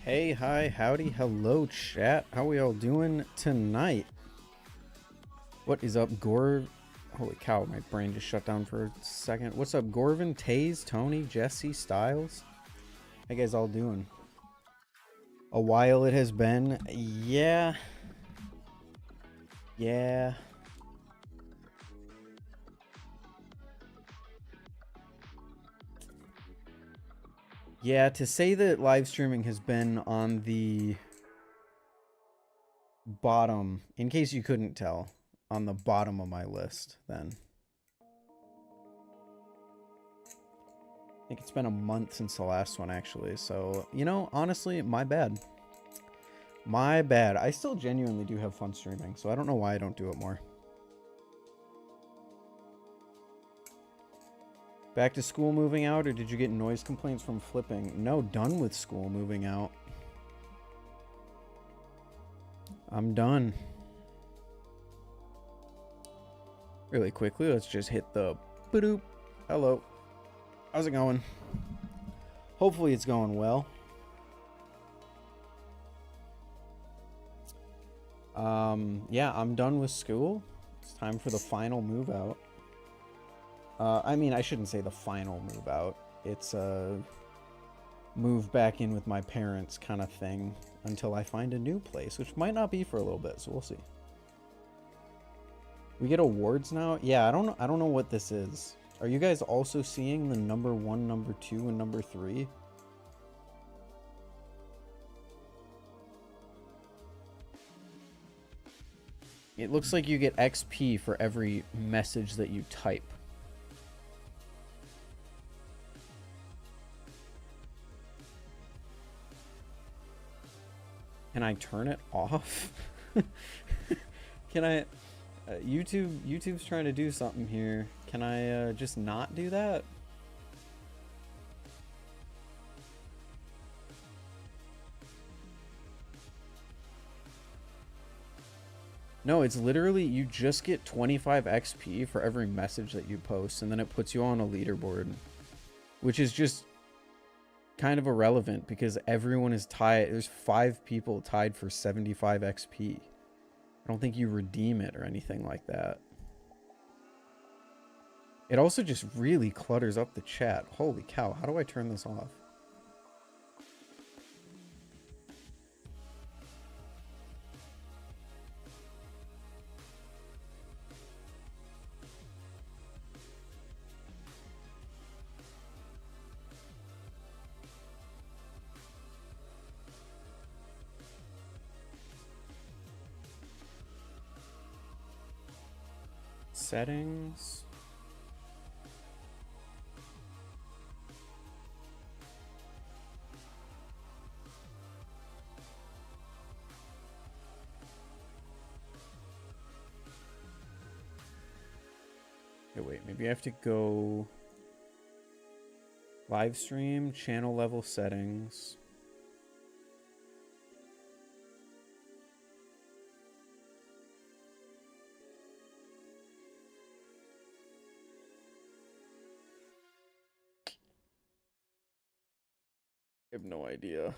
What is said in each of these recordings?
Hey, hi, howdy, hello, chat. How we all doing tonight? What is up, Gore? Holy cow, my brain just shut down for a second. What's up, Gorvin, Taze, Tony, Jesse, Styles? How you guys all doing? A while it has been. Yeah. Yeah. Yeah, to say that live streaming has been on the bottom, in case you couldn't tell, on the bottom of my list, then. I think it's been a month since the last one, actually. So, you know, honestly, my bad. My bad. I still genuinely do have fun streaming, so I don't know why I don't do it more. Back to school moving out, or did you get noise complaints from flipping? No, done with school moving out. I'm done. Really quickly, let's just hit the ba-doop. Hello. How's it going? Hopefully it's going well. Yeah, I'm done with school. It's time for the final move out. I mean, I shouldn't say the final move out. It's a move back in with my parents kind of thing until I find a new place, which might not be for a little bit, so we'll see. We get awards now? Yeah, I don't know what this is. Are you guys also seeing the number 1, number 2, and number 3? It looks like you get XP for every message that you type. Can I turn it off? Can I... YouTube's trying to do something here. Can I just not do that? No, it's literally you just get 25 XP for every message that you post, and then it puts you on a leaderboard, which is just kind of irrelevant because everyone is tied. There's 5 people tied for 75 XP. I don't think you redeem it or anything like that. It also just really clutters up the chat. Holy cow, how do I turn this off? Settings. Okay, wait, maybe I have to go live stream, channel level settings. I have no idea.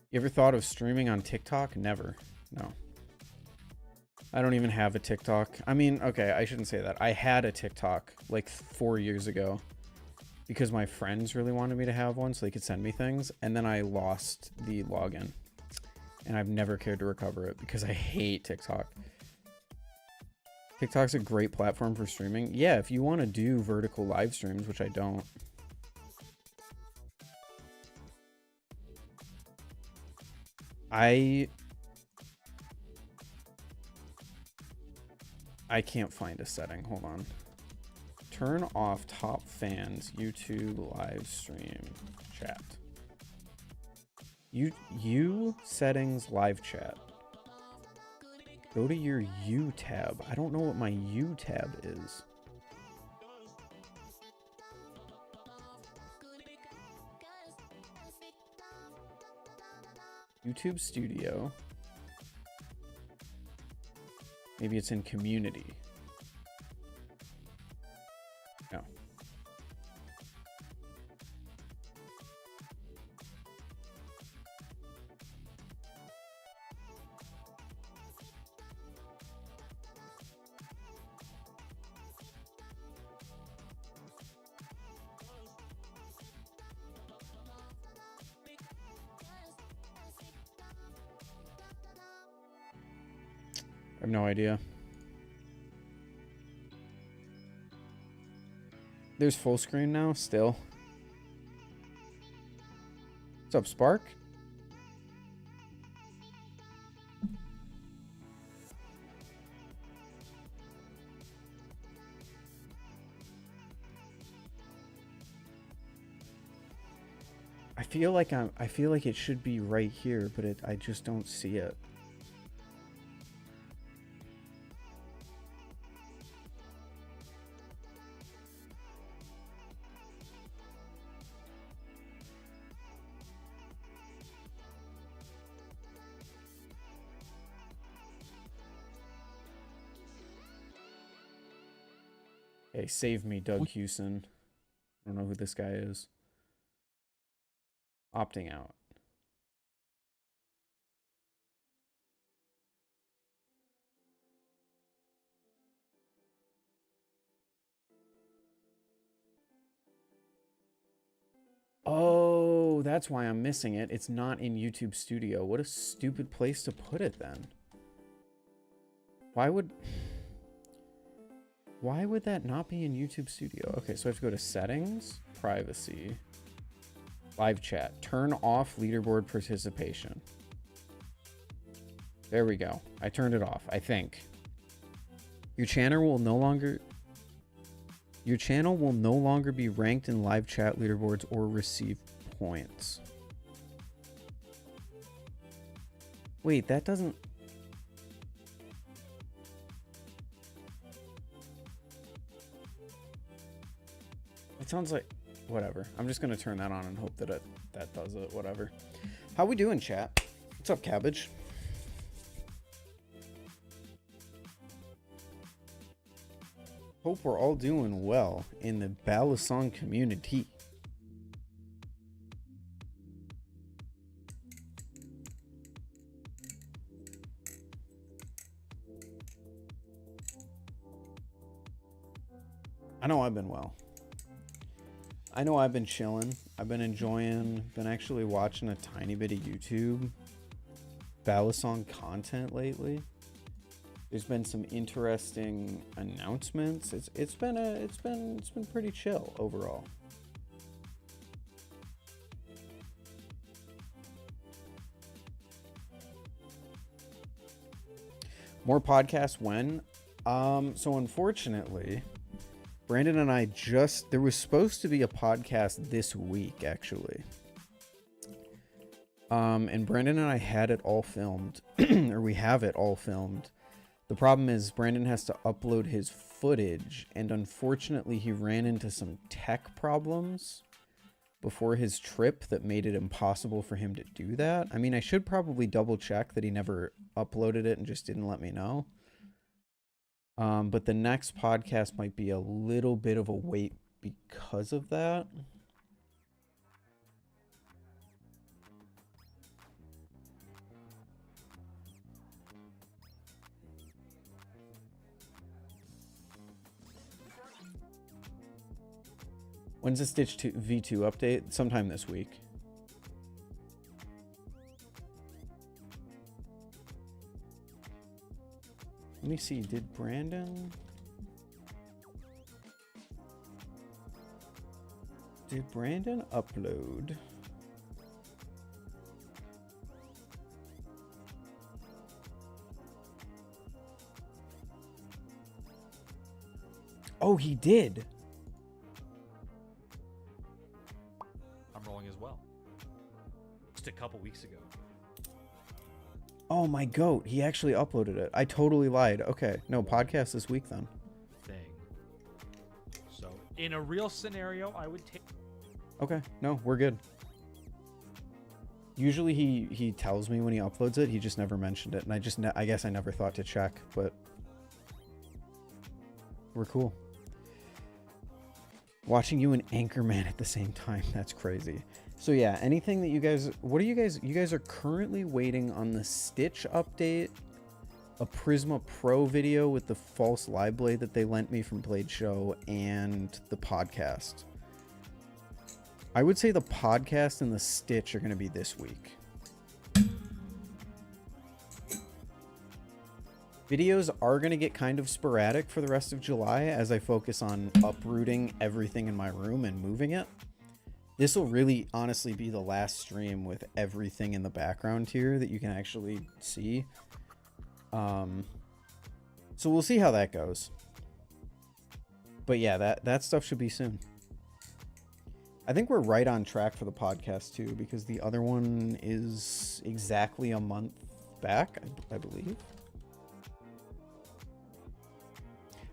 You ever thought of streaming on TikTok? Never. No. I don't even have a TikTok. I mean, okay, I shouldn't say that. I had a TikTok like 4 years ago because my friends really wanted me to have one so they could send me things, and then I lost the login. And I've never cared to recover it because I hate TikTok. TikTok's a great platform for streaming. Yeah, if you want to do vertical live streams, which I don't. I can't find a setting. Hold on. Turn off top fans YouTube live stream chat. You settings live chat. Go to your U tab. I don't know what my U tab is. YouTube Studio. Maybe it's in community. No. I have no idea. There's full screen now, still. What's up, Spark? I feel like it should be right here, but I just don't see it. Hey, save me, Doug Hewson. I don't know who this guy is. Opting out. Oh, that's why I'm missing it. It's not in YouTube Studio. What a stupid place to put it then. Why would that not be in YouTube Studio? Okay, so I have to go to settings, privacy, live chat, turn off leaderboard participation. There we go. I turned it off, I think. Your channel will no longer be ranked in live chat leaderboards or receive points. Wait, that doesn't... It sounds like... Whatever. I'm just going to turn that on and hope that that does it. Whatever. How we doing, chat? What's up, Cabbage? Hope we're all doing well in the Balisong community. I know I've been well. I know I've been chilling. I've been enjoying, been actually watching a tiny bit of YouTube Balisong content lately. There's been some interesting announcements. It's been pretty chill overall. More podcasts when? So unfortunately, Brandon and I there was supposed to be a podcast this week, actually. And Brandon and I had it all filmed, or we have it all filmed. The problem is Brandon has to upload his footage, and unfortunately he ran into some tech problems before his trip that made it impossible for him to do that. I mean, I should probably double check that he never uploaded it and just didn't let me know. But the next podcast might be a little bit of a wait because of that. When's the Stitch V2 update? Sometime this week. Let me see. Did Brandon upload? Oh, he did. I'm rolling as well. Just a couple weeks ago. Oh, my goat. He actually uploaded it. I totally lied. Okay. No, podcast this week then. Thing. So, in a real scenario, I would take... Okay. No, we're good. Usually he tells me when he uploads it. He just never mentioned it. And I guess I never thought to check, but we're cool. Watching you and Anchorman at the same time. That's crazy. So yeah, anything that you guys, you guys are currently waiting on the Stitch update, a Prisma Pro video with the false live blade that they lent me from Blade Show, and the podcast. I would say the podcast and the Stitch are going to be this week. Videos are going to get kind of sporadic for the rest of July as I focus on uprooting everything in my room and moving it. This will really honestly be the last stream with everything in the background here that you can actually see. So we'll see how that goes. But yeah, that stuff should be soon. I think we're right on track for the podcast too, because the other one is exactly a month back, I believe.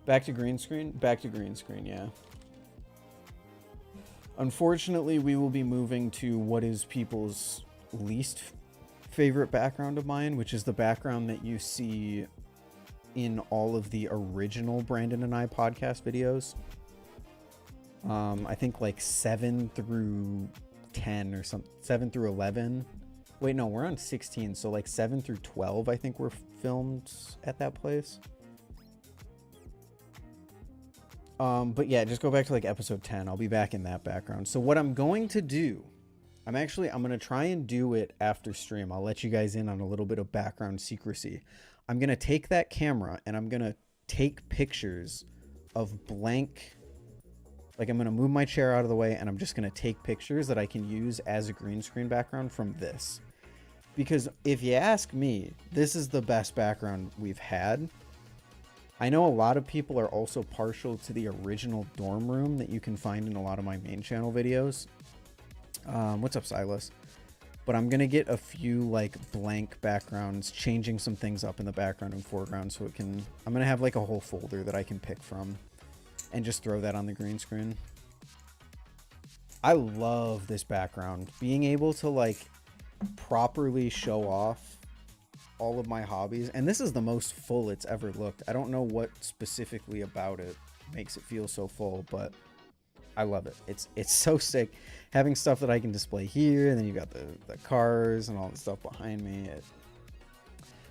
Back to green screen? Back to green screen, yeah. Unfortunately, we will be moving to what is people's least favorite background of mine, which is the background that you see in all of the original Brandon and I podcast videos. I think like 7 through 10 or something, 7 through 11. Wait, no, we're on 16. So like 7 through 12, I think were filmed at that place. But yeah, just go back to like episode 10. I'll be back in that background. So what I'm going to do, I'm going to try and do it after stream. I'll let you guys in on a little bit of background secrecy. I'm going to take that camera and I'm going to take pictures of blank. Like I'm going to move my chair out of the way and I'm just going to take pictures that I can use as a green screen background from this. Because if you ask me, this is the best background we've had. I know a lot of people are also partial to the original dorm room that you can find in a lot of my main channel videos. What's up, Silas? But I'm going to get a few like blank backgrounds, changing some things up in the background and foreground so it can... I'm going to have like a whole folder that I can pick from and just throw that on the green screen. I love this background. Being able to like properly show off all of my hobbies, and this is the most full it's ever looked. I don't know what specifically about it makes it feel so full, but I love it. It's so sick having stuff that I can display here, and then you got the cars and all the stuff behind me.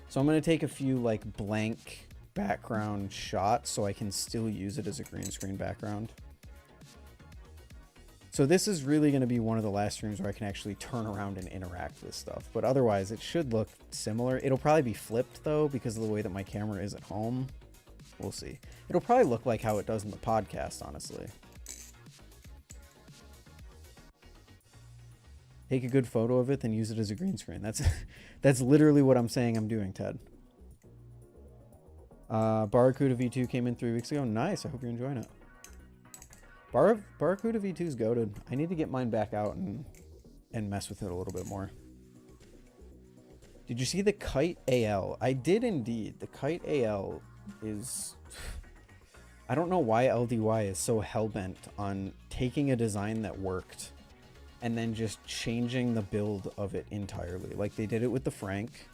So I'm going to take a few like blank background shots so I can still use it as a green screen background. So this is really going to be one of the last streams where I can actually turn around and interact with stuff. But otherwise, it should look similar. It'll probably be flipped, though, because of the way that my camera is at home. We'll see. It'll probably look like how it does in the podcast, honestly. Take a good photo of it, then use it as a green screen. That's literally what I'm saying I'm doing, Ted. Barracuda V2 came in 3 weeks ago. Nice. I hope you're enjoying it. Barracuda V2 is goated. I need to get mine back out and mess with it a little bit more. Did you see the Kite AL? I did indeed. The Kite AL is... I don't know why LDY is so hellbent on taking a design that worked and then just changing the build of it entirely. Like they did it with the Frank.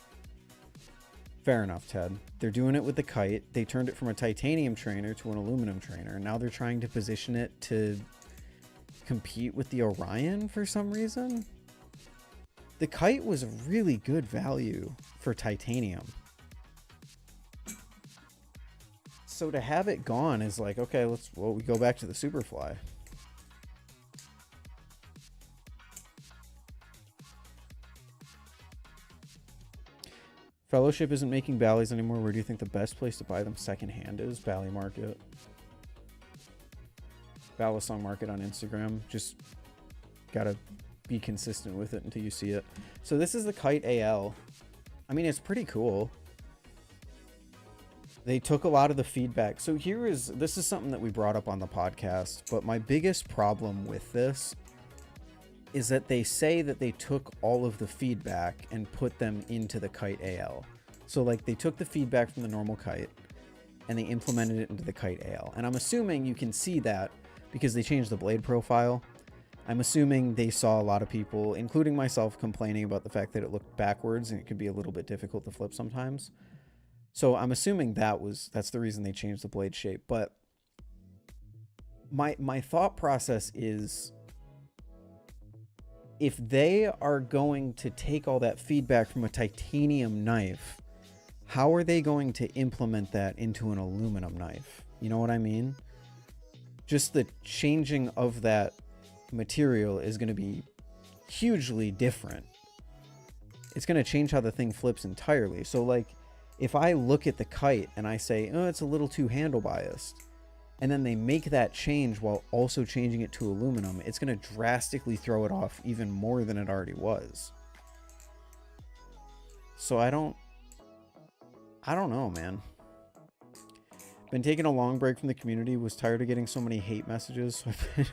Fair enough, Ted. They're doing it with the Kite. They turned it from a titanium trainer to an aluminum trainer. Now they're trying to position it to compete with the Orion for some reason. The Kite was a really good value for titanium. So to have it gone is like, okay, we go back to the Superfly. Fellowship isn't making Bally's anymore. Where do you think the best place to buy them secondhand is? Bally Market. Balisong Market on Instagram. Just gotta be consistent with it until you see it. So this is the Kite AL. I mean, it's pretty cool. They took a lot of the feedback. So this is something that we brought up on the podcast, but my biggest problem with this is that they say that they took all of the feedback and put them into the Kite AL. So like they took the feedback from the normal Kite and they implemented it into the Kite AL. And I'm assuming you can see that because they changed the blade profile. I'm assuming they saw a lot of people, including myself, complaining about the fact that it looked backwards and it could be a little bit difficult to flip sometimes. So I'm assuming that's the reason they changed the blade shape. But my thought process is, if they are going to take all that feedback from a titanium knife, how are they going to implement that into an aluminum knife? You know what I mean? Just the changing of that material is going to be hugely different. It's going to change how the thing flips entirely. So like, if I look at the Kite and I say, oh, it's a little too handle biased, and then they make that change while also changing it to aluminum, it's going to drastically throw it off even more than it already was. So I don't know, man. Been taking a long break from the community, was tired of getting so many hate messages, so I've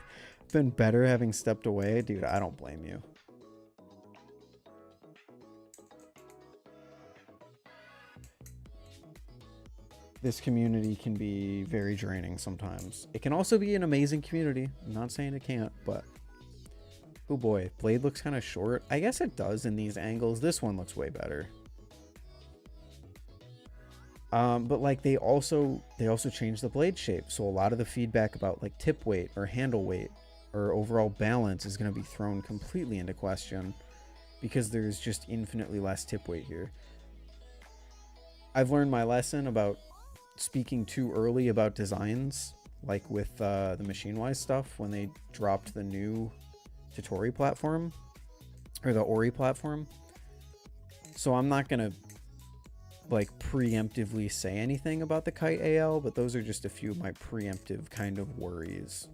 been better having stepped away. Dude, I don't blame you. This community can be very draining sometimes. It can also be an amazing community. I'm not saying it can't, but oh boy, blade looks kind of short. I guess it does in these angles. This one looks way better. But like they also changed the blade shape. So a lot of the feedback about like tip weight or handle weight or overall balance is going to be thrown completely into question because there's just infinitely less tip weight here. I've learned my lesson about speaking too early about designs, like with the Machinewise stuff when they dropped the new Totori platform or the Ori platform. So I'm not gonna like preemptively say anything about the Kite AL, but those are just a few of my preemptive kind of worries.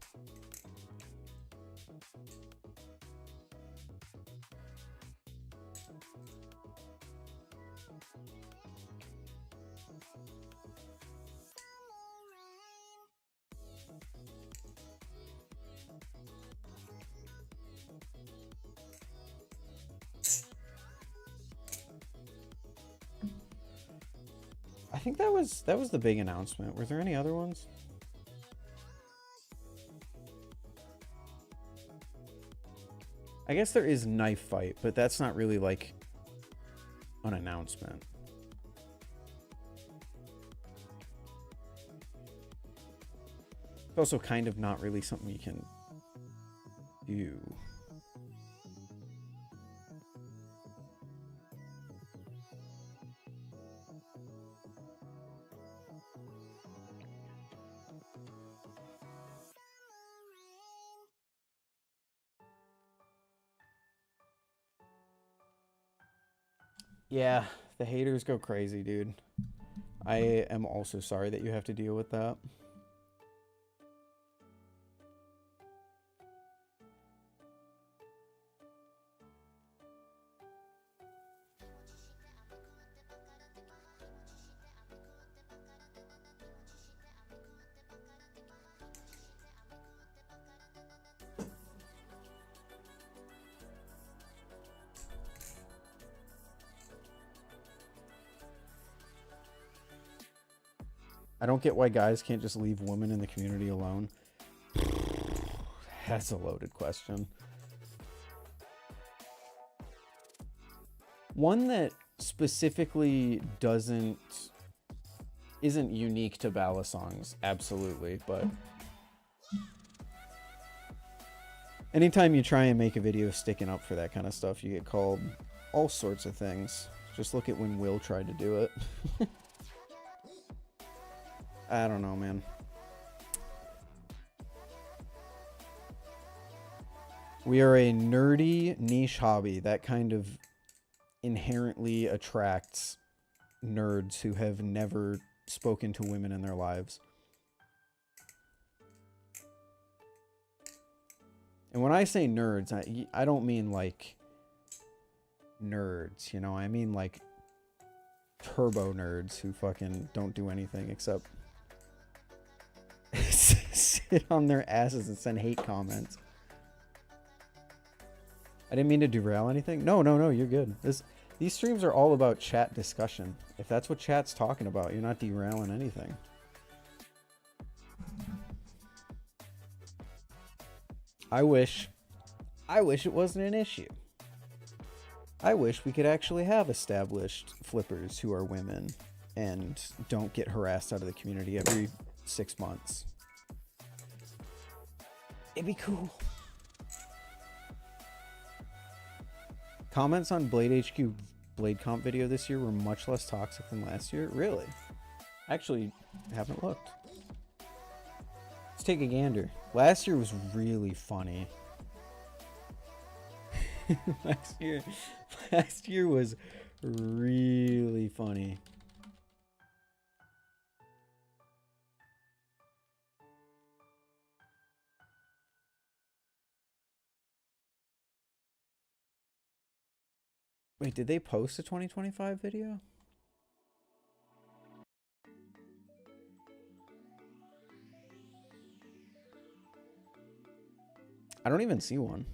I think that was the big announcement. Were there any other ones? I guess there is Knife Fight, but that's not really like an announcement. It's also kind of not really something you can do. Yeah, the haters go crazy, dude. I am also sorry that you have to deal with that. I don't get why guys can't just leave women in the community alone. That's a loaded question. One that specifically isn't unique to Balisongs, absolutely, but anytime you try and make a video sticking up for that kind of stuff, you get called all sorts of things. Just look at when Will tried to do it. I don't know, man. We are a nerdy niche hobby that kind of inherently attracts nerds who have never spoken to women in their lives. And when I say nerds, I don't mean like nerds, you know? I mean like turbo nerds who fucking don't do anything except sit on their asses and send hate comments. I didn't mean to derail anything. No, you're good. These streams are all about chat discussion. If that's what chat's talking about, you're not derailing anything. I wish it wasn't an issue. I wish we could actually have established flippers who are women and don't get harassed out of the community every 6 months. It'd be cool. Comments on Blade HQ Blade Comp video this year were much less toxic than last year. Really? Actually, haven't looked. Let's take a gander. Last year was really funny. Last year was really funny. Wait, did they post a 2025 video? I don't even see one.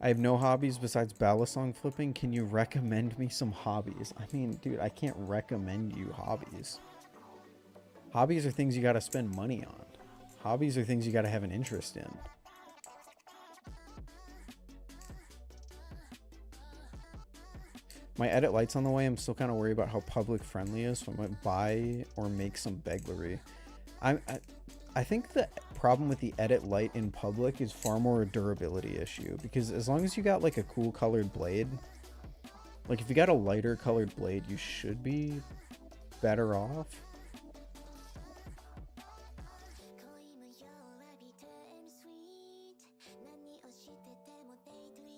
I have no hobbies besides Balisong flipping. Can you recommend me some hobbies? I mean, dude, I can't recommend you hobbies. Hobbies are things you gotta spend money on. Hobbies are things you gotta have an interest in. My edit light's on the way. I'm still kind of worried about how public friendly it is, so I might buy or make some beglery. I think the problem with the edit light in public is far more a durability issue, because as long as you got like a cool colored blade, like if you got a lighter colored blade, you should be better off.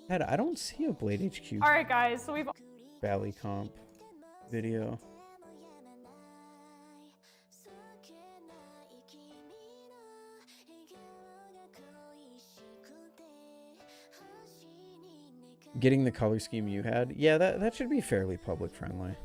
I don't see a Blade HQ. All right, guys, so we've Bally comp video. Getting the color scheme you had, yeah, that should be fairly public friendly.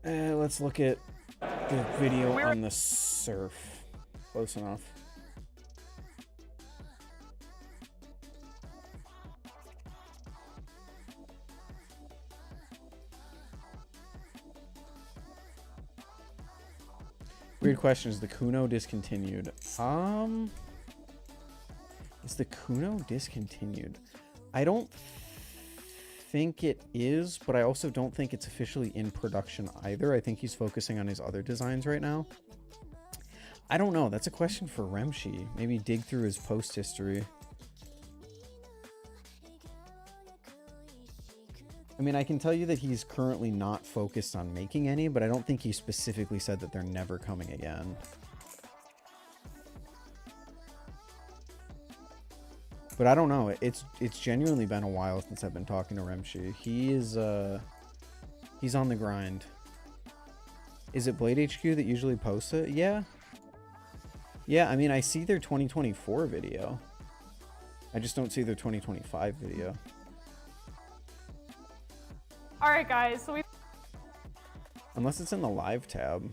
Let's look at the video on the surf. Close enough. Weird question. Is the Kuno discontinued? Is the Kuno discontinued? I don't think it is, but I also don't think it's officially in production either. I think he's focusing on his other designs right now. I don't know. That's a question for Remshi. Maybe dig through his post history. I mean, I can tell you that he's currently not focused on making any, but I don't think he specifically said that they're never coming again. But I don't know. It's genuinely been a while since I've been talking to Remshi. He's on the grind. Is it Blade HQ that usually posts it? Yeah. Yeah, I mean, I see their 2024 video. I just don't see their 2025 video. all right, guys, so we Unless it's in the live tab.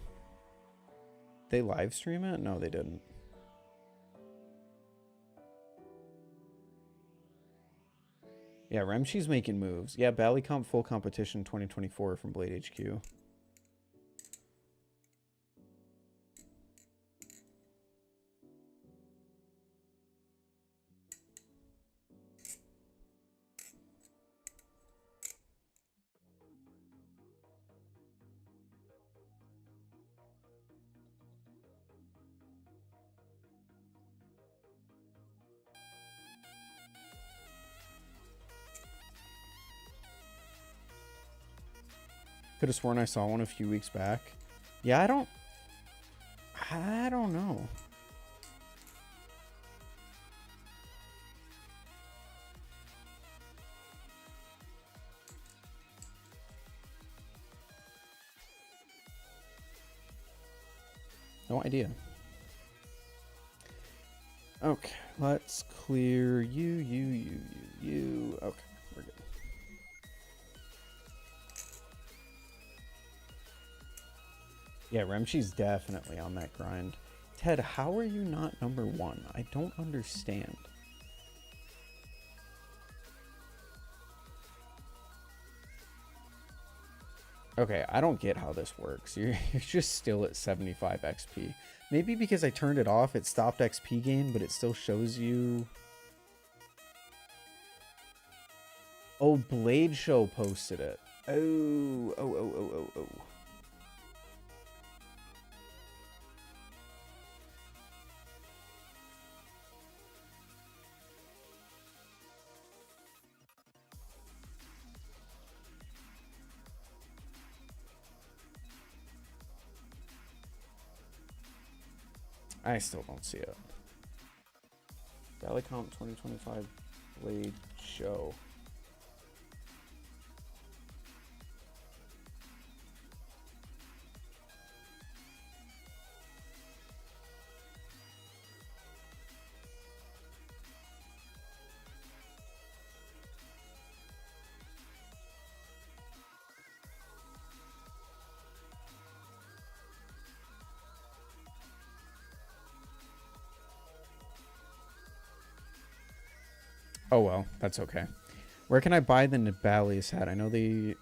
They live stream it? No, they didn't. Yeah, Remshi's making moves. Yeah, Ballycomp full competition 2024 from Blade HQ. Could have sworn I saw one a few weeks back. Yeah, I don't know. No idea. Okay, let's clear you. Okay, we're good. Yeah, Remshi's definitely on that grind. Ted, how are you not number 1? I don't understand. Okay, I don't get how this works. You're just still at 75 XP. Maybe because I turned it off, it stopped XP gain, but it still shows you... Oh, Blade Show posted it. Oh. I still don't see it. Valleycomp 2025 Blade Show. Oh well, that's okay. Where can I buy the Nibali's hat? I know they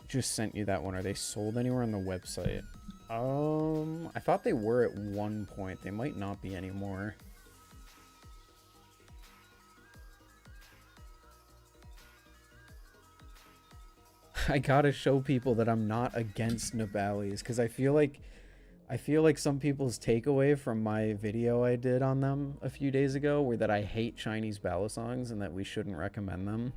just sent you that one. Are they sold anywhere on the website? I thought they were at one point. They might not be anymore. I gotta show people that I'm not against Nibali's, because I feel like some people's takeaway from my video I did on them a few days ago were that I hate Chinese Balisongs and that we shouldn't recommend them.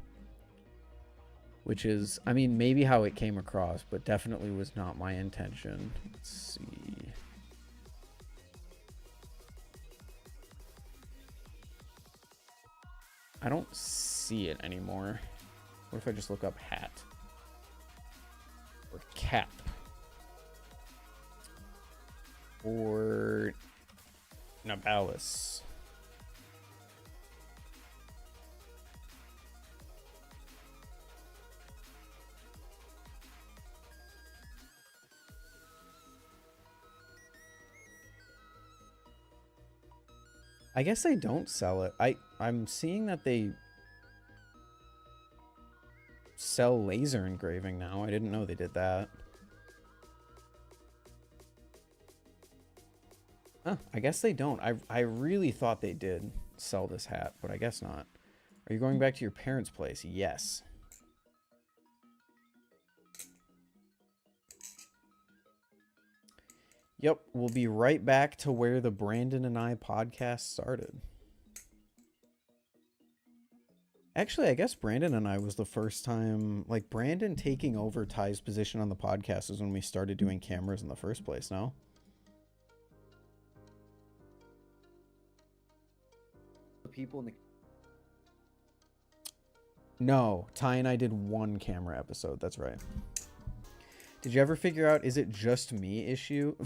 Which is, I mean, maybe how it came across, but definitely was not my intention. Let's see. I don't see it anymore. What if I just look up hat? Or cap? Or Nibalis. I guess they don't sell it. I'm seeing that they sell laser engraving now. I didn't know they did that. Huh, I guess they don't. I really thought they did sell this hat, but I guess not. Are you going back to your parents' place? Yes. Yep, we'll be right back to where the Brandon and I podcast started. Actually, I guess Brandon and I was the first time, like, Brandon taking over Ty's position on the podcast is when we started doing cameras in the first place, no? People in the... No, Ty and I did one camera episode, that's right. Did you ever figure out, is it just me issue?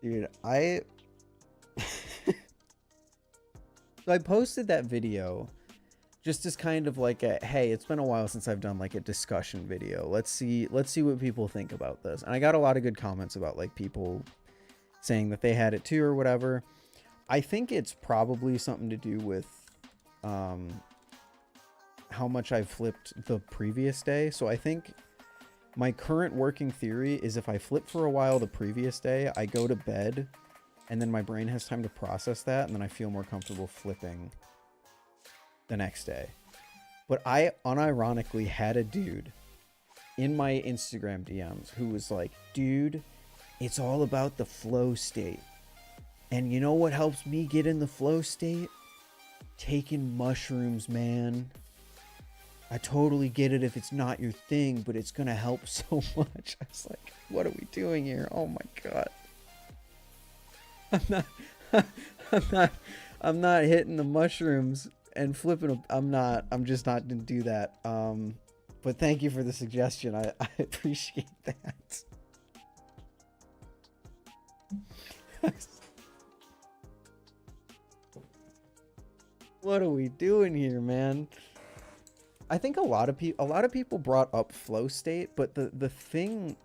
Dude, So I posted that video just as kind of like a, hey, it's been a while since I've done like a discussion video. Let's see what people think about this. And I got a lot of good comments about like people saying that they had it too or whatever. I think it's probably something to do with how much I've flipped the previous day. So I think my current working theory is if I flip for a while the previous day, I go to bed and then my brain has time to process that, and then I feel more comfortable flipping the next day. But I unironically had a dude in my Instagram DMs who was like, dude, it's all about the flow state. And you know what helps me get in the flow state? Taking mushrooms, man. I totally get it if it's not your thing, but it's gonna help so much. I was like, what are we doing here? Oh my god. I'm not hitting the mushrooms and flipping them. I'm just not gonna do that. But thank you for the suggestion. I appreciate that. What are we doing here, man? I think a lot of people brought up flow state, but the thing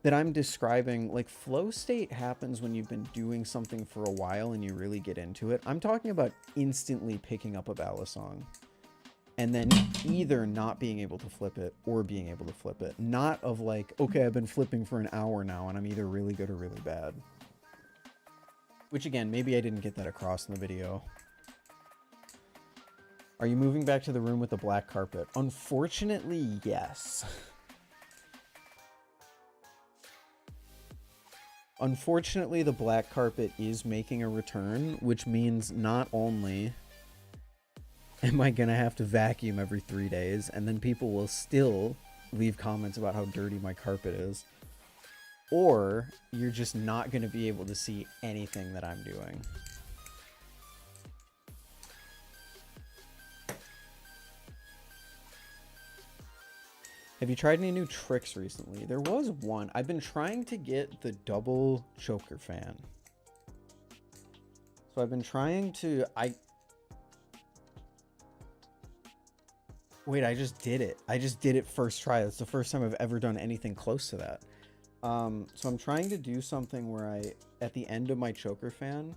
that I'm describing, like, flow state happens when you've been doing something for a while and you really get into it. I'm talking about instantly picking up a Balisong and then either not being able to flip it or being able to flip it. Not of like, okay, I've been flipping for an hour now and I'm either really good or really bad. Which again, maybe I didn't get that across in the video. Are you moving back to the room with the black carpet? Unfortunately, yes. Unfortunately, the black carpet is making a return, which means not only am I gonna have to vacuum every 3 days, and then people will still leave comments about how dirty my carpet is, or you're just not gonna be able to see anything that I'm doing. Have you tried any new tricks recently? There was one. I've been trying to get the double choker fan. So I've been trying to... Wait, I just did it. I just did it first try. That's the first time I've ever done anything close to that. So I'm trying to do something where I, at the end of my choker fan...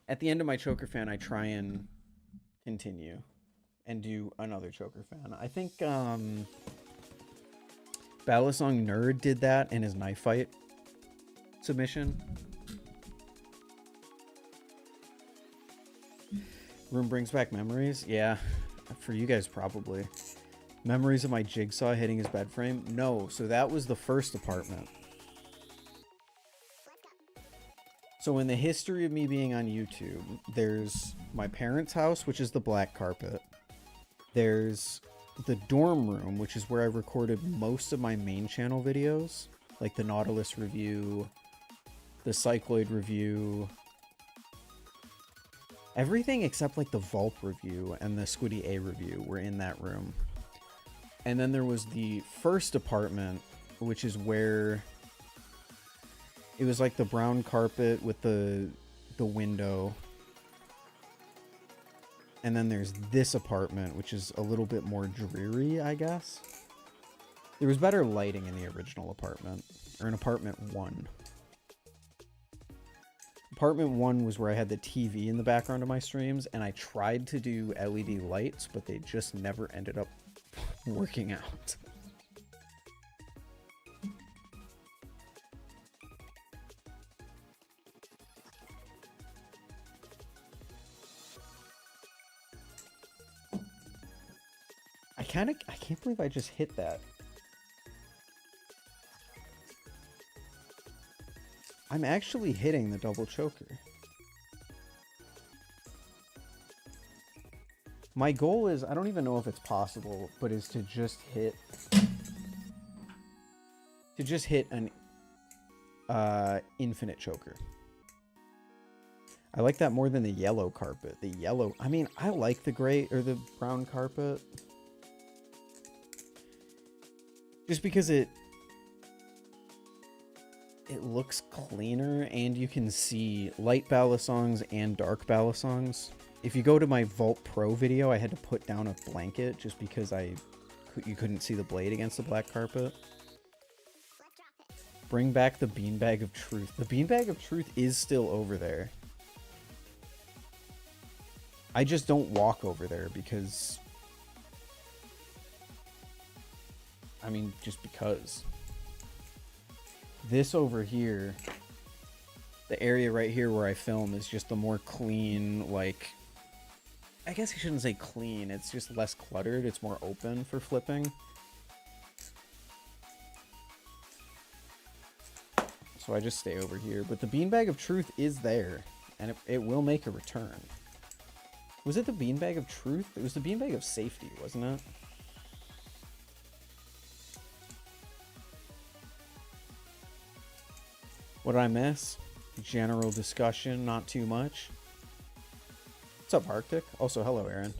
At the end of my choker fan, I try and continue and do another choker fan. I think Balisong Nerd did that in his knife fight submission. Room brings back memories? Yeah, for you guys probably. Memories of my jigsaw hitting his bed frame? No, so that was the first apartment. So in the history of me being on YouTube, there's my parents' house, which is the black carpet. There's the dorm room, which is where I recorded most of my main channel videos, like the Nautilus review, the Cycloid review, everything except like the Vulp review and the Squiddy A review were in that room. And then there was the first apartment, which is where... It was like the brown carpet with the window. And then there's this apartment, which is a little bit more dreary, I guess. There was better lighting in the original apartment, or in apartment 1. Apartment 1 was where I had the TV in the background of my streams, and I tried to do LED lights, but they just never ended up working out. I can't believe I just hit that. I'm actually hitting the double choker. My goal is, I don't even know if it's possible, but is to just hit an infinite choker. I like that more than the yellow carpet. The yellow, I mean, I like the gray or the brown carpet. Just because it looks cleaner and you can see light Balisongs and dark Balisongs. If you go to my Vault Pro video, I had to put down a blanket just because you couldn't see the blade against the black carpet. Bring back the beanbag of truth. The beanbag of truth is still over there. I just don't walk over there because... I mean, just because. This over here, the area right here where I film is just the more clean, like... I guess I shouldn't say clean, it's just less cluttered, it's more open for flipping. so I just stay over here. But the beanbag of truth is there, and it will make a return. Was it the beanbag of truth? It was the beanbag of safety, wasn't it? What did I miss? General discussion, not too much. What's up, Arctic? Also, hello, Aaron.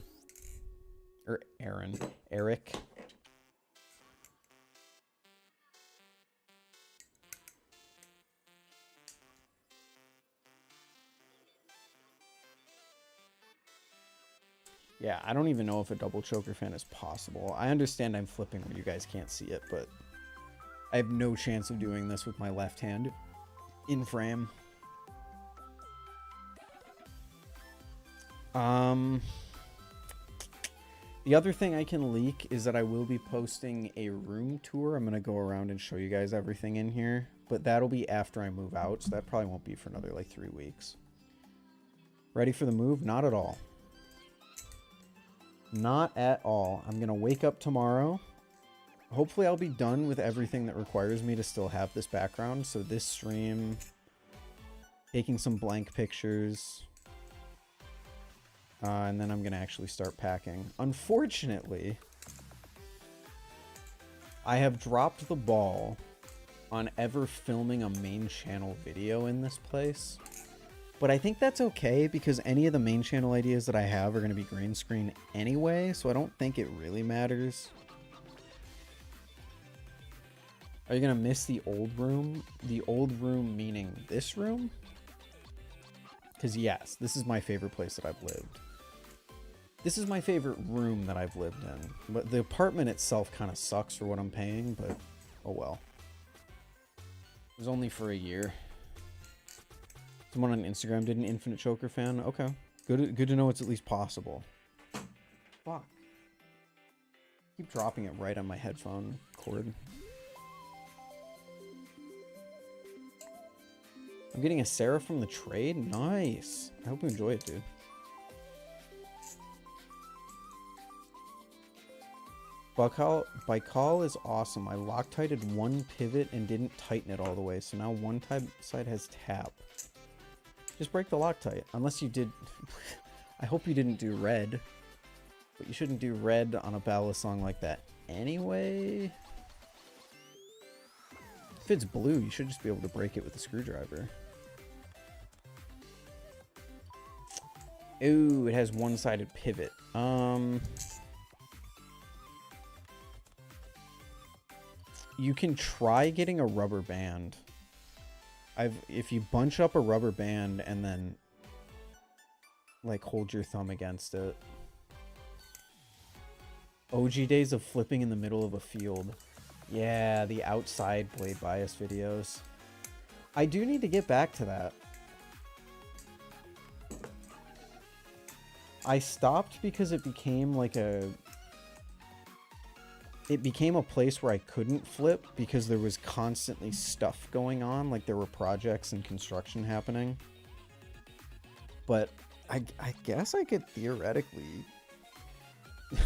Or Aaron. Eric. Yeah, I don't even know if a double choker fan is possible. I understand I'm flipping where you guys can't see it, but I have no chance of doing this with my left hand in frame. The other thing I can leak is that I will be posting a room tour. I'm going to go around and show you guys everything in here, but that'll be after I move out, so that probably won't be for another like 3 weeks. Ready for the move? Not at all. Not at all. I'm going to wake up tomorrow. Hopefully I'll be done with everything that requires me to still have this background. So this stream, taking some blank pictures, and then I'm going to actually start packing. Unfortunately, I have dropped the ball on ever filming a main channel video in this place. But I think that's okay because any of the main channel ideas that I have are going to be green screen anyway, so I don't think it really matters. Are you going to miss the old room? The old room meaning this room? Because yes, this is my favorite place that I've lived. This is my favorite room that I've lived in. But the apartment itself kind of sucks for what I'm paying, but oh well. It was only for a year. Someone on Instagram did an Infinite Choker fan. Okay. Good to know it's at least possible. Fuck. Keep dropping it right on my headphone cord. I'm getting a Sarah from the trade. Nice. I hope you enjoy it, dude. Baikal is awesome. I Loctited one pivot and didn't tighten it all the way, so now one side has tap. Just break the Loctite. Unless you did... I hope you didn't do red. But you shouldn't do red on a Balisong like that anyway. If it's blue, you should just be able to break it with a screwdriver. Ooh, it has one-sided pivot. You can try getting a rubber band. If you bunch up a rubber band and then like hold your thumb against it. OG days of flipping in the middle of a field. Yeah, the outside blade bias videos. I do need to get back to that. I stopped because it became like it became a place where I couldn't flip because there was constantly stuff going on, like there were projects and construction happening. But I guess I could theoretically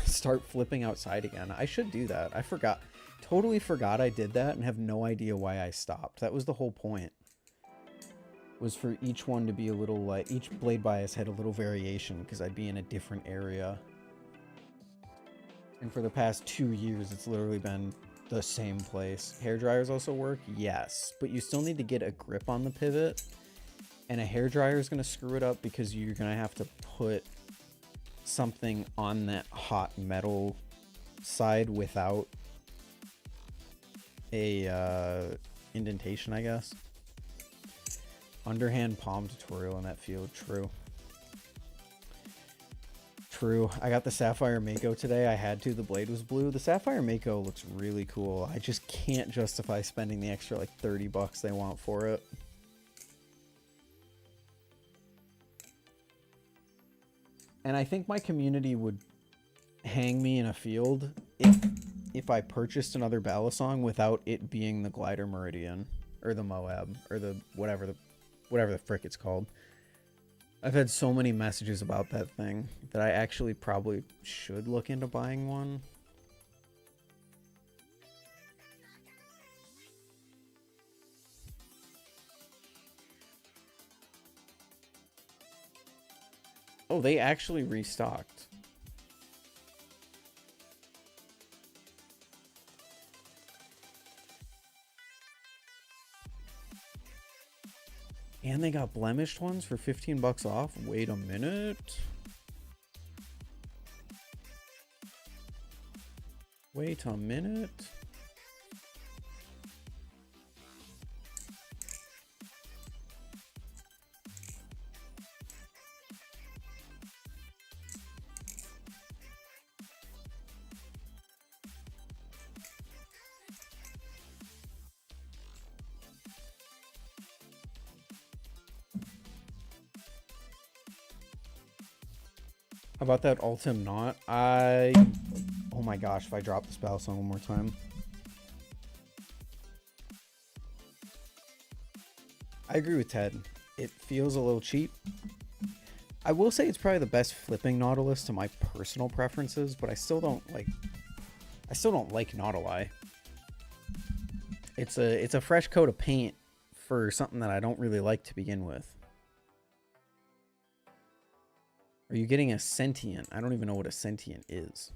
start flipping outside again. I should do that. I forgot. Totally forgot I did that and have no idea why I stopped. That was the whole point. Was for each one to be a little like, each blade bias had a little variation because I'd be in a different area. And for the past 2 years, it's literally been the same place. Hair dryers also work? Yes. But you still need to get a grip on the pivot. And a hair dryer is going to screw it up because you're going to have to put something on that hot metal side without a indentation, I guess. Underhand palm tutorial in that field. True. True. I got the Sapphire Mako today. I had to. The blade was blue. The Sapphire Mako looks really cool. I just can't justify spending the extra like 30 bucks they want for it. And I think my community would hang me in a field if I purchased another Balisong without it being the Glider Meridian or the Moab or the whatever the frick it's called. I've had so many messages about that thing that I actually probably should look into buying one. Oh, they actually restocked. And they got blemished ones for 15 bucks off. Wait a minute. Wait a minute. How about that Ultim Knot? Oh my gosh, if I drop this Balisong one more time. I agree with Ted. It feels a little cheap. I will say it's probably the best flipping Nautilus to my personal preferences, but I still don't like Nautili. It's a fresh coat of paint for something that I don't really like to begin with. Are you getting a sentient? I don't even know what a sentient is.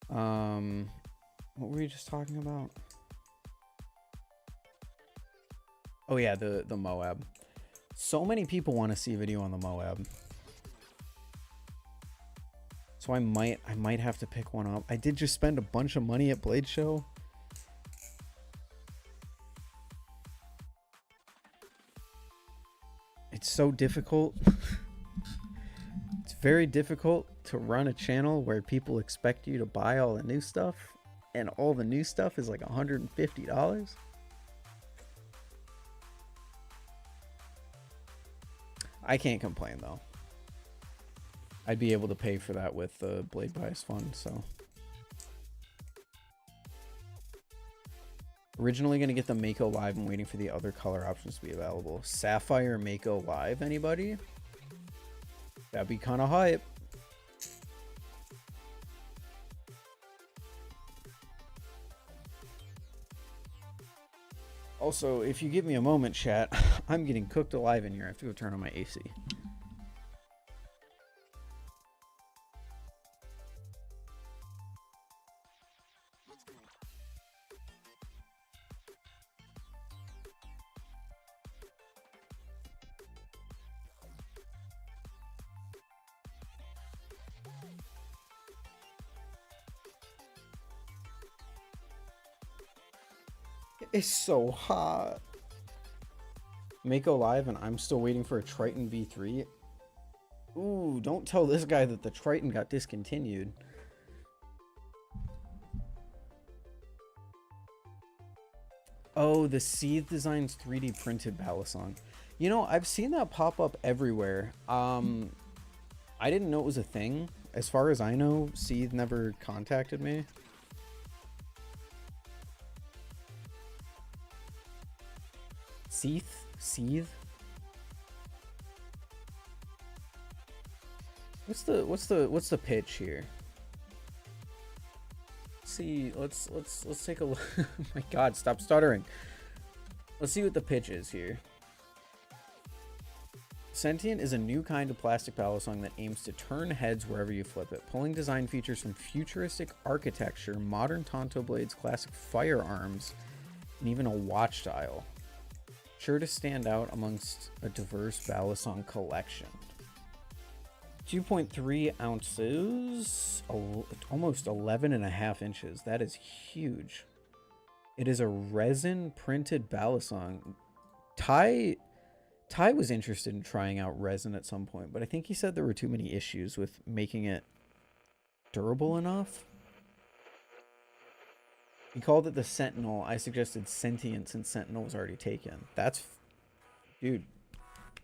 What were we just talking about? Oh yeah, the Moab. So many people want to see a video on the Moab. So I might have to pick one up. I did just spend a bunch of money at Blade Show. It's so difficult. It's very difficult to run a channel where people expect you to buy all the new stuff, and all the new stuff is like $150. I can't complain though. I'd be able to pay for that with the Blade Bias Fund, so. Originally going to get the Mako Live. I'm waiting for the other color options to be available. Sapphire Mako Live, anybody? That'd be kind of hype. Also, if you give me a moment, chat, I'm getting cooked alive in here. I have to go turn on my AC. It's so hot. Mako Live, and I'm still waiting for a Triton V3. Ooh, don't tell this guy that the Triton got discontinued. Oh, the Seethe Designs 3D printed Balisong. You know, I've seen that pop up everywhere. I didn't know it was a thing. As far as I know, Seethe never contacted me. Seethe? What's the pitch here? See, let's take a look. Oh my god, stop stuttering. Let's see what the pitch is here. Sentient is a new kind of plastic Balisong that aims to turn heads wherever you flip it, pulling design features from futuristic architecture, modern Tonto blades, classic firearms, and even a watch dial. Sure to stand out amongst a diverse Balisong collection. 2.3 ounces, almost 11.5 inches. That is huge. It is a resin printed Balisong. Ty was interested in trying out resin at some point, but I think he said there were too many issues with making it durable enough. He called it the Sentinel. I suggested Sentient since Sentinel was already taken. That's... Dude.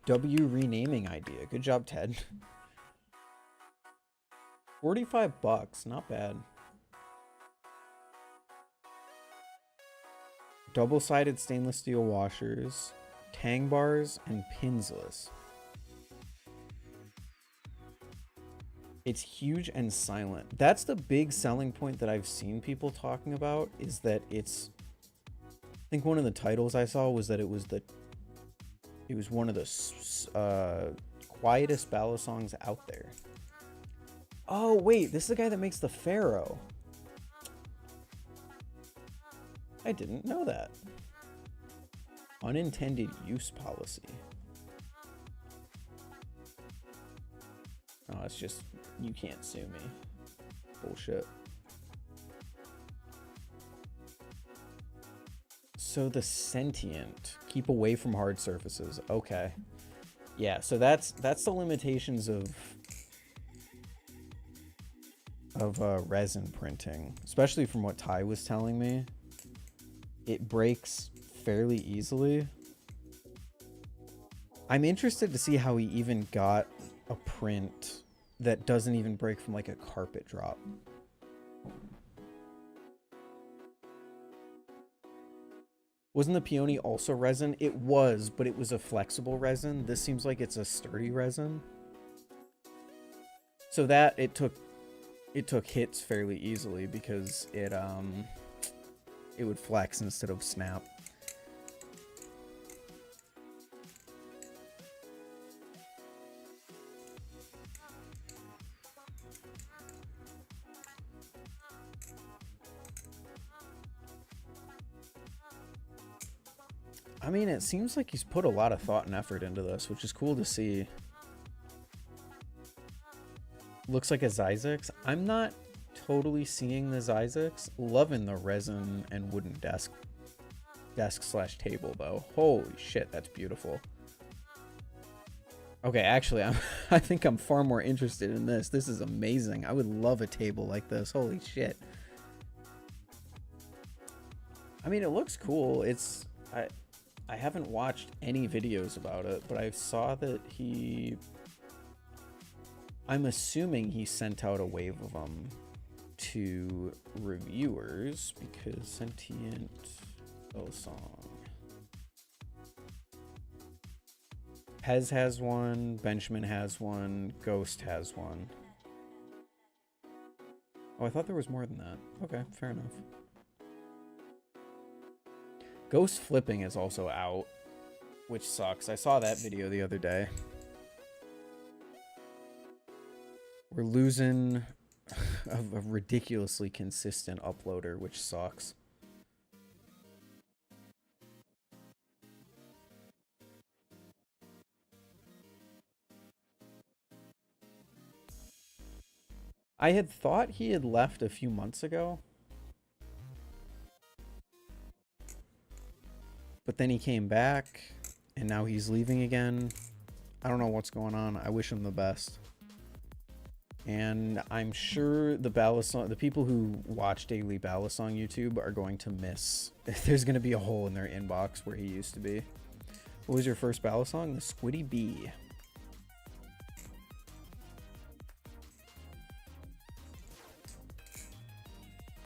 W renaming idea. Good job, Ted. 45 bucks. Not bad. Double-sided stainless steel washers. Tang bars and pinsless. It's huge and silent. That's the big selling point that I've seen people talking about, is that it's... think one of the titles I saw was that it was one of the quietest Balisongs out there. Oh wait, this is the guy that makes the Pharaoh. I didn't know that. Unintended use policy. Oh, it's just, you can't sue me. Bullshit. So the sentient, keep away from hard surfaces. Okay. Yeah, so that's the limitations of resin printing, especially from what Ty was telling me. It breaks fairly easily. I'm interested to see how he even got a print that doesn't even break from like a carpet drop. Wasn't the peony also resin? It was, but it was a flexible resin. This seems like it's a sturdy resin. So that it took hits fairly easily because it would flex instead of snap. I mean, it seems like he's put a lot of thought and effort into this, which is cool to see. Looks like a Zyzix. I'm not totally seeing the Zyzix. Loving the resin and wooden desk/table though. Holy shit, that's beautiful. Okay, actually, I think I'm far more interested in this. This is amazing. I would love a table like this. Holy shit. I mean, it looks cool. I haven't watched any videos about it, but I saw that I'm assuming he sent out a wave of them to reviewers because sentient Balisong. Pez has one, Benjamin has one, Ghost has one. Oh, I thought there was more than that. Okay, fair enough. Ghost flipping is also out, which sucks. I saw that video the other day. We're losing a ridiculously consistent uploader, which sucks. I had thought he had left a few months ago. But then he came back, and now he's leaving again. I don't know what's going on. I wish him the best. And I'm sure the people who watch daily Balisong YouTube are going to miss. There's going to be a hole in their inbox where he used to be. What was your first Balisong? The Squiddy B.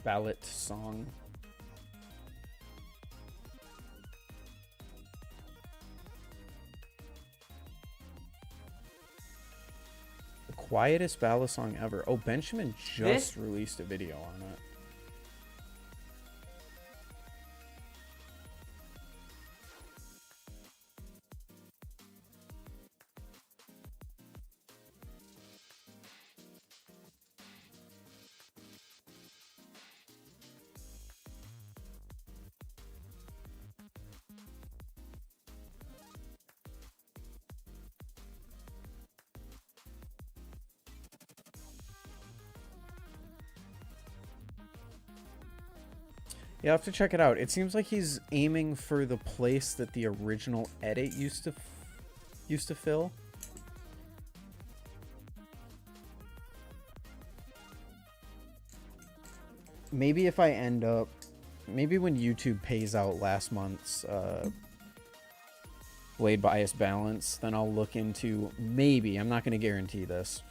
Ballot song. Quietest Balisong ever. Oh, Benjamin just released a video on it. Yeah, I'll have to check it out. It seems like he's aiming for the place that the original edit used to fill. Maybe if I end up... Maybe when YouTube pays out last month's Blade Bias Balance, then I'll look into... Maybe, I'm not going to guarantee this.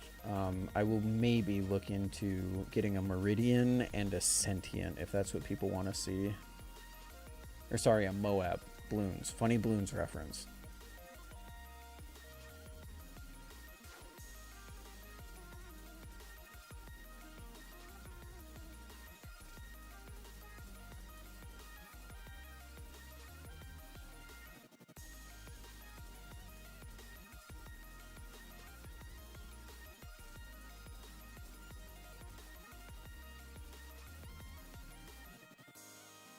I will maybe look into getting a Meridian and a Sentient, if that's what people want to see. Or sorry, a Moab. Bloons. Funny Bloons reference.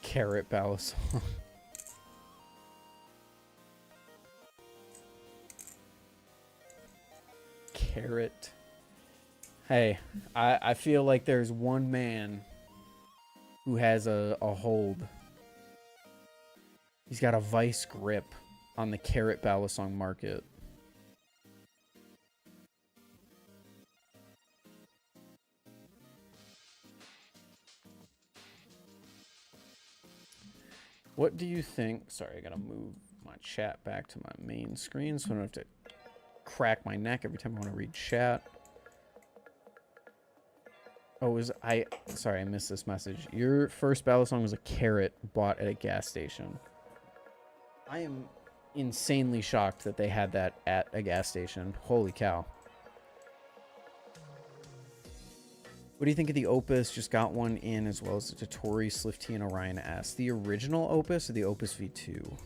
Carrot Balisong. Carrot. Hey, I feel like there's one man who has a hold. He's got a vice grip on the Carrot Balisong market. What do you think? Sorry, I gotta move my chat back to my main screen so I don't have to crack my neck every time I want to read chat. Oh, sorry, I missed this message. Your first Balisong was a carrot bought at a gas station. I am insanely shocked that they had that at a gas station. Holy cow. What do you think of the Opus? Just got one in, as well as the Totori, SlifT, and Orion S. The original Opus or the Opus V2?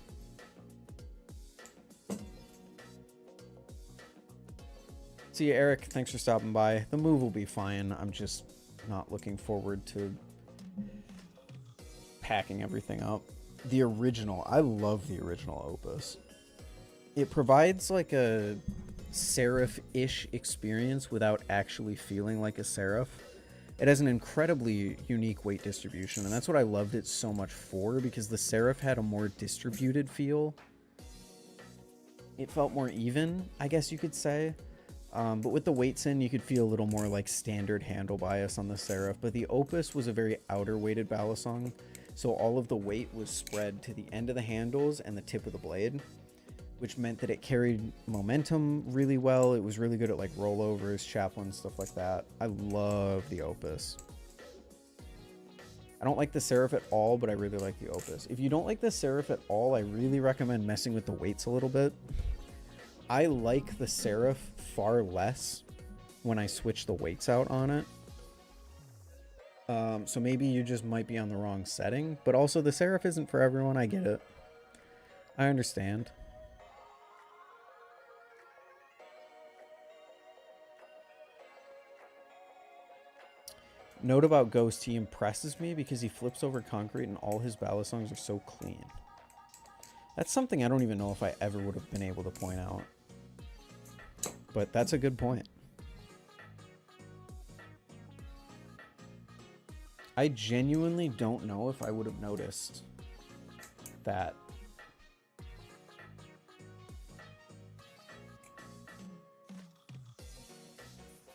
See you, Eric. Thanks for stopping by. The move will be fine. I'm just not looking forward to packing everything up. The original. I love the original Opus. It provides like a Serif-ish experience without actually feeling like a Serif. It has an incredibly unique weight distribution, and that's what I loved it so much for, because the Serif had a more distributed feel. It felt more even, I guess you could say. But with the weights in, you could feel a little more like standard handle bias on the Serif. But the Opus was a very outer weighted Balisong, so all of the weight was spread to the end of the handles and the tip of the blade, which meant that it carried momentum really well. It was really good at like rollovers, chaplains, stuff like that. I love the Opus. I don't like the Serif at all, but I really like the Opus. If you don't like the Serif at all, I really recommend messing with the weights a little bit. I like the Serif far less when I switch the weights out on it. So maybe you just might be on the wrong setting, but also the Serif isn't for everyone. I get it. I understand. Note about Ghost, he impresses me because he flips over concrete and all his Balisongs are so clean. That's something I don't even know if I ever would have been able to point out. But that's a good point. I genuinely don't know if I would have noticed that.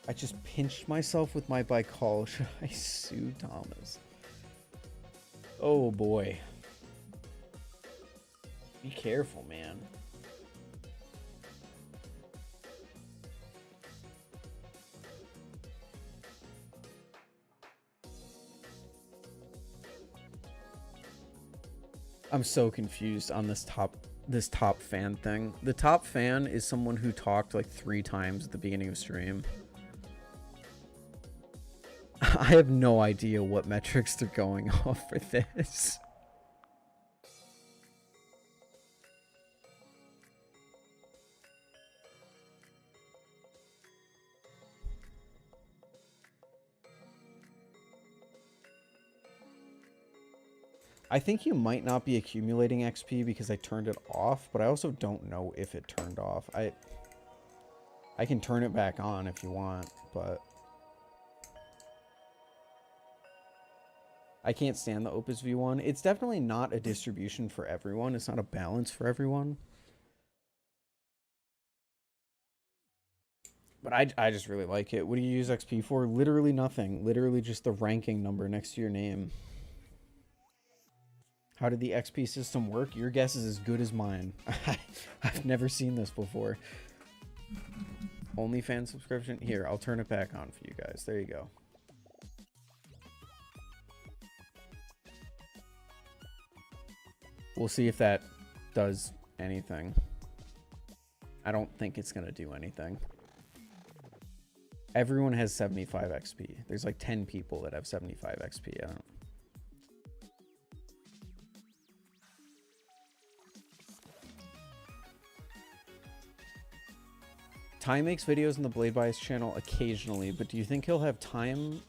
I just pinched myself with my bike haul. Should I sue Thomas? Oh boy. Be careful, man. I'm so confused on this top fan thing. The top fan is someone who talked like 3 times at the beginning of stream. I have no idea what metrics they're going off for this. I think you might not be accumulating XP because I turned it off, but I also don't know if it turned off. I can turn it back on if you want, but I can't stand the Opus V1. It's definitely not a distribution for everyone. It's not a balance for everyone. But I just really like it. What do you use XP for? Literally nothing. Literally just the ranking number next to your name. How did the XP system work? Your guess is as good as mine. I've never seen this before. OnlyFans subscription? Here, I'll turn it back on for you guys. There you go. We'll see if that does anything. I don't think it's going to do anything. Everyone has 75 XP. There's like 10 people that have 75 XP. I don't. Ty makes videos on the Blade Bias channel occasionally, but do you think he'll have time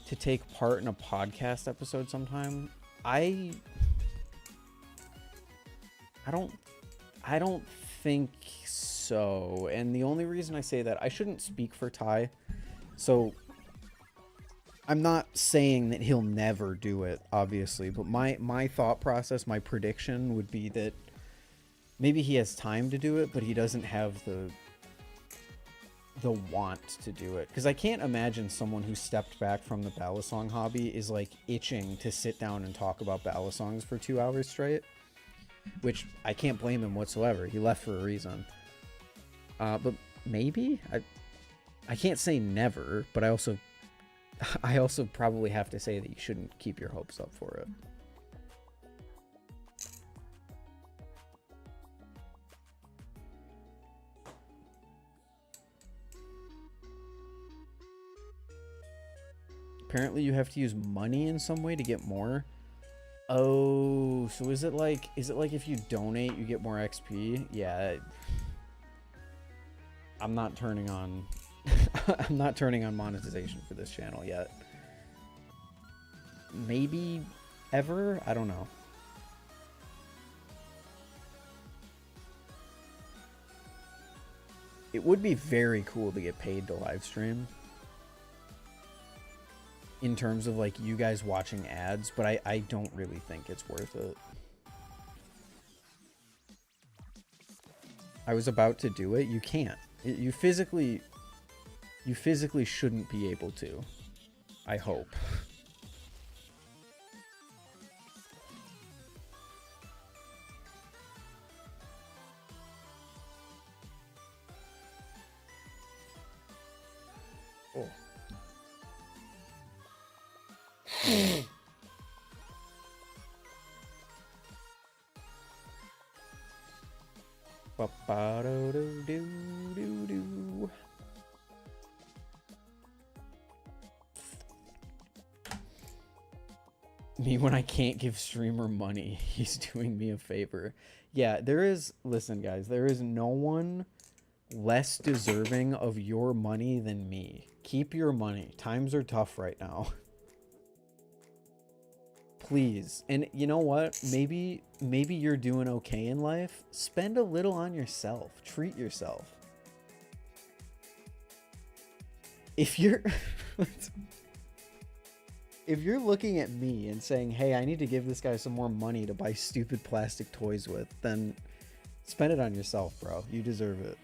to take part in a podcast episode sometime? I don't think so. And the only reason I say that, I shouldn't speak for Ty. So I'm not saying that he'll never do it, obviously, but my thought process, my prediction would be that maybe he has time to do it, but he doesn't have the want to do it. Because I can't imagine someone who stepped back from the Balisong hobby is like itching to sit down and talk about Balisongs for 2 hours straight, which I can't blame him whatsoever. He left for a reason. But maybe I can't say never, but I also probably have to say that you shouldn't keep your hopes up for it. Apparently you have to use money in some way to get more. Oh, so is it like if you donate you get more XP? Yeah. I'm not turning on I'm not turning on monetization for this channel yet. Maybe ever? I don't know. It would be very cool to get paid to live stream. In terms of like you guys watching ads, but I don't really think it's worth it. I was about to do it. You can't. You physically shouldn't be able to. I hope. Oh. Ba-ba-do-do-do-do-do. Me when I can't give streamer money, he's doing me a favor. Yeah, there is, listen guys, there is no one less deserving of your money than me. Keep your money. Times are tough right now. Please. And you know what? Maybe you're doing okay in life. Spend a little on yourself. Treat yourself. If you're if you're looking at me and saying, hey, I need to give this guy some more money to buy stupid plastic toys with, then spend it on yourself, bro. You deserve it.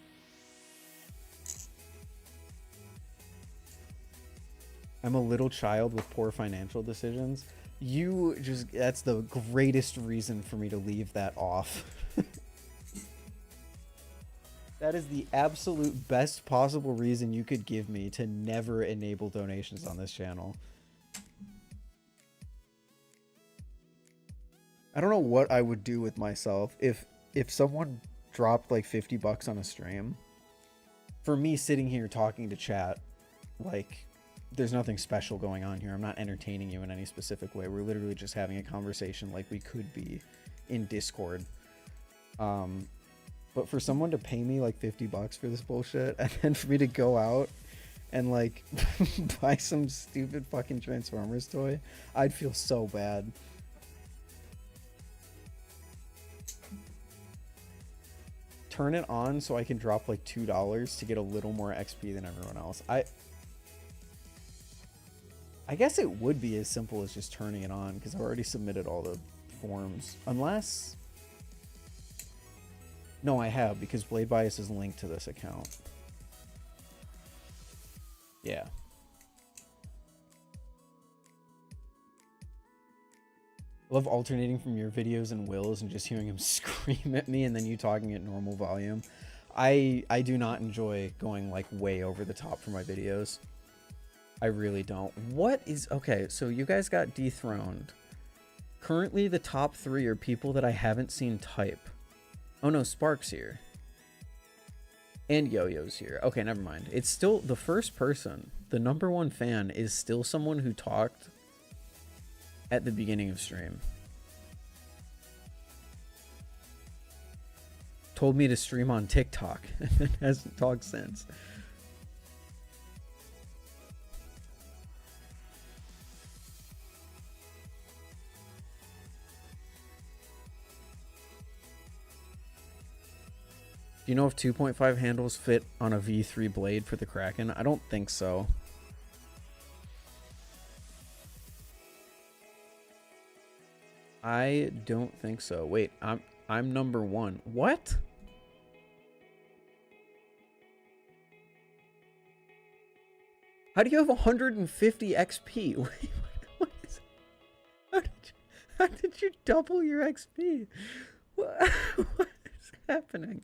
I'm a little child with poor financial decisions. You just, that's the greatest reason for me to leave that off. That is the absolute best possible reason you could give me to never enable donations on this channel. I don't know what I would do with myself if someone dropped like 50 bucks on a stream. For me sitting here talking to chat, like, there's nothing special going on here. I'm not entertaining you in any specific way. We're literally just having a conversation like we could be in Discord. But for someone to pay me like 50 bucks for this bullshit, and then for me to go out and like buy some stupid fucking Transformers toy, I'd feel so bad. Turn it on so I can drop like $2 to get a little more XP than everyone else. I guess it would be as simple as just turning it on, because I've already submitted all the forms. Unless... No, I have, because Blade Bias is linked to this account. Yeah. I love alternating from your videos and Will's and just hearing him scream at me and then you talking at normal volume. I do not enjoy going like way over the top for my videos. I really don't. What is... Okay, so you guys got dethroned. Currently, the top 3 are people that I haven't seen type. Oh no, Spark's here. And Yo-Yo's here. Okay, never mind. It's still the first person. The #1 fan is still someone who talked at the beginning of stream. Told me to stream on TikTok and hasn't talked since. Do you know if 2.5 handles fit on a V3 blade for the Kraken? I don't think so. I don't think so. Wait, I'm number 1. What? How do you have 150 XP? Wait, what is? How did you double your XP? What is happening?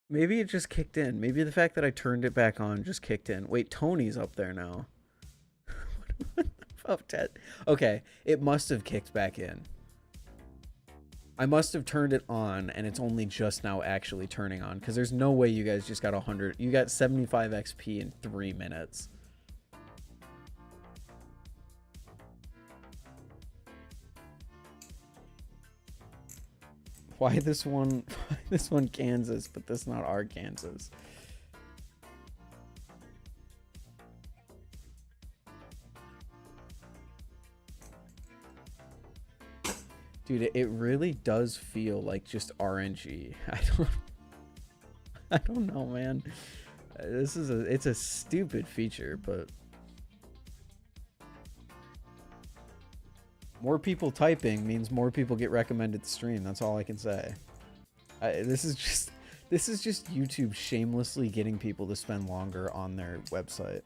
Maybe it just kicked in. Maybe the fact that I turned it back on just kicked in. Wait, Tony's up there now. What the fuck, Ted? Okay, it must have kicked back in. I must have turned it on, and it's only just now actually turning on, because there's no way you guys just got 100. You got 75 XP in 3 minutes. Why this one? Why this one Kansas, but this not our Kansas? Dude, it really does feel like just RNG. I don't know, man. It's a stupid feature, but more people typing means more people get recommended to stream. That's all I can say. This is just YouTube shamelessly getting people to spend longer on their website.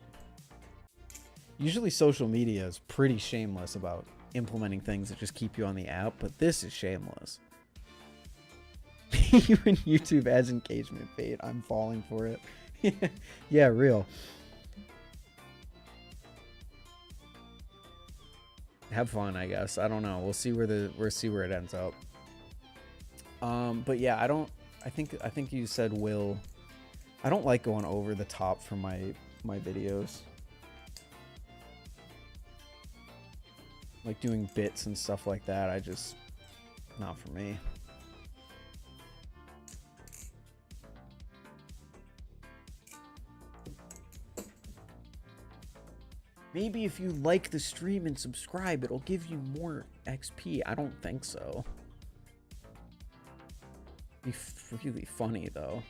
Usually social media is pretty shameless about implementing things that just keep you on the app, but this is shameless. Even YouTube adds engagement bait. I'm falling for it. Yeah, real. Have fun, I guess. I don't know. We'll see where it ends up. But yeah, I think you said Will. I don't like going over the top for my videos. Like doing bits and stuff like that, not for me. Maybe if you like the stream and subscribe, it'll give you more XP. I don't think so. Be really funny though.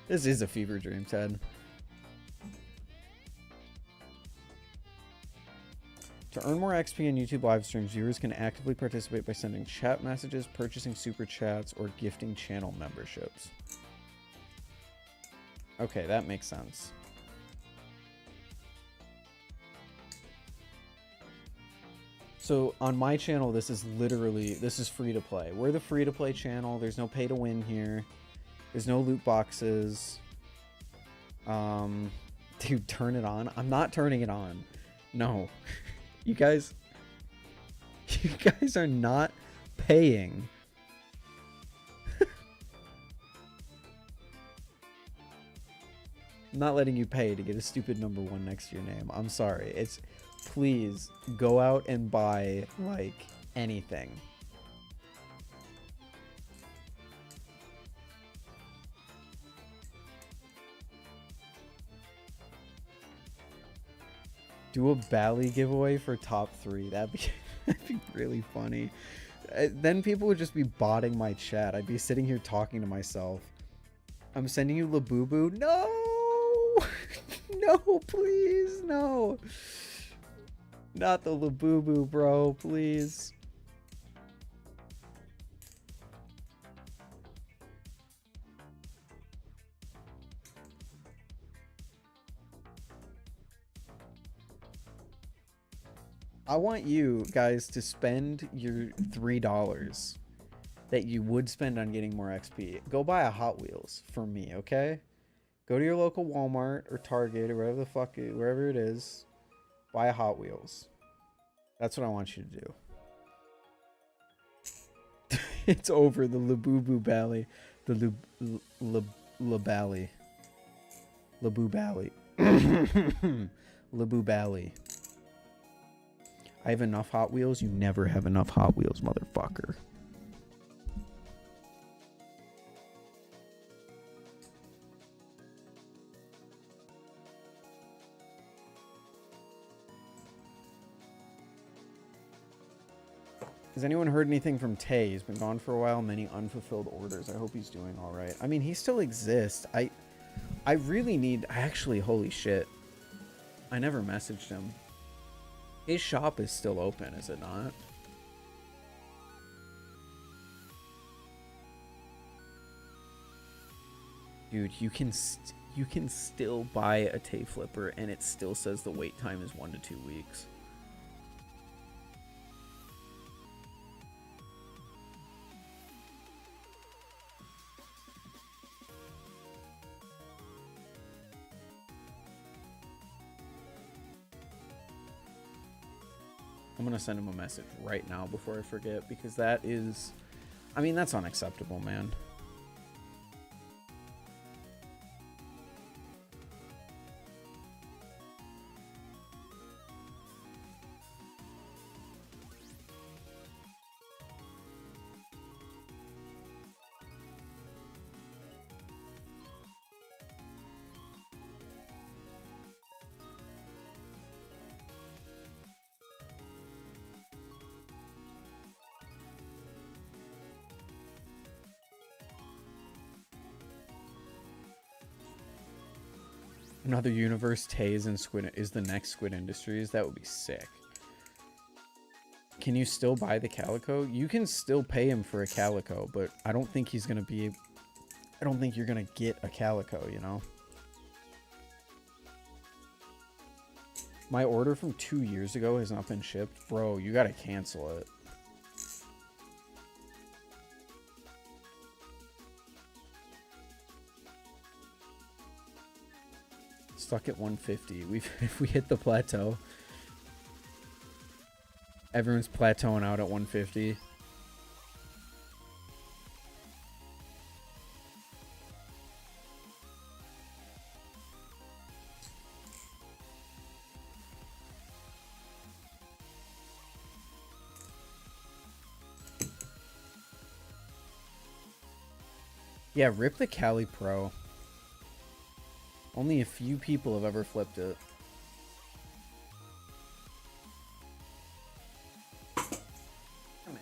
This is a fever dream, Ted. To earn more XP in YouTube live streams, viewers can actively participate by sending chat messages, purchasing super chats, or gifting channel memberships. Okay, that makes sense. So on my channel, this is free to play. We're the free to play channel. There's no pay to win here. There's no loot boxes. Dude, turn it on. I'm not turning it on. No. You guys are not paying. I'm not letting you pay to get a stupid number 1 next to your name. I'm sorry. Please go out and buy like anything. Do a Bally giveaway for top 3. That'd be really funny. Then people would just be botting my chat. I'd be sitting here talking to myself. I'm sending you Labubu. No! No, please, no. Not the Labubu, bro, please. I want you guys to spend your $3 that you would spend on getting more XP. Go buy a Hot Wheels for me, okay? Go to your local Walmart or Target or wherever the fuck, wherever it is. Buy a Hot Wheels. That's what I want you to do. It's over. The Labubu Bally. The Labally. Labu Bally. Labu Bally. I have enough Hot Wheels. You never have enough Hot Wheels, motherfucker. Has anyone heard anything from Tay? He's been gone for a while. Many unfulfilled orders. I hope he's doing all right. I mean, he still exists. I really need... Actually, holy shit. I never messaged him. His shop is still open, is it not? Dude, you can still buy a Tay flipper and it still says the wait time is 1 to 2 weeks. I'm gonna send him a message right now before I forget, because that is, I mean, that's unacceptable, man. Another universe, Taze and Squid is the next Squid Industries. That would be sick. Can you still buy the calico? You can still pay him for a calico, but I don't think he's gonna be. I don't think you're gonna get a calico, you know. My order from 2 years ago has not been shipped, bro. You gotta cancel it. Stuck at 150. If we hit the plateau, everyone's plateauing out at 150. Yeah, rip the Cali Pro. Only a few people have ever flipped it. Come in.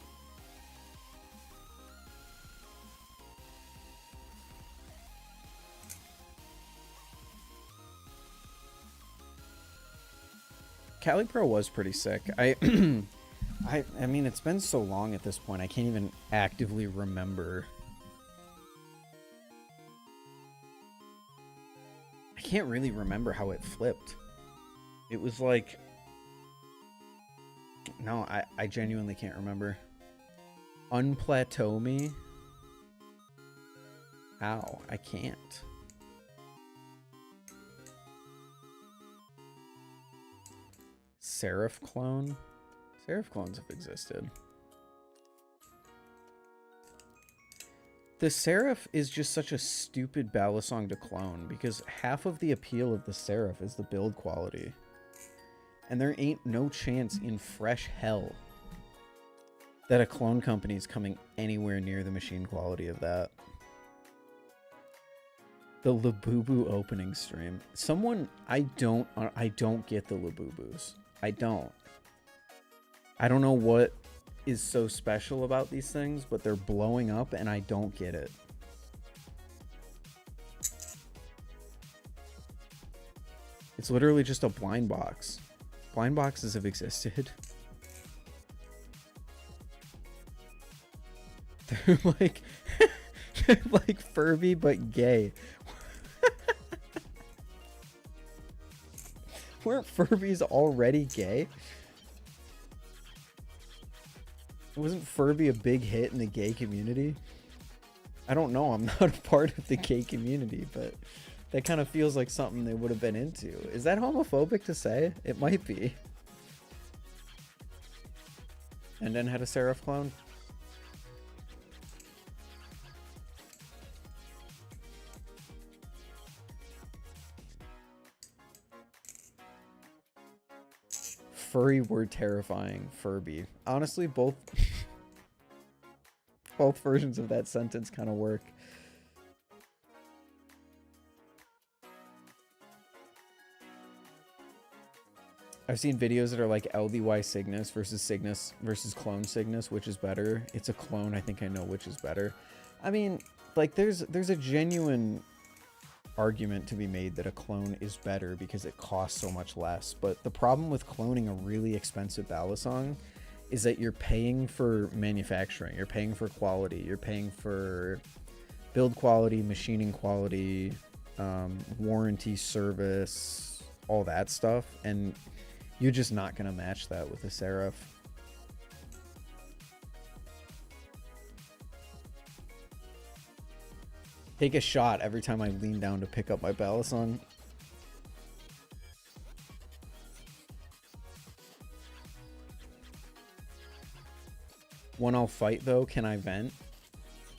Cali Pro was pretty sick. I mean, it's been so long at this point, I can't even actively remember. I can't really remember how it flipped. It was like... No, I genuinely can't remember. Unplateau me? How? I can't. Seraph clone? Seraph clones have existed. The Seraph is just such a stupid Balisong to clone, because half of the appeal of the Seraph is the build quality. And there ain't no chance in fresh hell that a clone company is coming anywhere near the machine quality of that. The Labubu opening stream. Someone, I don't get the Labubus. I don't know what is so special about these things, but they're blowing up and I don't get it. It's literally just a blind box. Blind boxes have existed. They're like they're like Furby but gay. Weren't Furbies already gay? Wasn't Furby a big hit in the gay community? I don't know. I'm not a part of the gay community, but that kind of feels like something they would have been into. Is that homophobic to say? It might be. And then had a Seraph clone? Furry were terrifying. Furby. Honestly, both versions of that sentence kind of work. I've seen videos that are like LDY Cygnus versus clone Cygnus, which is better. It's a clone. I think I know which is better. I mean, like there's a genuine argument to be made that a clone is better because it costs so much less. But the problem with cloning a really expensive Balisong is that you're paying for manufacturing, you're paying for quality, you're paying for build quality, machining quality, warranty, service, all that stuff, and you're just not going to match that with a Seraph. Take a shot every time I lean down to pick up my Balisong. When I'll fight though, can I vent?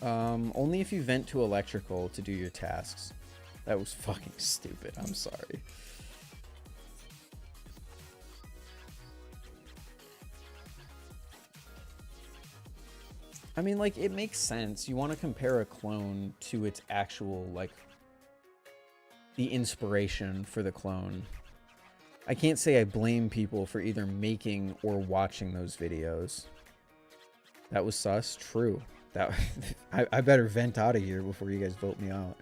Only if you vent to electrical to do your tasks. That was fucking stupid. I'm sorry. I mean, like, it makes sense. You want to compare a clone to its actual, like, the inspiration for the clone. I can't say I blame people for either making or watching those videos. That was sus? True. That I better vent out of here before you guys vote me out.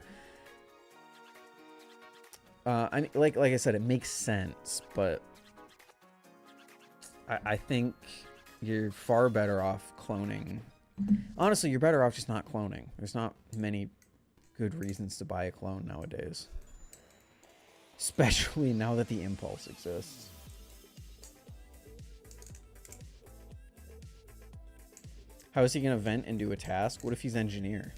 I mean, like I said, it makes sense, but I think you're far better off cloning. Honestly, you're better off just not cloning. There's not many good reasons to buy a clone nowadays. Especially now that the impulse exists. How is he going to vent and do a task? What if he's engineer?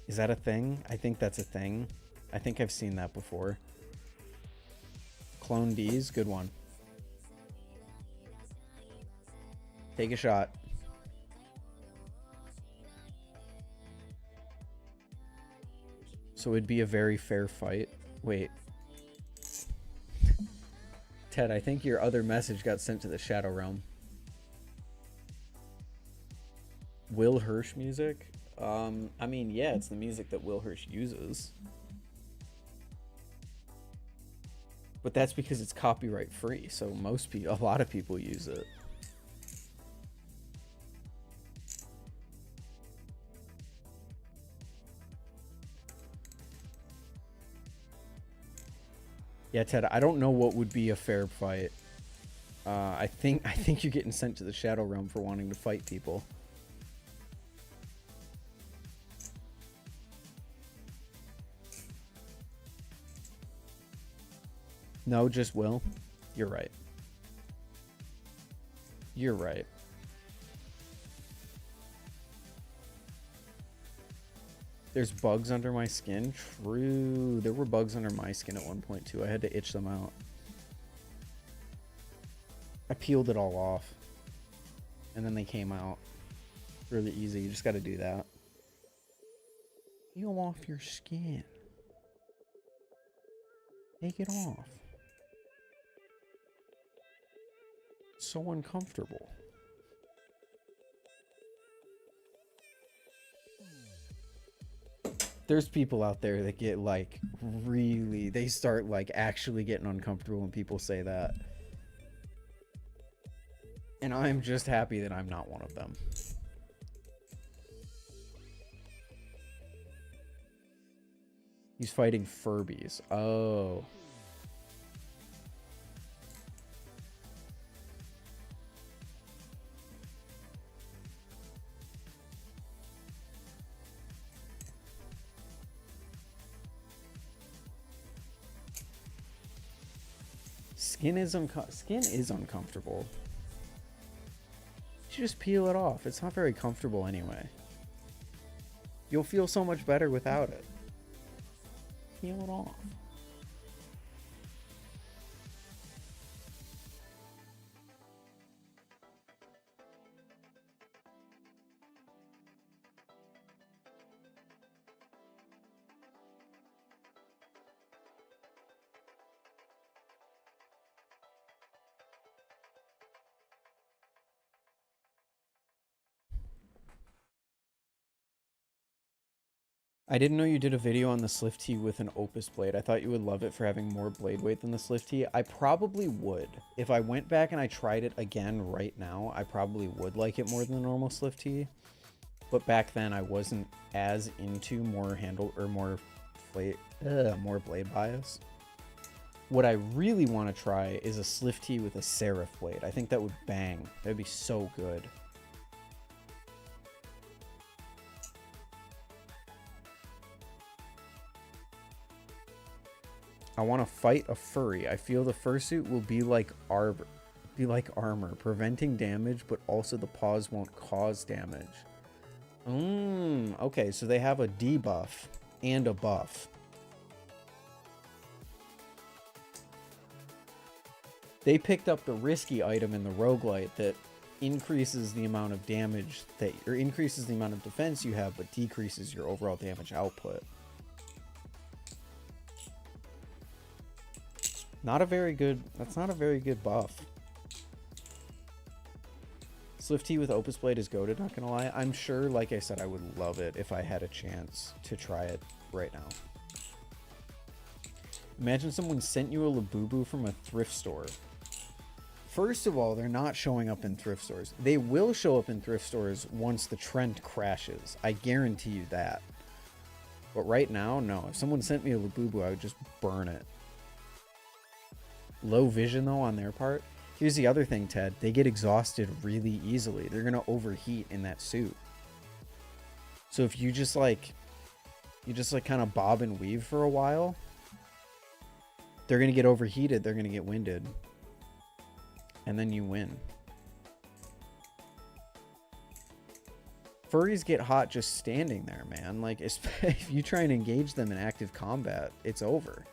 Is that a thing? I think that's a thing. I think I've seen that before. Clone D's, good one. Take a shot. So it'd be a very fair fight. Wait. Ted, I think your other message got sent to the Shadow Realm. Will Hirsch music? I mean, yeah, it's the music that Will Hirsch uses. But that's because it's copyright free, so a lot of people use it. Yeah, Ted, I don't know what would be a fair fight. I think you're getting sent to the Shadow Realm for wanting to fight people. No, just Will. You're right. You're right. There's bugs under my skin. True. There were bugs under my skin at one point too. I had to itch them out. I peeled it all off. And then they came out. Really easy. You just got to do that. Peel off your skin. Take it off. It's so uncomfortable. There's people out there that get like really, they start like actually getting uncomfortable when people say that. And I'm just happy that I'm not one of them. He's fighting Furbies. Oh. Skin is uncomfortable. You just peel it off. It's not very comfortable anyway. You'll feel so much better without it. Peel it off. I didn't know you did a video on the SlifT with an Opus blade. I thought you would love it for having more blade weight than the SlifT. I probably would. If I went back and I tried it again right now, I probably would like it more than the normal SlifT. But back then I wasn't as into more handle or more blade bias. What I really want to try is a SlifT with a Serif blade. I think that would bang. That would be so good. I want to fight a furry. I feel the fursuit will be like armor, preventing damage, but also the paws won't cause damage. Okay, so they have a debuff and a buff. They picked up the risky item in the roguelite that increases the amount of damage that, or increases the amount of defense you have, but decreases your overall damage output. Not a very good, that's not a very good buff. SlifT with Opus Blade is goated, not gonna lie. I'm sure, like I said, I would love it if I had a chance to try it right now. Imagine someone sent you a Labubu from a thrift store. First of all, they're not showing up in thrift stores. They will show up in thrift stores once the trend crashes. I guarantee you that. But right now, no. If someone sent me a Labubu, I would just burn it. Low vision, though, on their part. Here's the other thing, Ted. They get exhausted really easily. They're going to overheat in that suit. So if you just kind of bob and weave for a while, they're going to get overheated. They're going to get winded. And then you win. Furries get hot just standing there, man. Like, if you try and engage them in active combat, it's over.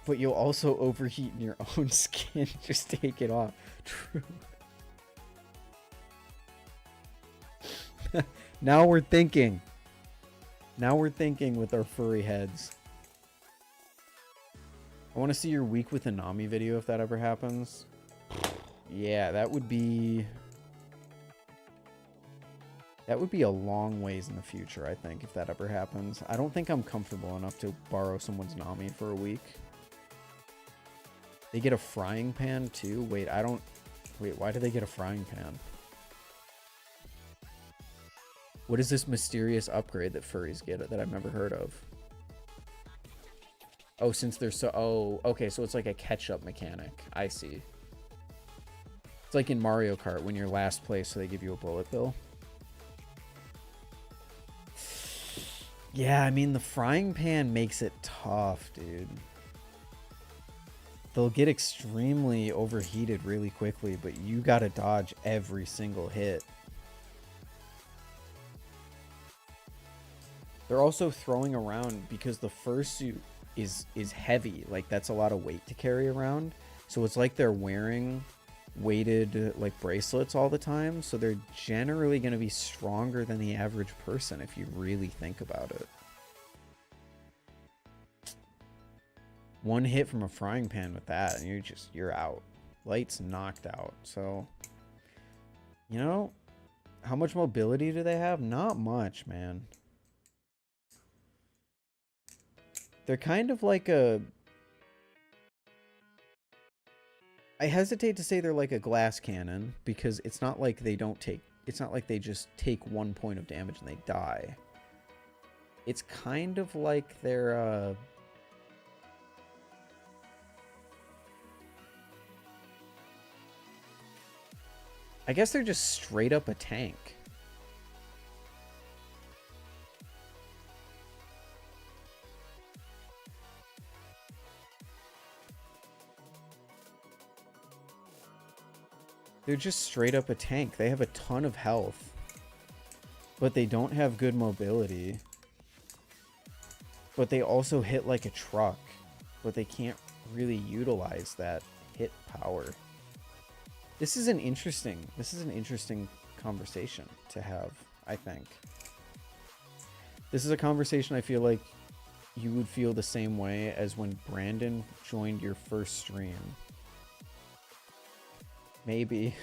But you'll also overheat in your own skin. Just take it off. True. Now we're thinking. Now we're thinking with our furry heads. I want to see your week with a Nami video if that ever happens. Yeah, that would be a long ways in the future, I think, if that ever happens. I don't think I'm comfortable enough to borrow someone's Nami for a week. They get a frying pan too? Wait, why do they get a frying pan? What is this mysterious upgrade that furries get that I've never heard of? Oh, since they're so... Oh, okay, so it's like a catch-up mechanic. I see. It's like in Mario Kart when you're last place, so they give you a bullet bill. Yeah, I mean, the frying pan makes it tough, dude. They'll get extremely overheated really quickly, but you gotta dodge every single hit. They're also throwing around because the fursuit is heavy. Like, that's a lot of weight to carry around. So it's like they're wearing weighted like bracelets all the time. So they're generally going to be stronger than the average person if you really think about it. One hit from a frying pan with that and you're out. Light's knocked out. So, you know, how much mobility do they have? Not much, man. They're kind of like a... I hesitate to say they're like a glass cannon because it's not like they don't take... It's not like they just take 1 point of damage and they die. It's kind of like they're... I guess they're just straight up a tank. They're just straight up a tank. They have a ton of health, but they don't have good mobility. But they also hit like a truck, but they can't really utilize that hit power. This is an interesting conversation to have, I think. This is a conversation I feel like you would feel the same way as when Brandon joined your first stream. Maybe.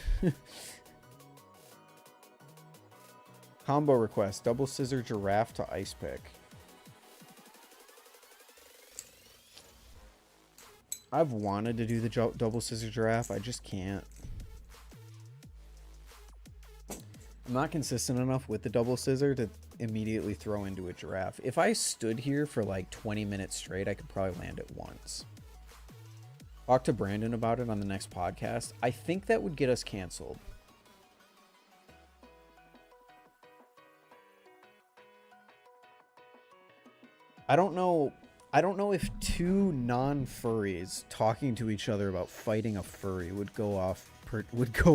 Combo request. Double scissor giraffe to ice pick. I've wanted to do the double scissor giraffe. I just can't. I'm not consistent enough with the double scissor to immediately throw into a giraffe. If I stood here for like 20 minutes straight, I could probably land it once. Talk to Brandon about it on the next podcast. I think that would get us canceled. I don't know if two non-furries talking to each other about fighting a furry would go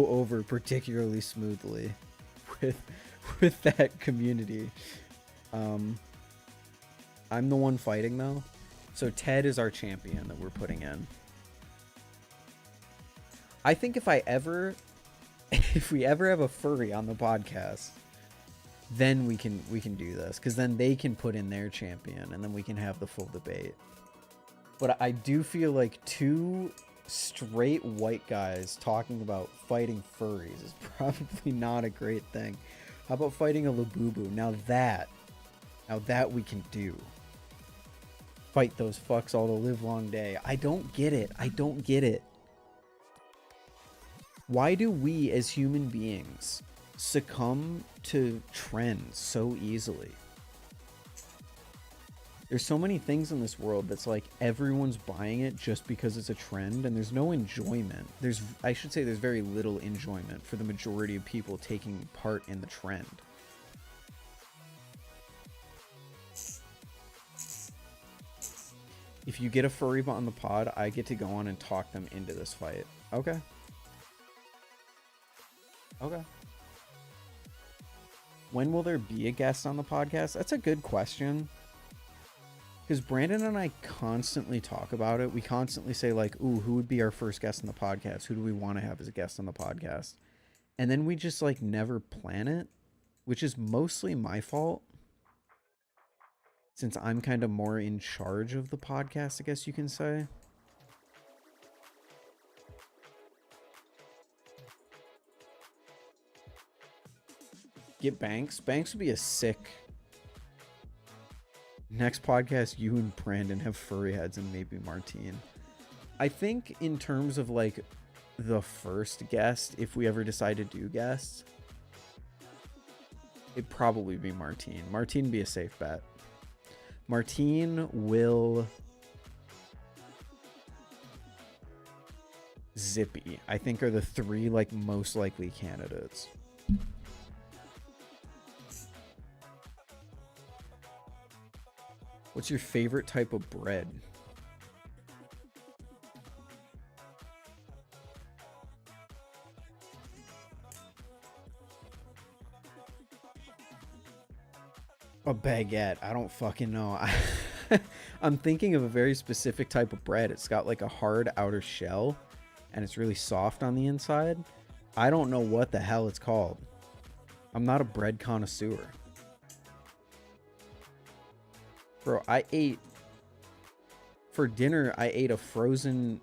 over particularly smoothly with that community. I'm the one fighting though. So Ted is our champion that we're putting in. I think if we ever have a furry on the podcast, then we can do this, because then they can put in their champion and then we can have the full debate. But I do feel like two straight white guys talking about fighting furries is probably not a great thing. How about fighting a Labubu? Now that we can do. Fight those fucks all the live long day. I don't get it. Why do we as human beings succumb to trends so easily? There's so many things in this world that's like everyone's buying it just because it's a trend, and there's no enjoyment. There's very little enjoyment for the majority of people taking part in the trend. If you get a furry on the pod, I get to go on and talk them into this fight. Okay. When will there be a guest on the podcast? That's a good question. Because Brandon and I constantly talk about it. We constantly say like, ooh, who would be our first guest on the podcast? Who do we want to have as a guest on the podcast? And then we just like never plan it, which is mostly my fault, since I'm kind of more in charge of the podcast, I guess you can say. Get Banks. Banks would be a sick. Next podcast, you and Brandon have furry heads and maybe Martine. I think in terms of like the first guest, if we ever decide to do guests, it'd probably be Martine. Martine would be a safe bet. Martine, Will, Zippy, I think are the three like most likely candidates. What's your favorite type of bread? A baguette. I don't fucking know. I'm thinking of a very specific type of bread. It's got like a hard outer shell and it's really soft on the inside. I don't know what the hell it's called. I'm not a bread connoisseur. Bro, for dinner, I ate a frozen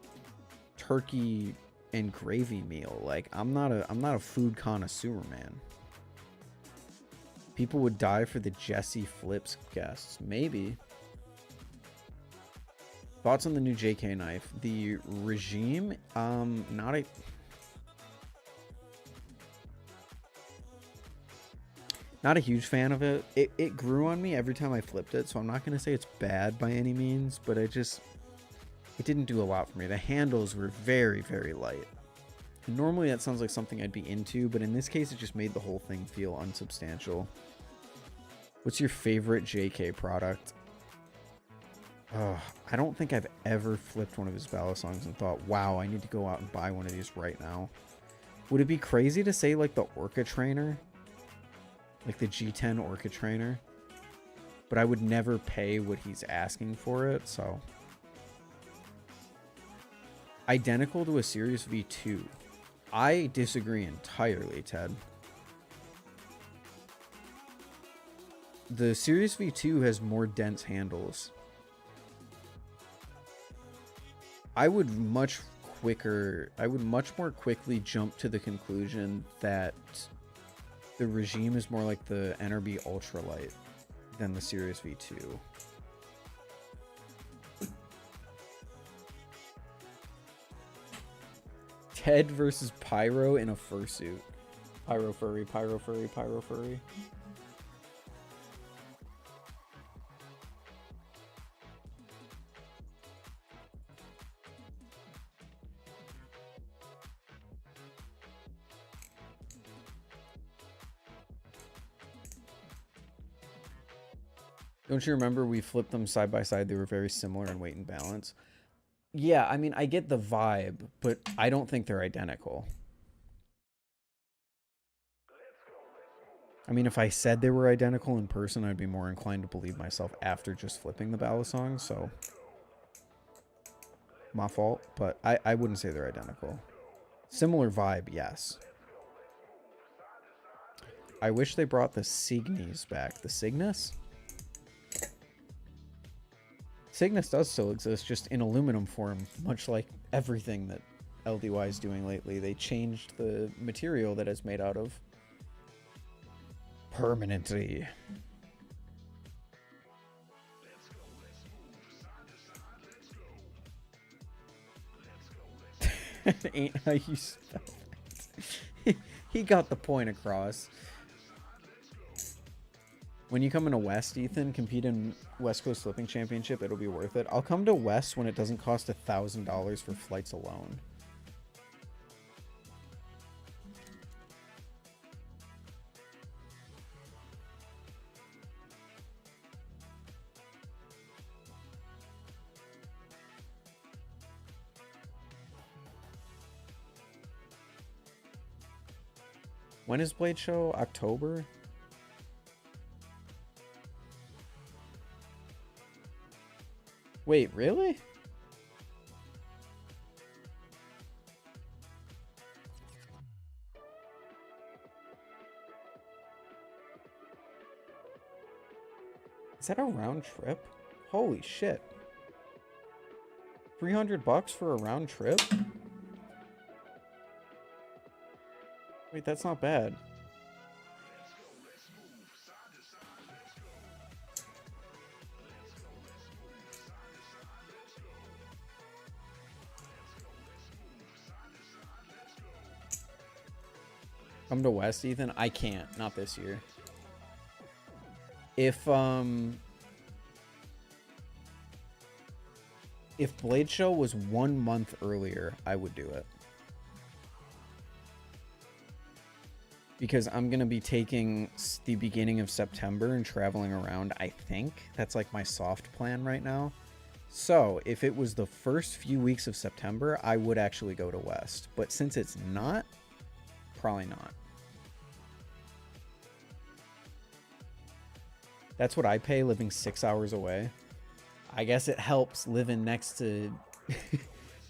turkey and gravy meal. Like, I'm not a food connoisseur, man. People would die for the Jesse Flips guests. Maybe. Thoughts on the new JK knife? The regime, not a huge fan of it. It grew on me every time I flipped it, so I'm not going to say it's bad by any means, but it didn't do a lot for me. The handles were very, very light. And normally that sounds like something I'd be into, but in this case it just made the whole thing feel unsubstantial. What's your favorite JK product? I don't think I've ever flipped one of his Balisongs and thought, wow, I need to go out and buy one of these right now. Would it be crazy to say like the Orca Trainer? Like the G10 Orca Trainer, but I would never pay what he's asking for it, so. Identical to a Series V2. I disagree entirely, Ted. The Series V2 has more dense handles. I would much much more quickly jump to the conclusion that the regime is more like the NRB Ultralight than the Series V2. Ted versus Pyro in a fursuit. Pyro furry, pyro furry, pyro furry. Don't you remember we flipped them side by side? They were very similar in weight and balance. Yeah, I mean, I get the vibe, but I don't think they're identical. I mean, if I said they were identical in person, I'd be more inclined to believe myself after just flipping the Balisong, so my fault, but I wouldn't say they're identical. Similar vibe, yes. I wish they brought the Cygnus back. The Cygnus? Cygnus does still exist, just in aluminum form, much like everything that LDY is doing lately. They changed the material that it's made out of permanently. Ain't how you spell it. He got the point across. When you come into West, Ethan, compete in West Coast Flipping Championship, it'll be worth it. I'll come to West when it doesn't cost $1,000 for flights alone. When is Blade Show? October? Wait, really? Is that a round trip? Holy shit. $300 for a round trip? Wait, that's not bad. Come to West, Ethan? I can't. Not this year. If Blade Show was 1 month earlier, I would do it. Because I'm going to be taking the beginning of September and traveling around, I think. That's like my soft plan right now. So, if it was the first few weeks of September, I would actually go to West. But since it's not, probably not. That's what I pay living 6 hours away. I guess it helps living next to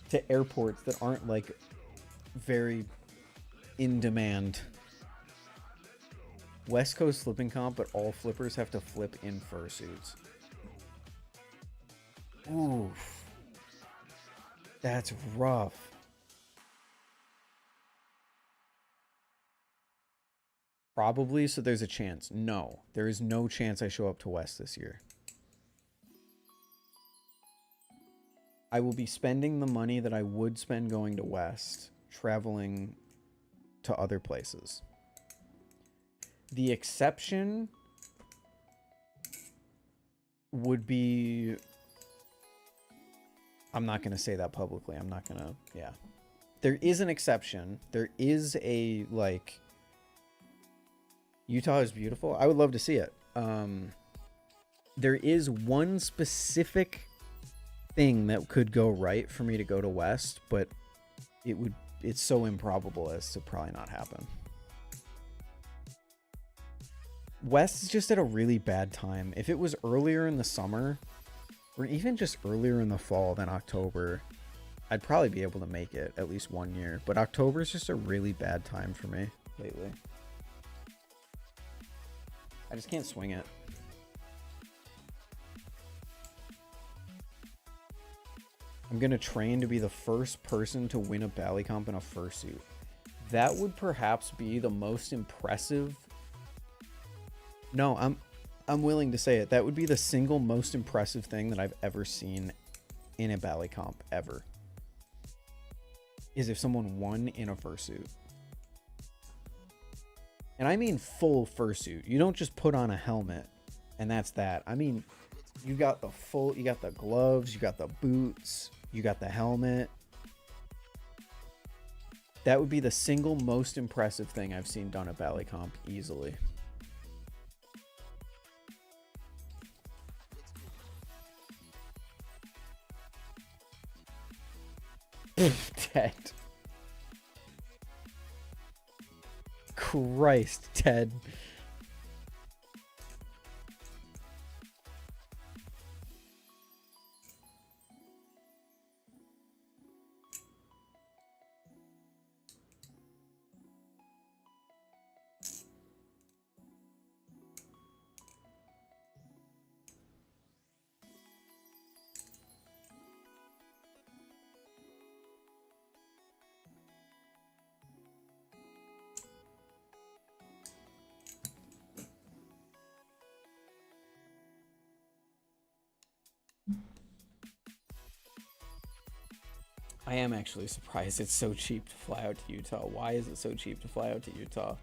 to airports that aren't like very in demand. West Coast flipping comp, but all flippers have to flip in fursuits. Oof. That's rough. Probably, so there's a chance. No, there is no chance I show up to West this year. I will be spending the money that I would spend going to West, traveling to other places. The exception would be... I'm not going to say that publicly. I'm not going to... Yeah. There is an exception. There is a, like... Utah is beautiful. I would love to see it. There is one specific thing that could go right for me to go to West, but it's so improbable as to probably not happen. West is just at a really bad time. If it was earlier in the summer, or even just earlier in the fall than October, I'd probably be able to make it at least 1 year. But October is just a really bad time for me lately. I just can't swing it. I'm gonna train to be the first person to win a Bally Comp in a fursuit. That would perhaps be the most impressive. No, I'm willing to say it. That would be the single most impressive thing that I've ever seen in a Bally Comp ever. Is if someone won in a fursuit. And I mean full fursuit. You don't just put on a helmet and that's that. I mean, you got the full, you got the gloves, you got the boots, you got the helmet. That would be the single most impressive thing I've seen done at Bally Comp easily. Ted. Christ, Ted. I am actually surprised it's so cheap to fly out to Utah. Why is it so cheap to fly out to Utah?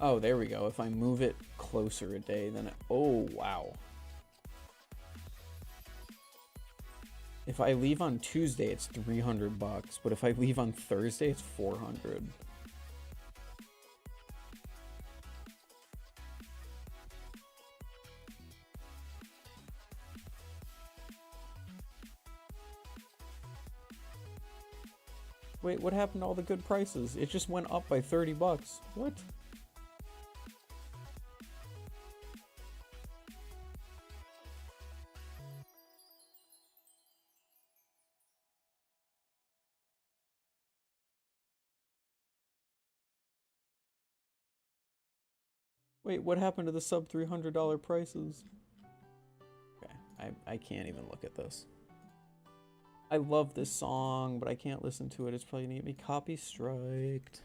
Oh, there we go. If I move it closer a day, then oh, wow. If I leave on Tuesday, it's $300, but if I leave on Thursday, it's $400. Wait, what happened to all the good prices? It just went up by $30. What? Wait, what happened to the sub $300 prices? Okay, I can't even look at this. I love this song, but I can't listen to it. It's probably gonna get me copy striked.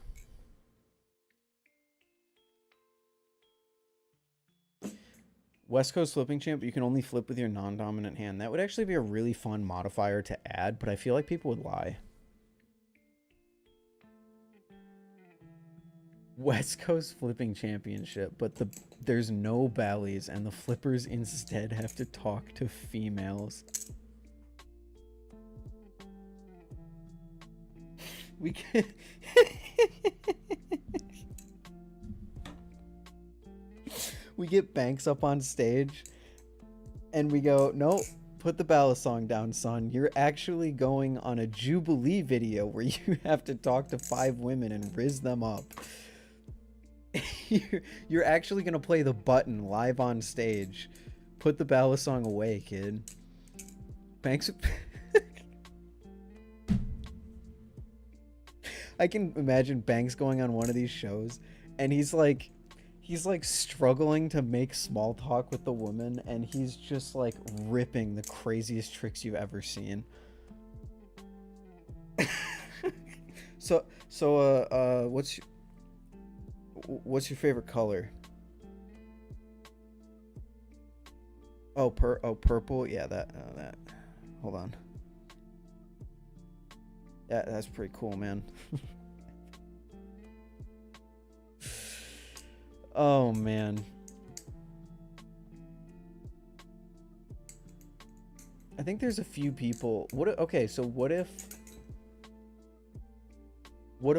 West Coast flipping champ, but you can only flip with your non-dominant hand. That would actually be a really fun modifier to add, but I feel like people would lie. West Coast flipping championship, but there's no Ballies and the flippers instead have to talk to females. We can we get Banks up on stage and we go, no, put the Balisong down, son. You're actually going on a Jubilee video where you have to talk to 5 women and rizz them up. You're actually gonna play the button live on stage. Put the Balisong away, kid. Banks. I can imagine Banks going on one of these shows, and he's like struggling to make small talk with the woman, and he's just like ripping the craziest tricks you've ever seen. So what's your favorite color? Oh, purple. Yeah, that. Hold on. That's pretty cool, man. Oh man. I think there's a few people. Okay, so what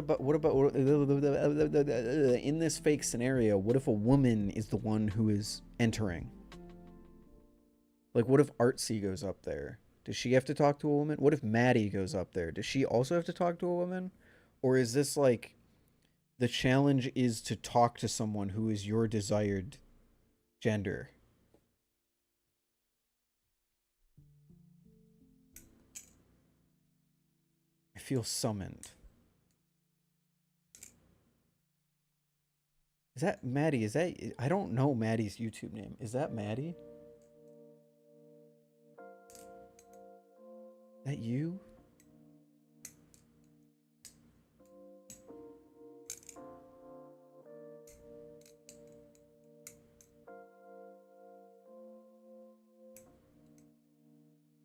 about in this fake scenario, what if a woman is the one who is entering? Like, what if Artsy goes up there? Does she have to talk to a woman? What if Maddie goes up there? Does she also have to talk to a woman? Or is this like the challenge is to talk to someone who is your desired gender? feel summoned. Is that Maddie? Is that... I don't know Maddie's YouTube name. Is that Maddie? Is that you?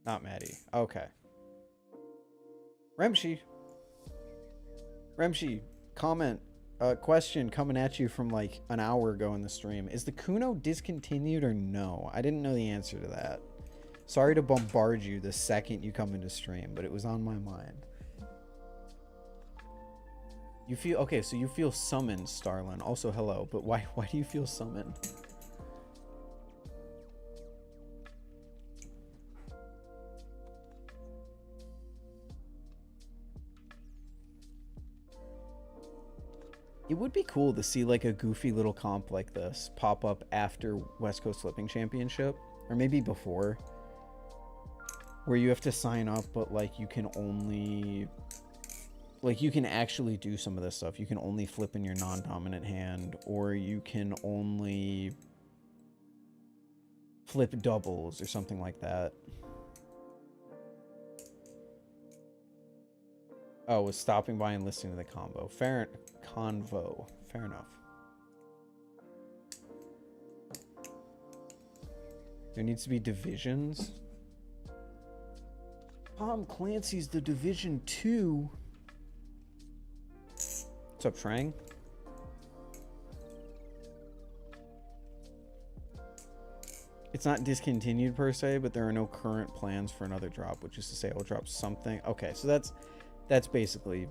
Not Maddie. Okay. Remshi, comment. Question coming at you from like an hour ago in the stream. Is the Kuno discontinued or no? I didn't know the answer to that. Sorry to bombard you the second you come into stream, but it was on my mind. You feel... Okay, so you feel summoned, Starlin. Also, hello. But why do you feel summoned? It would be cool to see like a goofy little comp like this pop up after West Coast Flipping Championship, or maybe before, where you have to sign up, but like you can only, like you can actually do some of this stuff. You can only flip in your non-dominant hand, or you can only flip doubles or something like that. Oh, was stopping by and listening to the convo. Fair enough. There needs to be divisions. Tom Clancy's the Division 2. What's up, Trang? It's not discontinued per se, but there are no current plans for another drop, which is to say I'll drop something. Okay, so that's basically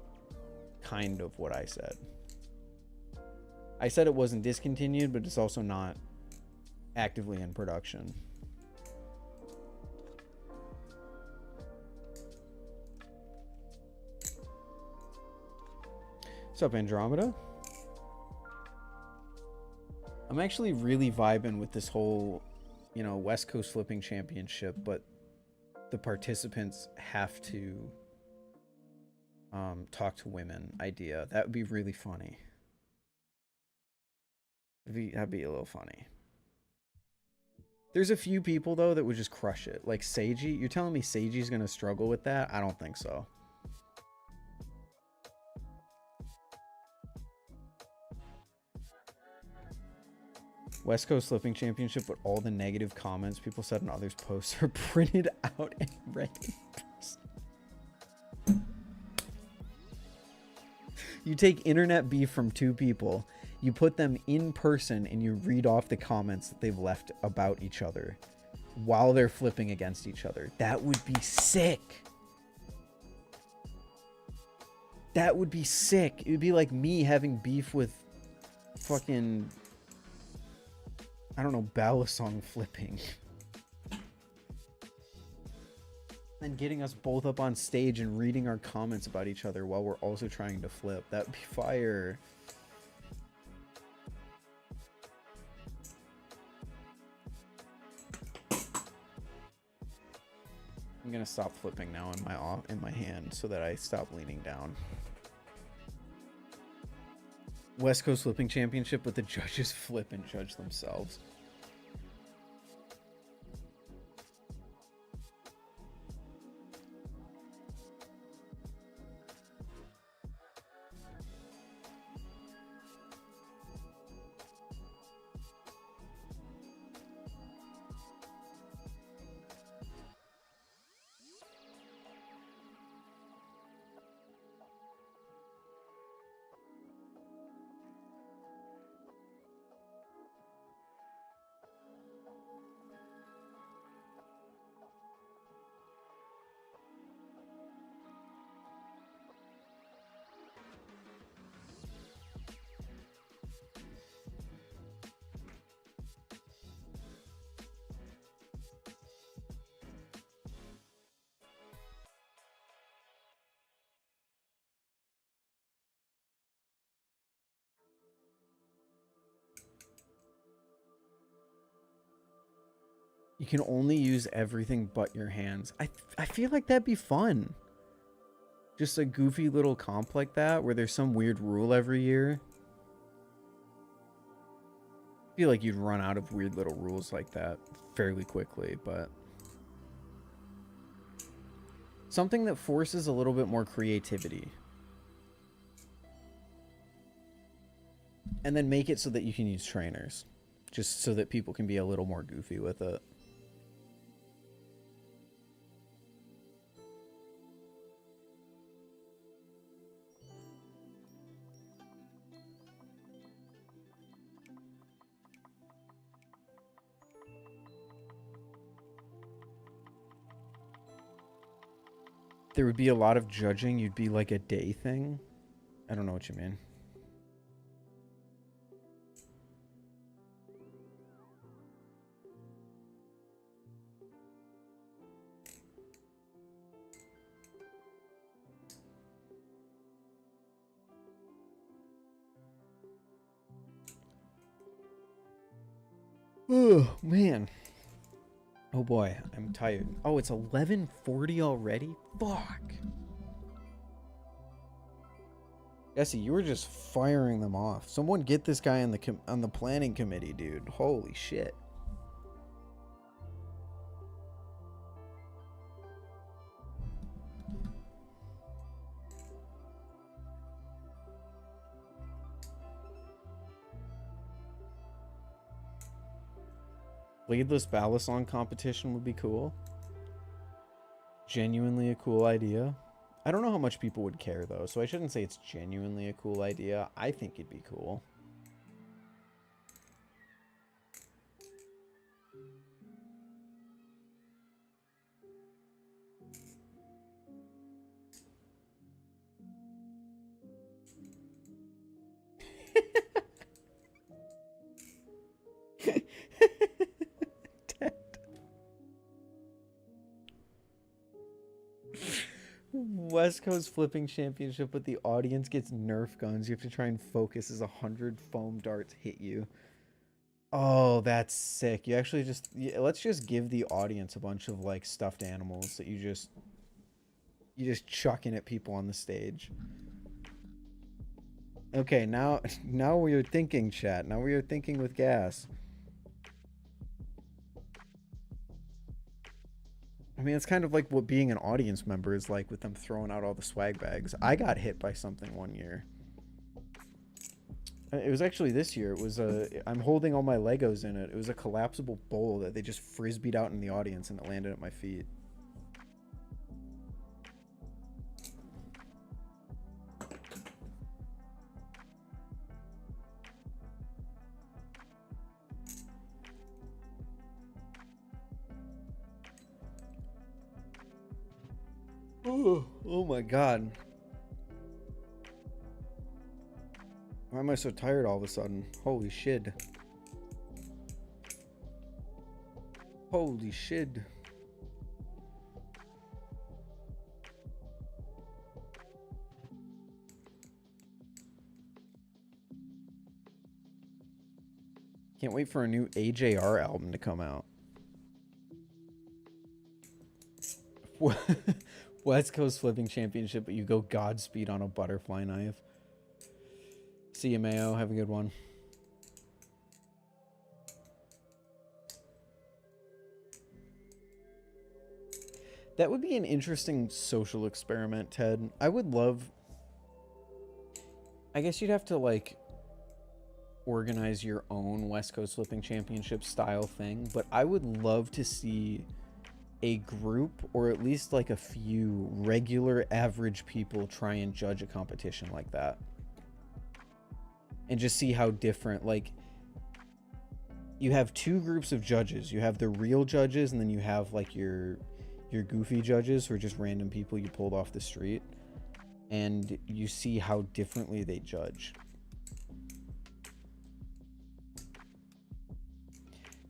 kind of what I said. I said it wasn't discontinued, but it's also not actively in production. What's up, Andromeda? I'm actually really vibing with this whole, you know, West Coast Flipping Championship, but the participants have to talk to women idea. That would be really funny. That'd be a little funny. There's a few people though that would just crush it. Like Seiji. You're telling me Seiji's gonna struggle with that? I don't think so. West Coast Flipping Championship, but all the negative comments people said in others' posts are printed out and read in person. You take internet beef from two people, you put them in person, and you read off the comments that they've left about each other while they're flipping against each other. That would be sick. That would be sick. It would be like me having beef with fucking, I don't know, Balisong flipping. And getting us both up on stage and reading our comments about each other while we're also trying to flip. That would be fire. I'm gonna stop flipping now in my hand so that I stop leaning down. West Coast Flipping Championship, but the judges flip and judge themselves. You can only use everything but your hands. I feel like that'd be fun. Just a goofy little comp like that where there's some weird rule every year. I feel like you'd run out of weird little rules like that fairly quickly, but something that forces a little bit more creativity. And then make it so that you can use trainers, just so that people can be a little more goofy with it. There would be a lot of judging. You'd be like a day thing. I don't know what you mean. Oh, man. Oh, boy. I'm tired. Oh, it's 11:40 already? Fuck. Jesse, you were just firing them off. Someone get this guy on the planning committee, dude. Holy shit. Leadless Balisong competition would be cool. Genuinely a cool idea. I don't know how much people would care, though, so I shouldn't say it's genuinely a cool idea. I think it'd be cool. West Coast flipping championship, but the audience gets Nerf guns. You have to try and focus as 100 foam darts hit you. Oh, that's sick. You actually just... Yeah, let's just give the audience a bunch of, like, stuffed animals that you just chucking at people on the stage. Okay, now we are thinking, chat. Now we are thinking with gas. I mean, it's kind of like what being an audience member is like with them throwing out all the swag bags. I got hit by something one year. It was actually this year. It was I'm holding all my Legos in it. It was a collapsible bowl that they just frisbeed out in the audience and it landed at my feet. Oh my god. Why am I so tired all of a sudden? Holy shit. Holy shit. Can't wait for a new AJR album to come out. West Coast flipping championship, but you go Godspeed on a butterfly knife. See you, Mayo. Have a good one. That would be an interesting social experiment, Ted. I would love... I guess you'd have to, like, organize your own West Coast flipping championship style thing, but I would love to see a group, or at least like a few regular average people, try and judge a competition like that. And just see how different, like, you have two groups of judges. You have the real judges, and then you have like your goofy judges who are just random people you pulled off the street. And you see how differently they judge.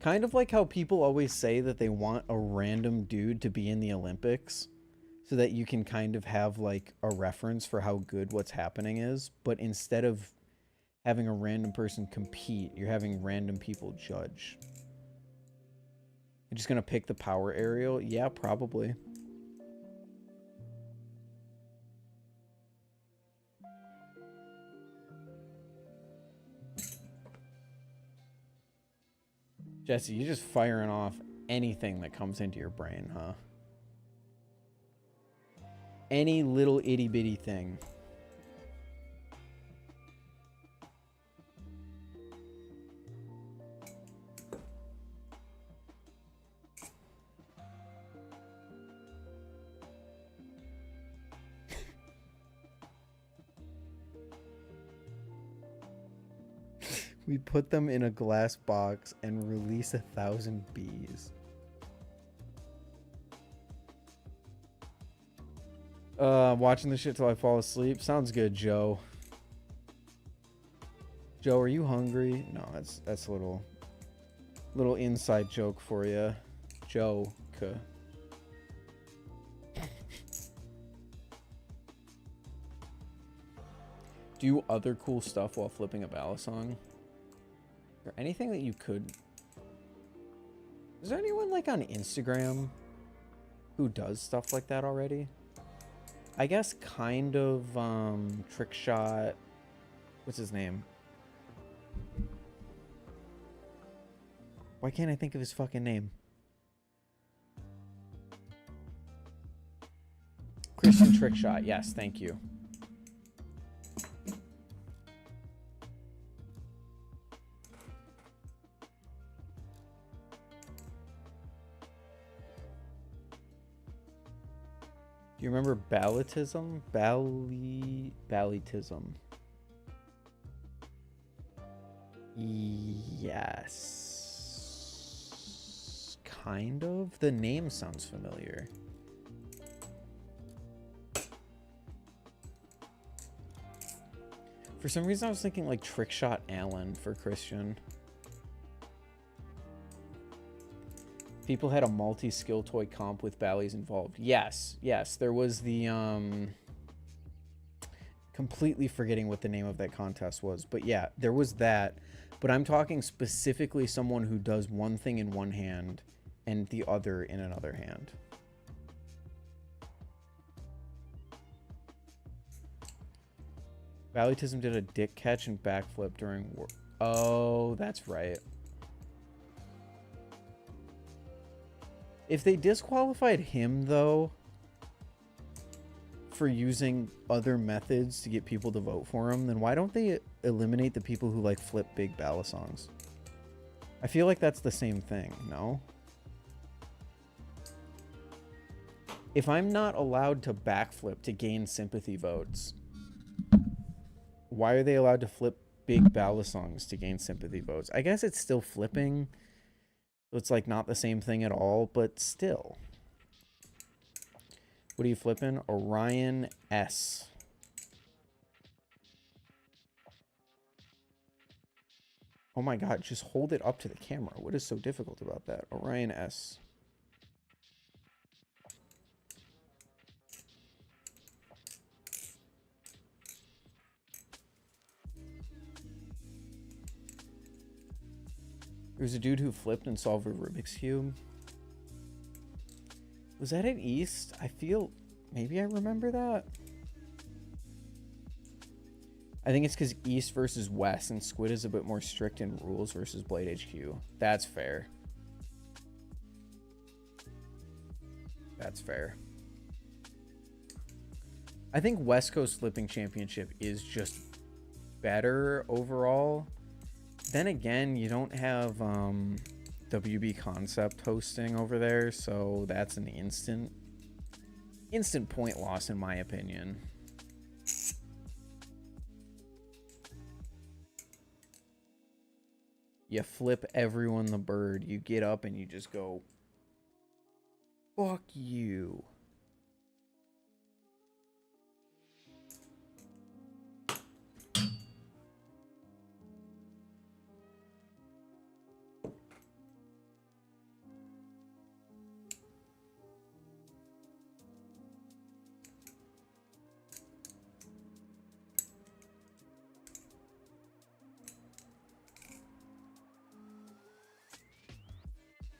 Kind of like how people always say that they want a random dude to be in the Olympics so that you can kind of have like a reference for how good what's happening is. But instead of having a random person compete, you're having random people judge. You're just going to pick the power aerial? Yeah, probably. Jesse, you're just firing off anything that comes into your brain, huh? Any little itty bitty thing. We put them in a glass box and release 1,000 bees. Watching this shit till I fall asleep. Sounds good, Joe. Joe, are you hungry? No, that's a little inside joke for you, Joe. Do other cool stuff while flipping a Balisong? Or anything that you could... Is there anyone like on Instagram who does stuff like that already? I guess kind of trick shot. What's his name? Why can't I think of his fucking name? Christian Trick Shot. Yes, thank you. Do you remember Ballitism? Ballitism. Yes. Kind of. The name sounds familiar. For some reason I was thinking like Trick Shot Allen for Christian. People had a multi-skill toy comp with Bally's involved. Yes, there was the completely forgetting what the name of that contest was, but yeah, there was that. But I'm talking specifically someone who does one thing in one hand and the other in another hand. Ballytism did a dick catch and backflip during war. Oh, that's right. If they disqualified him, though, for using other methods to get people to vote for him, then why don't they eliminate the people who, like, flip big Balisongs? I feel like that's the same thing, no? If I'm not allowed to backflip to gain sympathy votes, why are they allowed to flip big Balisongs to gain sympathy votes? I guess it's still flipping. It's like not the same thing at all, but still. What are you flipping? Orion S. Oh my god, just hold it up to the camera. What is so difficult about that? Orion S. There's a dude who flipped and solved a Rubik's Cube. Was that at East? I feel... Maybe I remember that. I think it's because East versus West, and Squid is a bit more strict in rules versus Blade HQ. That's fair. That's fair. I think West Coast Flipping Championship is just better overall. Then again, you don't have WB Concept hosting over there, so that's an instant point loss in my opinion. You flip everyone the bird, you get up and you just go, fuck you.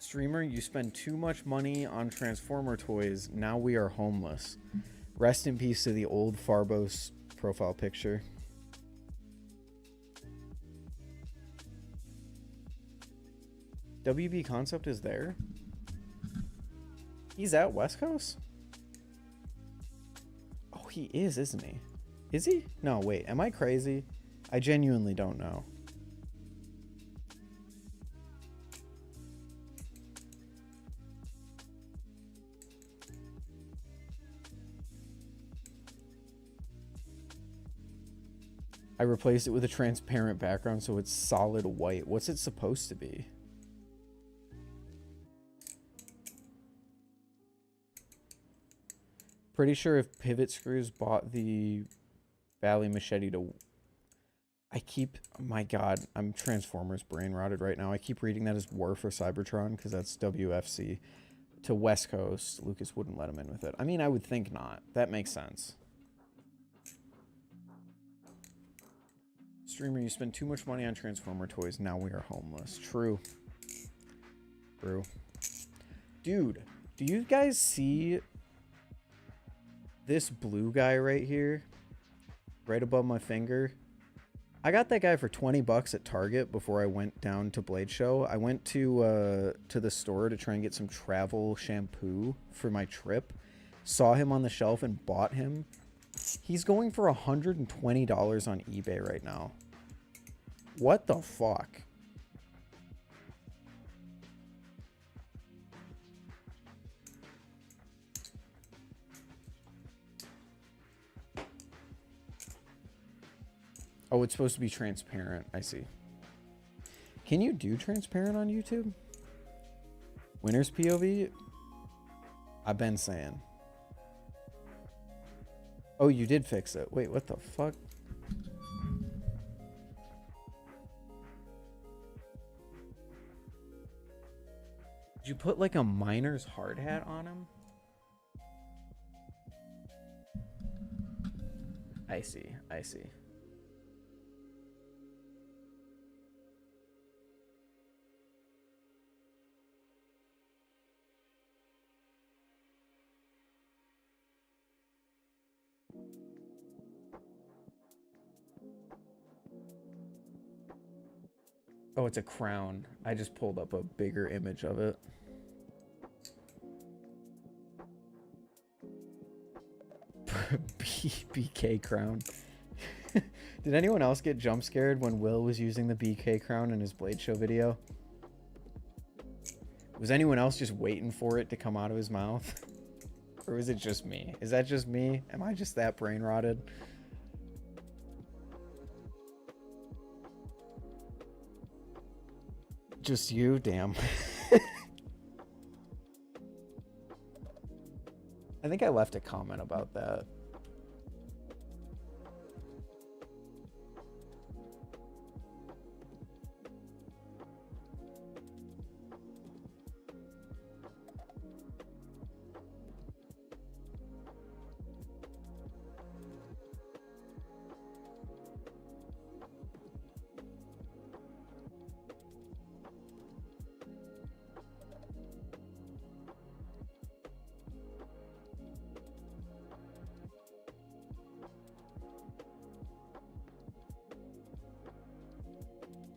Streamer, you spend too much money on Transformer toys. Now we are homeless. Rest in peace to the old Farbos profile picture. WB Concept is there? He's at West Coast? Oh, he is, isn't he? Is he? No, wait. Am I crazy? I genuinely don't know. I replaced it with a transparent background so it's solid white. What's it supposed to be? Pretty sure if Pivot Screws bought the Bally Machete to... My god, I'm Transformers brain rotted right now. I keep reading that as War for Cybertron because that's WFC. To West Coast, Lucas wouldn't let him in with it. I mean, I would think not. That makes sense. Streamer, you spend too much money on Transformer toys. Now we are homeless. True. True. Dude, do you guys see this blue guy right here? Right above my finger? I got that guy for 20 bucks at Target before I went down to Blade Show. I went to the store to try and get some travel shampoo for my trip. Saw him on the shelf and bought him. He's going for $120 on eBay right now. What the fuck? Oh, it's supposed to be transparent. I see. Can you do transparent on YouTube? Winner's POV? I've been saying. Oh, you did fix it. Wait, what the fuck? Did you put like a miner's hard hat on him? I see. I see. Oh, it's a crown. I just pulled up a bigger image of it. BK crown. Did anyone else get jump scared when Will was using the BK crown in his Blade Show video? Was anyone else just waiting for it to come out of his mouth? Or was it just me? Is that just me? Am I just that brain rotted? Just you? Damn. I think I left a comment about that.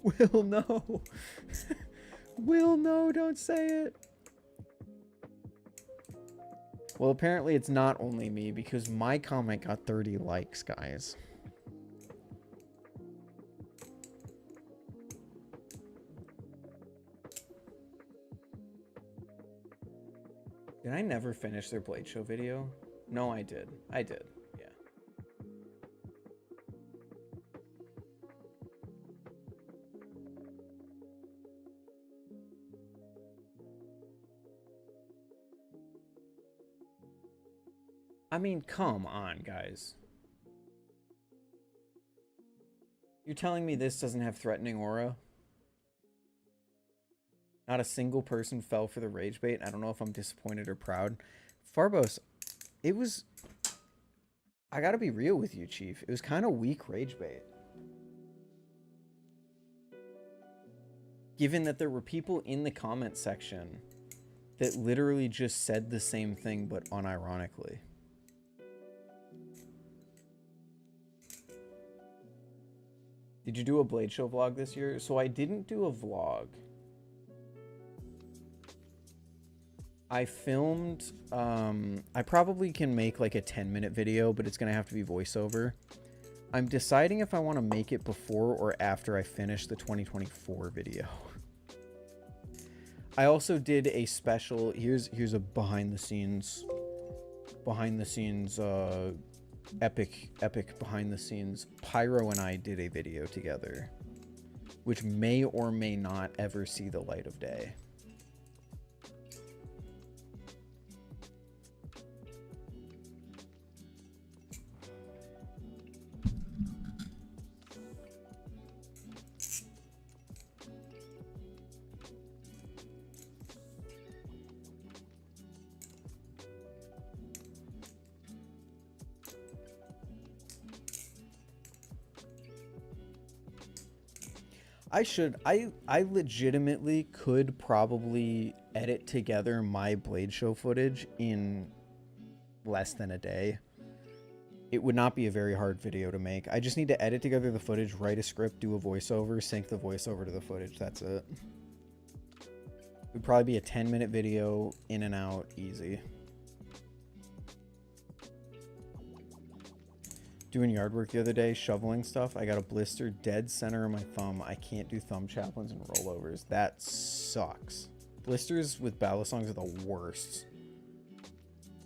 Will, no. Will, no, don't say it. Well, apparently it's not only me because my comment got 30 likes, guys. Did I never finish their Blade Show video? No, I did. I did. Yeah. I mean, come on, guys. You're telling me this doesn't have threatening aura? Not a single person fell for the rage bait. I don't know if I'm disappointed or proud. Farbos, it was... I gotta be real with you, Chief. It was kind of weak rage bait. Given that there were people in the comment section that literally just said the same thing, but unironically. Did you do a Blade Show vlog this year? So I didn't do a vlog. I filmed, I probably can make like a 10-minute video, but it's going to have to be voiceover. I'm deciding if I want to make it before or after I finish the 2024 video. I also did a special, here's a behind the scenes, epic behind the scenes. Pyro and I did a video together, which may or may not ever see the light of day. I legitimately could probably edit together my Blade Show footage in less than a day. It would not be a very hard video to make. I just need to edit together the footage, write a script, do a voiceover, sync the voiceover to the footage. That's it. It would probably be a 10-minute video, in and out, easy. Doing yard work the other day, shoveling stuff. I got a blister dead center of my thumb. I can't do thumb chaplains and rollovers. That sucks. Blisters with Balisongs are the worst.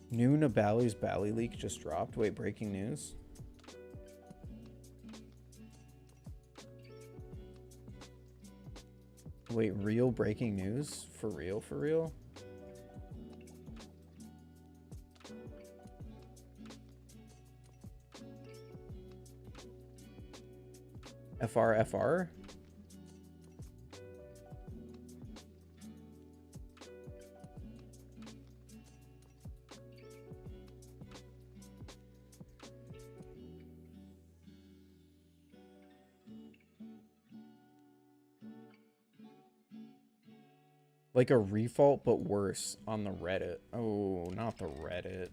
New Nabalu's Bally leak just dropped. Wait, breaking news? Wait, real breaking news? For real, for real? FR? Like a refault, but worse on the Reddit. Oh, not the Reddit.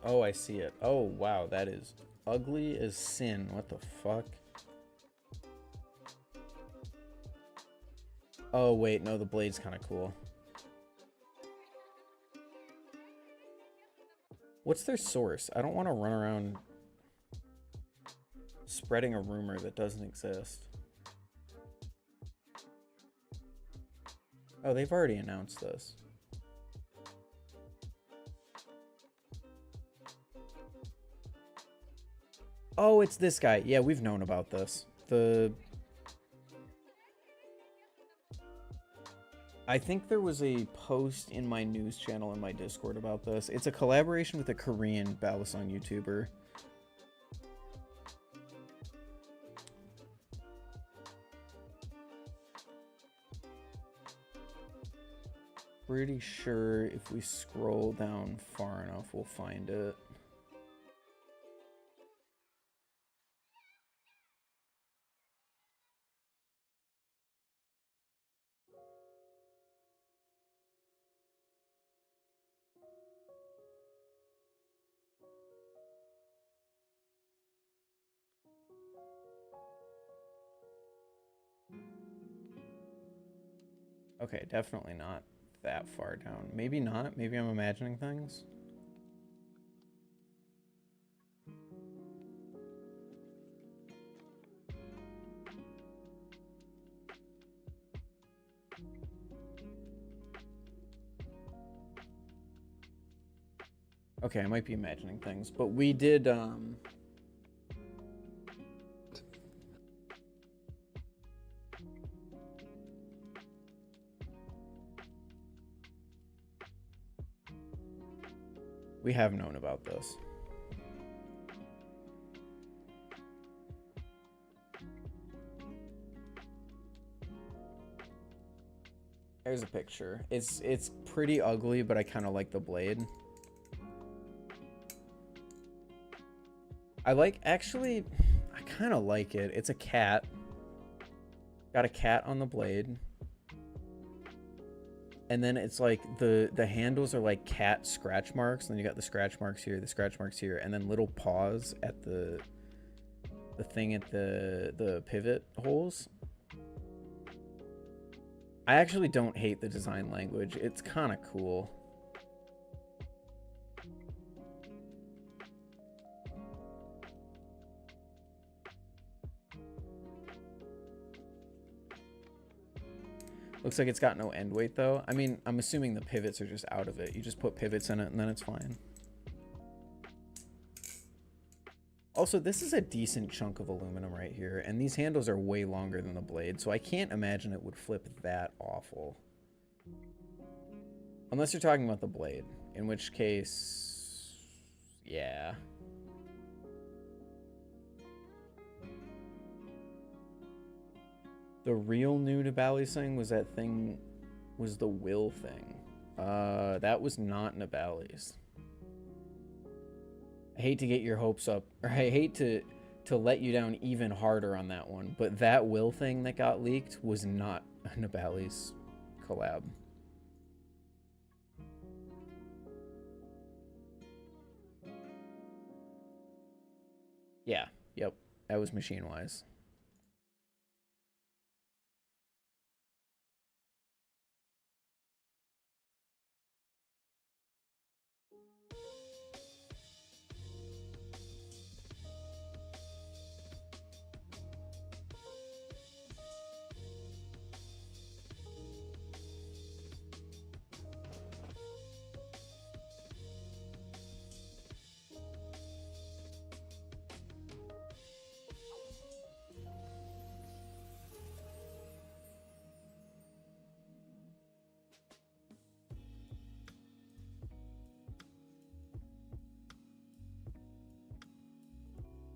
Oh, I see it. Oh, wow, that is ugly as sin. What the fuck? Oh, wait, no, the blade's kind of cool. What's their source? I don't want to run around spreading a rumor that doesn't exist. Oh, they've already announced this. Oh, it's this guy. Yeah, we've known about this. I think there was a post in my news channel in my Discord about this. It's a collaboration with a Korean Balisong YouTuber. Pretty sure if we scroll down far enough, we'll find it. Okay, definitely not that far down. Maybe not. Maybe I'm imagining things. Okay, I might be imagining things, but we did We have known about this. There's a picture. It's pretty ugly, but I kind of like the blade. Actually, I kind of like it. It's a cat. Got a cat on the blade. And then it's like the handles are like cat scratch marks. And then you got the scratch marks here, the scratch marks here, and then little paws at the thing at the pivot holes. I actually don't hate the design language. It's kind of cool. Looks like it's got no end weight though. I mean, I'm assuming the pivots are just out of it. You just put pivots in it and then it's fine. Also, this is a decent chunk of aluminum right here, and these handles are way longer than the blade, so I can't imagine it would flip that awful. Unless you're talking about the blade, in which case, yeah. The real new to Balisong was that thing, was the will thing. That was not Nibali's. I hate to get your hopes up, or I hate to let you down even harder on that one, but that will thing that got leaked was not a Nibali's collab. Yeah, yep, that was Machinewise.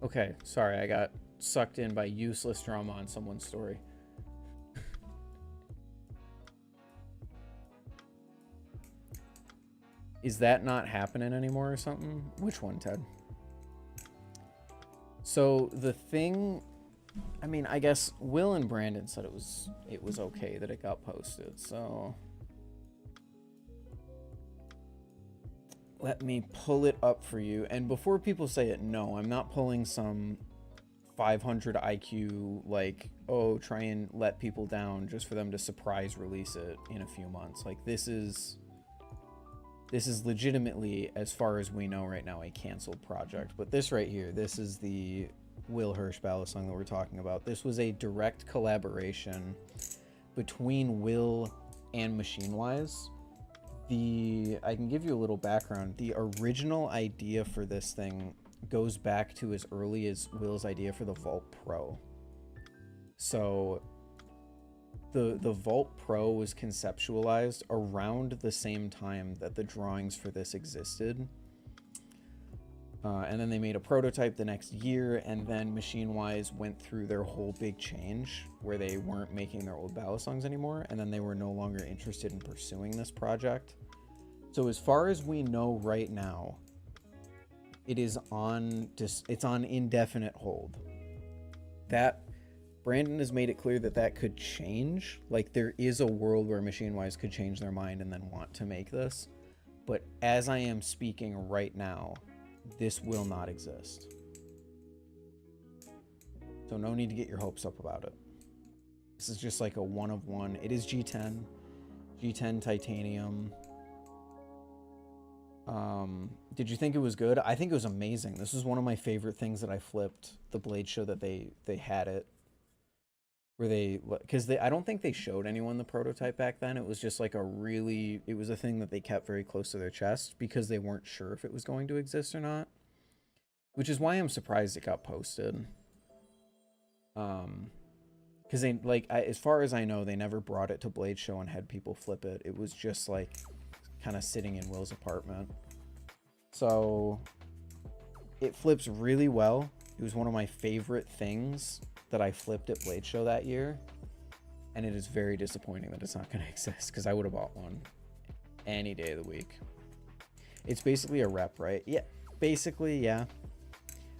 Okay, sorry, I got sucked in by useless drama on someone's story. Is that not happening anymore or something? Which one, Ted? So the thing, I mean, I guess Will and Brandon said it was okay that it got posted, so let me pull it up for you. And before people say it, no, I'm not pulling some 500 IQ, like, oh, try and let people down just for them to surprise release it in a few months. Like, this is legitimately, as far as we know right now, a canceled project. But this right here, this is the Will Hirsch Balisong that we're talking about. This was a direct collaboration between Will and Machinewise. I can give you a little background. The original idea for this thing goes back to as early as Will's idea for the Vault Pro. So the Vault Pro was conceptualized around the same time that the drawings for this existed. And then they made a prototype the next year, and then Machinewise went through their whole big change where they weren't making their old Balisongs anymore, and then they were no longer interested in pursuing this project. So as far as we know right now, it's on indefinite hold. That Brandon has made it clear that could change. Like, there is a world where Machinewise could change their mind and then want to make this. But as I am speaking right now, this will not exist. So no need to get your hopes up about it. This is just like a one of one. It is G10 titanium. Did you think it was good? I think it was amazing. This was one of my favorite things that I flipped the Blade show that they had it. Where because I don't think they showed anyone the prototype back then. It was just like it was a thing that they kept very close to their chest because they weren't sure if it was going to exist or not. Which is why I'm surprised it got posted. Because as far as I know, they never brought it to Blade Show and had people flip it. It was just like kind of sitting in Will's apartment. So it flips really well. It was one of my favorite things that I flipped at Blade Show that year. And it is very disappointing that it's not going to exist, because I would have bought one any day of the week. It's basically a rep, right? Yeah, basically, yeah.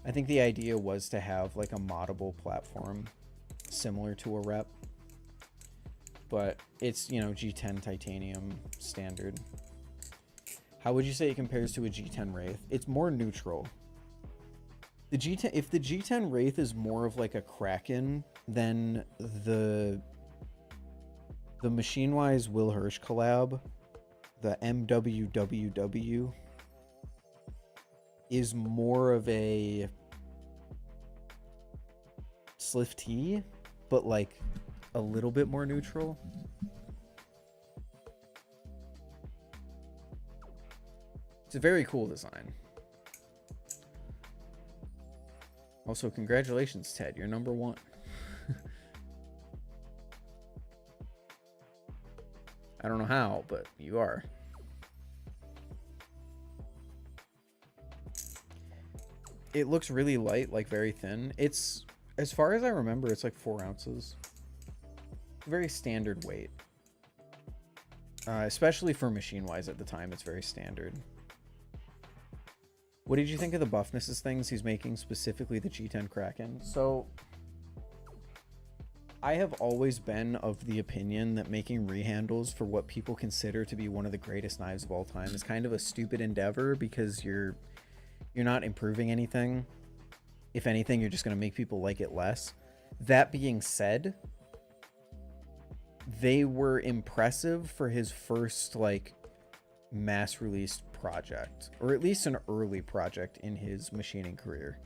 I think the idea was to have like a moddable platform similar to a rep. But it's, you know, G10 titanium standard. How would you say it compares to a G10 Wraith? It's more neutral. The G10, if the G10 Wraith is more of like a Kraken, then the Machinewise Will Hirsch collab, the MWWW, is more of a SlifT, but like a little bit more neutral. It's a very cool design. Also, congratulations, Ted. You're number 1. I don't know how, but you are. It looks really light, like very thin. It's, as far as I remember, it's like 4 ounces. Very standard weight. Especially for Machinewise at the time, it's very standard. What did you think of the buffnesses things he's making, specifically the G10 Kraken? So, I have always been of the opinion that making rehandles for what people consider to be one of the greatest knives of all time is kind of a stupid endeavor, because you're not improving anything. If anything, you're just going to make people like it less. That being said, they were impressive for his first like mass released project, or at least an early project in his machining career.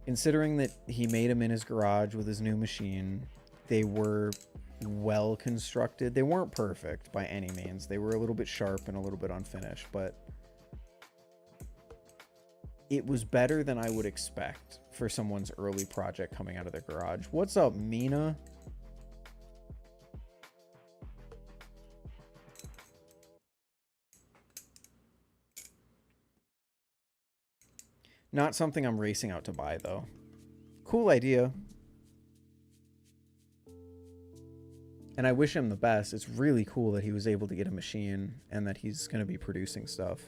Considering that he made them in his garage with his new machine, they were well constructed. They weren't perfect by any means. They were a little bit sharp and a little bit unfinished, but it was better than I would expect for someone's early project coming out of their garage. What's up, Mina? Not something I'm racing out to buy, though. Cool idea. And I wish him the best. It's really cool that he was able to get a machine and that he's going to be producing stuff.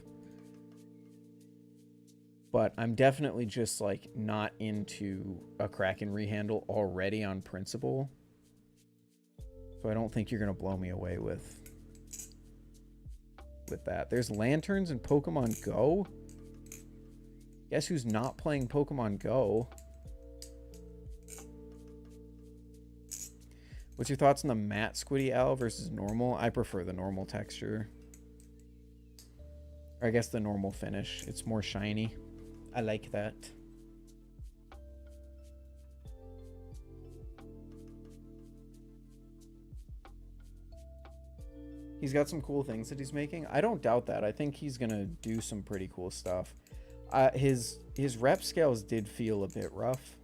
But I'm definitely just, like, not into a Kraken rehandle already on principle. So I don't think you're going to blow me away with that. There's lanterns in Pokemon Go? Guess who's not playing Pokemon Go? What's your thoughts on the matte Squiddy Owl versus normal? I prefer the normal texture. Or I guess the normal finish. It's more shiny. I like that. He's got some cool things that he's making. I don't doubt that. I think he's gonna do some pretty cool stuff. His rep scales did feel a bit rough.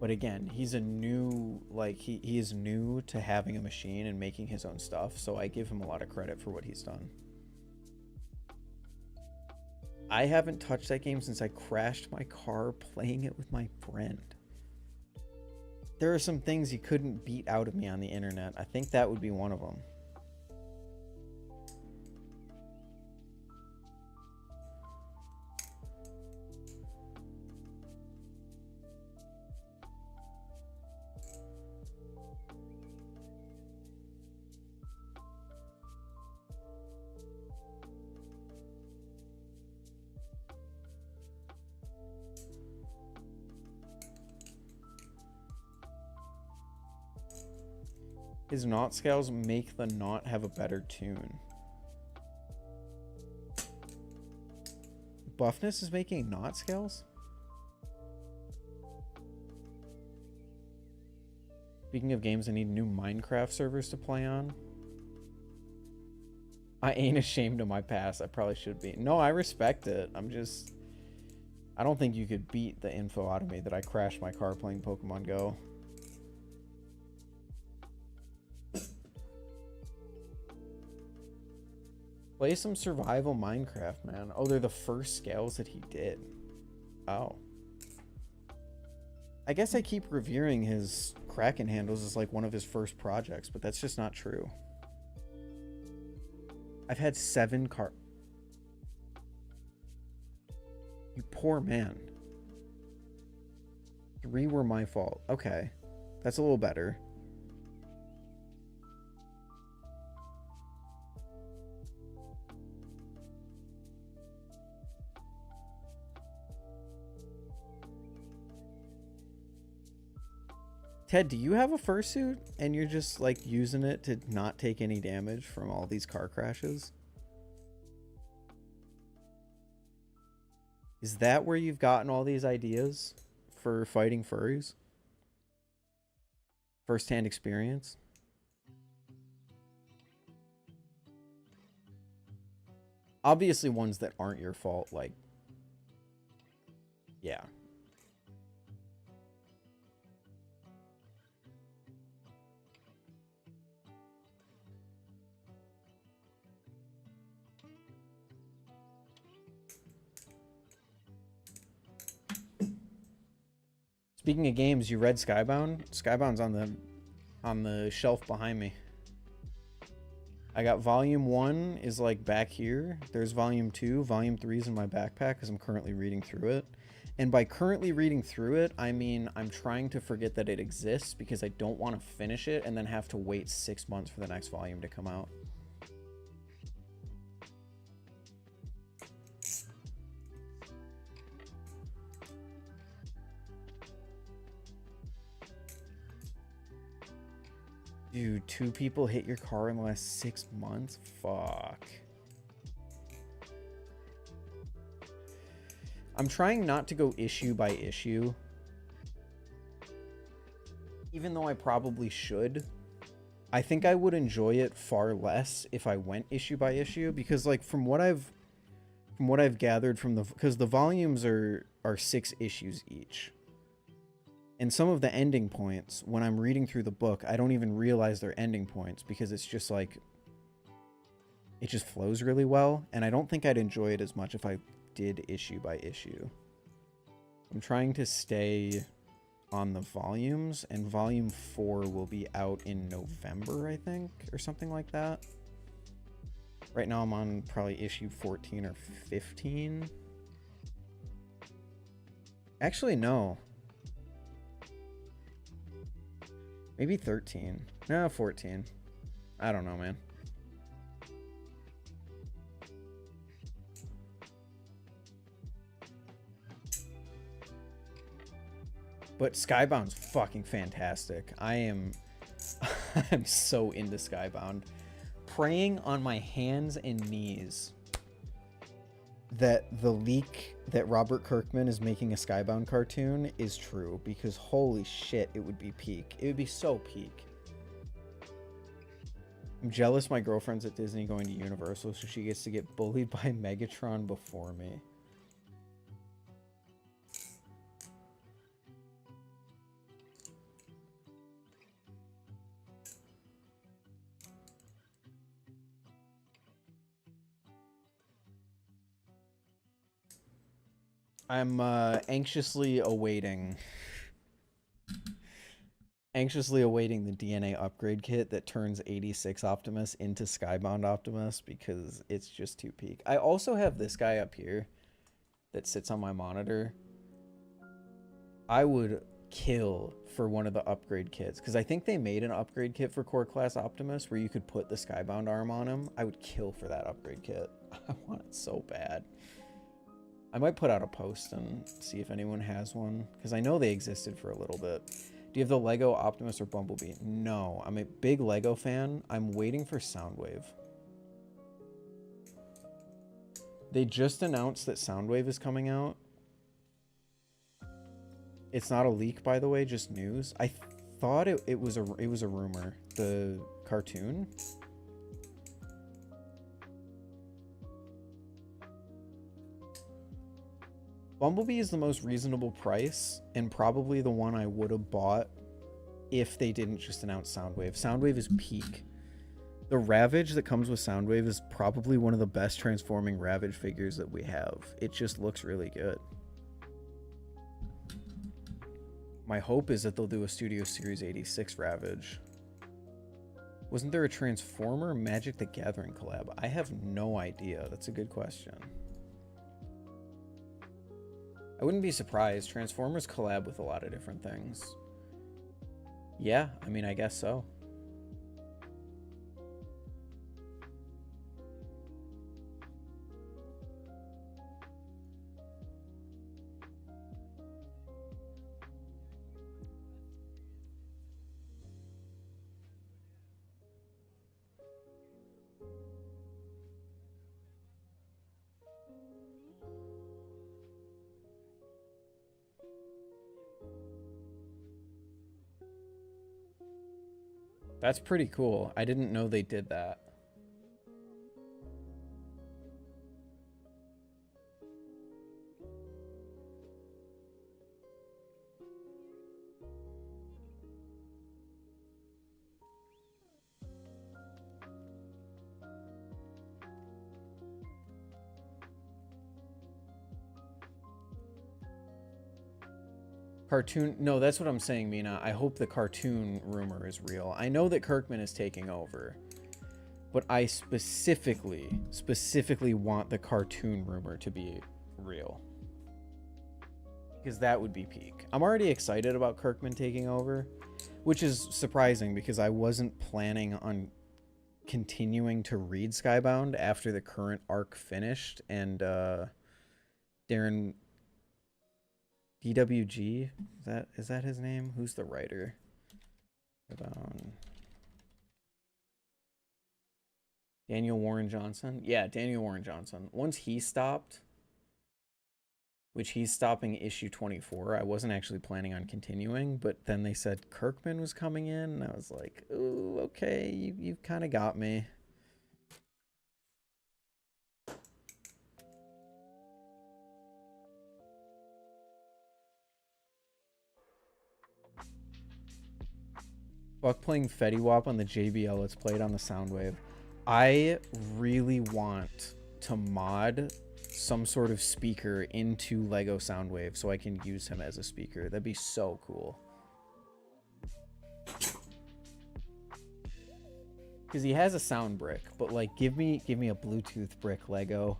But again, he's a new, like, he is new to having a machine and making his own stuff, so I give him a lot of credit for what he's done. I haven't touched that game since I crashed my car playing it with my friend. There are some things you couldn't beat out of me on the internet. I think that would be one of them. His knot scales make the knot have a better tune. Buffness is making knot scales? Speaking of games I need new Minecraft servers to play on. I ain't ashamed of my past. I probably should be. No, I respect it. I don't think you could beat the info out of me that I crashed my car playing Pokemon Go. Play some survival Minecraft, man. Oh, they're the first scales that he did. Oh. I guess I keep revering his Kraken handles as like one of his first projects, but that's just not true. I've had 7 You poor man. 3 were my fault. Okay. That's a little better. Ted, do you have a fursuit and you're just like using it to not take any damage from all these car crashes? Is that where you've gotten all these ideas for fighting furries? First-hand experience? Obviously ones that aren't your fault, like, yeah. Speaking of games, you read Skybound? Skybound's on the shelf behind me. I got volume 1 is like back here. There's volume 2. Volume 3 is in my backpack because I'm currently reading through it. And by currently reading through it, I mean I'm trying to forget that it exists because I don't want to finish it and then have to wait 6 months for the next volume to come out. Dude, 2 people hit your car in the last 6 months? Fuck. I'm trying not to go issue by issue. Even though I probably should. I think I would enjoy it far less if I went issue by issue. Because like from what I've gathered from because the volumes are 6 issues each. And some of the ending points, when I'm reading through the book, I don't even realize they're ending points because it's just like, it just flows really well. And I don't think I'd enjoy it as much if I did issue by issue. I'm trying to stay on the volumes, and volume 4 will be out in November, I think, or something like that. Right now I'm on probably issue 14 or 15. Actually, no. Maybe 13. No, 14. I don't know, man. But Skybound's fucking fantastic. I'm so into Skybound. Praying on my hands and knees that the leak that Robert Kirkman is making a Skybound cartoon is true, because holy shit, it would be peak. It would be so peak. I'm jealous my girlfriend's at Disney going to Universal, so she gets to get bullied by Megatron before me. I'm anxiously awaiting the DNA upgrade kit that turns 86 Optimus into Skybound Optimus, because it's just too peak. I also have this guy up here that sits on my monitor. I would kill for one of the upgrade kits, because I think they made an upgrade kit for Core Class Optimus where you could put the Skybound arm on him. I would kill for that upgrade kit. I want it so bad. I might put out a post and see if anyone has one, because I know they existed for a little bit. Do you have the Lego Optimus or Bumblebee? No, I'm a big Lego fan. I'm waiting for Soundwave. They just announced that Soundwave is coming out. It's not a leak, by the way, just news. I thought it was a rumor. The cartoon. Bumblebee is the most reasonable price, and probably the one I would have bought if they didn't just announce Soundwave. Soundwave is peak. The Ravage that comes with Soundwave is probably one of the best transforming Ravage figures that we have. It just looks really good. My hope is that they'll do a Studio Series 86 Ravage. Wasn't there a Transformer Magic the Gathering collab? I have no idea. That's a good question. I wouldn't be surprised. Transformers collab with a lot of different things. Yeah, I mean, I guess so. That's pretty cool. I didn't know they did that. Cartoon, no, that's what I'm saying, Mina. I hope the cartoon rumor is real. I know that Kirkman is taking over, but I specifically want the cartoon rumor to be real. Because that would be peak. I'm already excited about Kirkman taking over, which is surprising because I wasn't planning on continuing to read Skybound after the current arc finished, and Darren DWG, is that his name? Who's the writer? Daniel Warren Johnson? Yeah, Daniel Warren Johnson. Once he stopped, which he's stopping issue 24, I wasn't actually planning on continuing, but then they said Kirkman was coming in, and I was like, ooh, okay, you've kind of got me. Fuck playing Fetty Wap on the JBL. Let's play it on the Soundwave. I really want to mod some sort of speaker into Lego Soundwave so I can use him as a speaker. That'd be so cool. Because he has a sound brick, but like give me a Bluetooth brick Lego.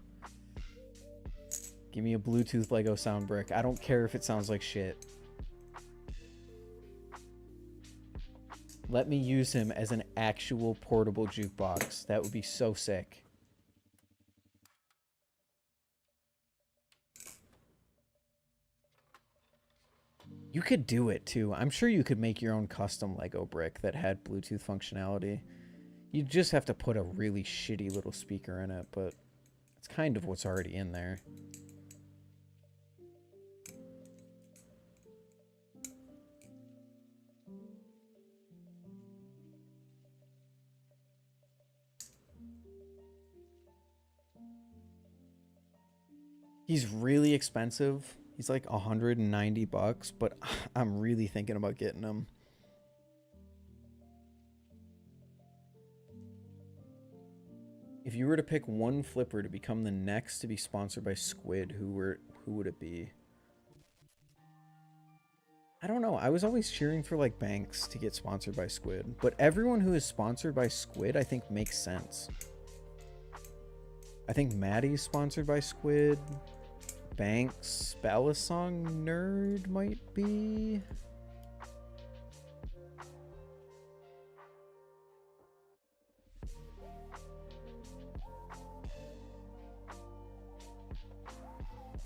Give me a Bluetooth Lego sound brick. I don't care if it sounds like shit. Let me use him as an actual portable jukebox. That would be so sick. You could do it too. I'm sure you could make your own custom Lego brick that had Bluetooth functionality. You just have to put a really shitty little speaker in it, but it's kind of what's already in there. He's really expensive. He's like 190 bucks, but I'm really thinking about getting him. If you were to pick one flipper to become the next to be sponsored by Squid, who would it be? I don't know. I was always cheering for like Banks to get sponsored by Squid, but everyone who is sponsored by Squid I think makes sense. I think Maddie's sponsored by Squid. Banks, Balisong Nerd might be.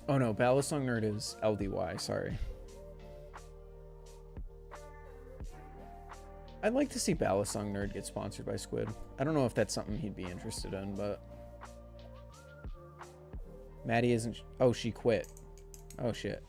Oh no, Balisong Nerd is LDY, sorry. I'd like to see Balisong Nerd get sponsored by Squid. I don't know if that's something he'd be interested in, but... Maddie isn't... Oh, she quit. Oh, shit.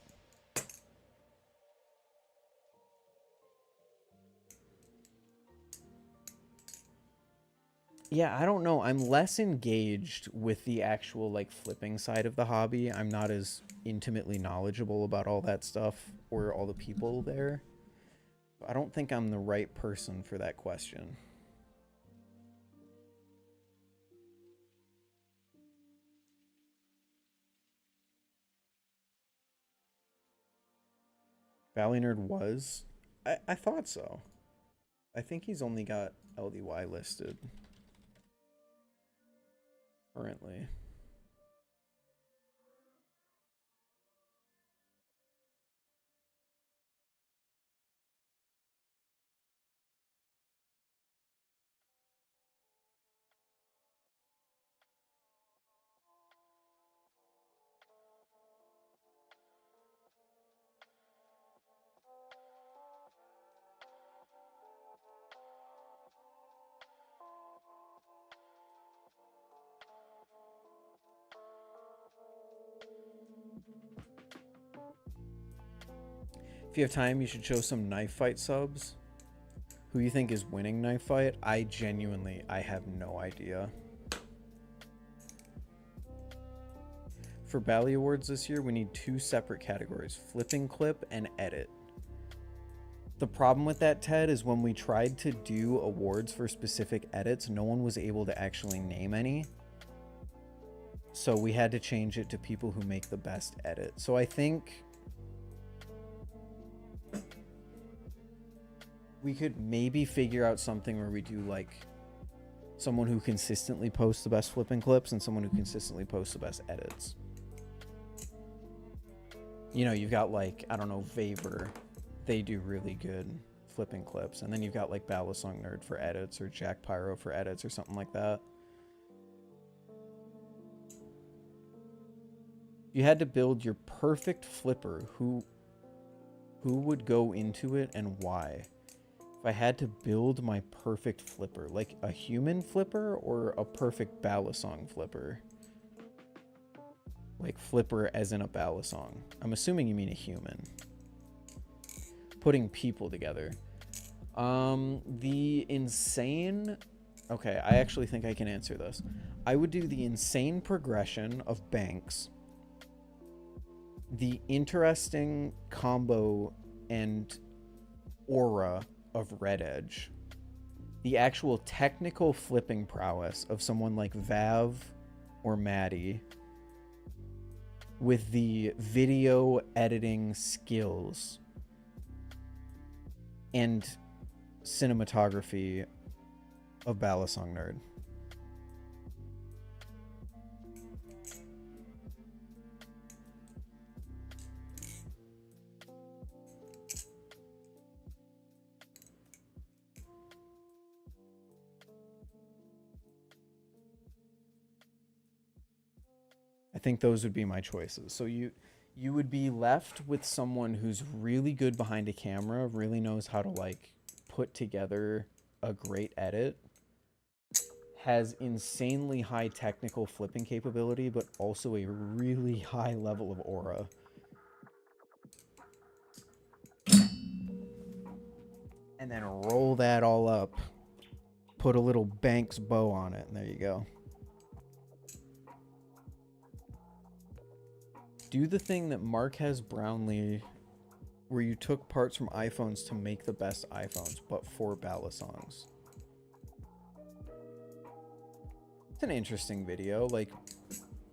Yeah, I don't know. I'm less engaged with the actual, like, flipping side of the hobby. I'm not as intimately knowledgeable about all that stuff or all the people there. I don't think I'm the right person for that question. Valley Nerd was? I thought so. I think he's only got LDY listed currently. If you have time, you should show some knife fight subs. Who you think is winning knife fight? I have no idea. For Bally Awards this year, we need 2 separate categories, flipping clip and edit. The problem with that, Ted, is when we tried to do awards for specific edits, no one was able to actually name any. So we had to change it to people who make the best edit. So I think we could maybe figure out something where we do like someone who consistently posts the best flipping clips and someone who consistently posts the best edits. You know, you've got like, I don't know, Vaver. They do really good flipping clips. And then you've got like Balisong Nerd for edits or Jack Pyro for edits or something like that. If you had to build your perfect flipper, who would go into it and why? If I had to build my perfect flipper, like a human flipper or a perfect Balisong flipper? Like flipper as in a Balisong. I'm assuming you mean a human. Putting people together. The insane... Okay, I actually think I can answer this. I would do the insane progression of Banks. The interesting combo and aura of Red Edge, the actual technical flipping prowess of someone like Vav or Maddie, with the video editing skills and cinematography of Balisong Nerd. I think those would be my choices. So you would be left with someone who's really good behind a camera, really knows how to like put together a great edit, has insanely high technical flipping capability, but also a really high level of aura. And then roll that all up, put a little Banks bow on it, and there you go. Do the thing that Marquez Brownlee, where you took parts from iPhones to make the best iPhones, but for Balisongs. It's an interesting video, like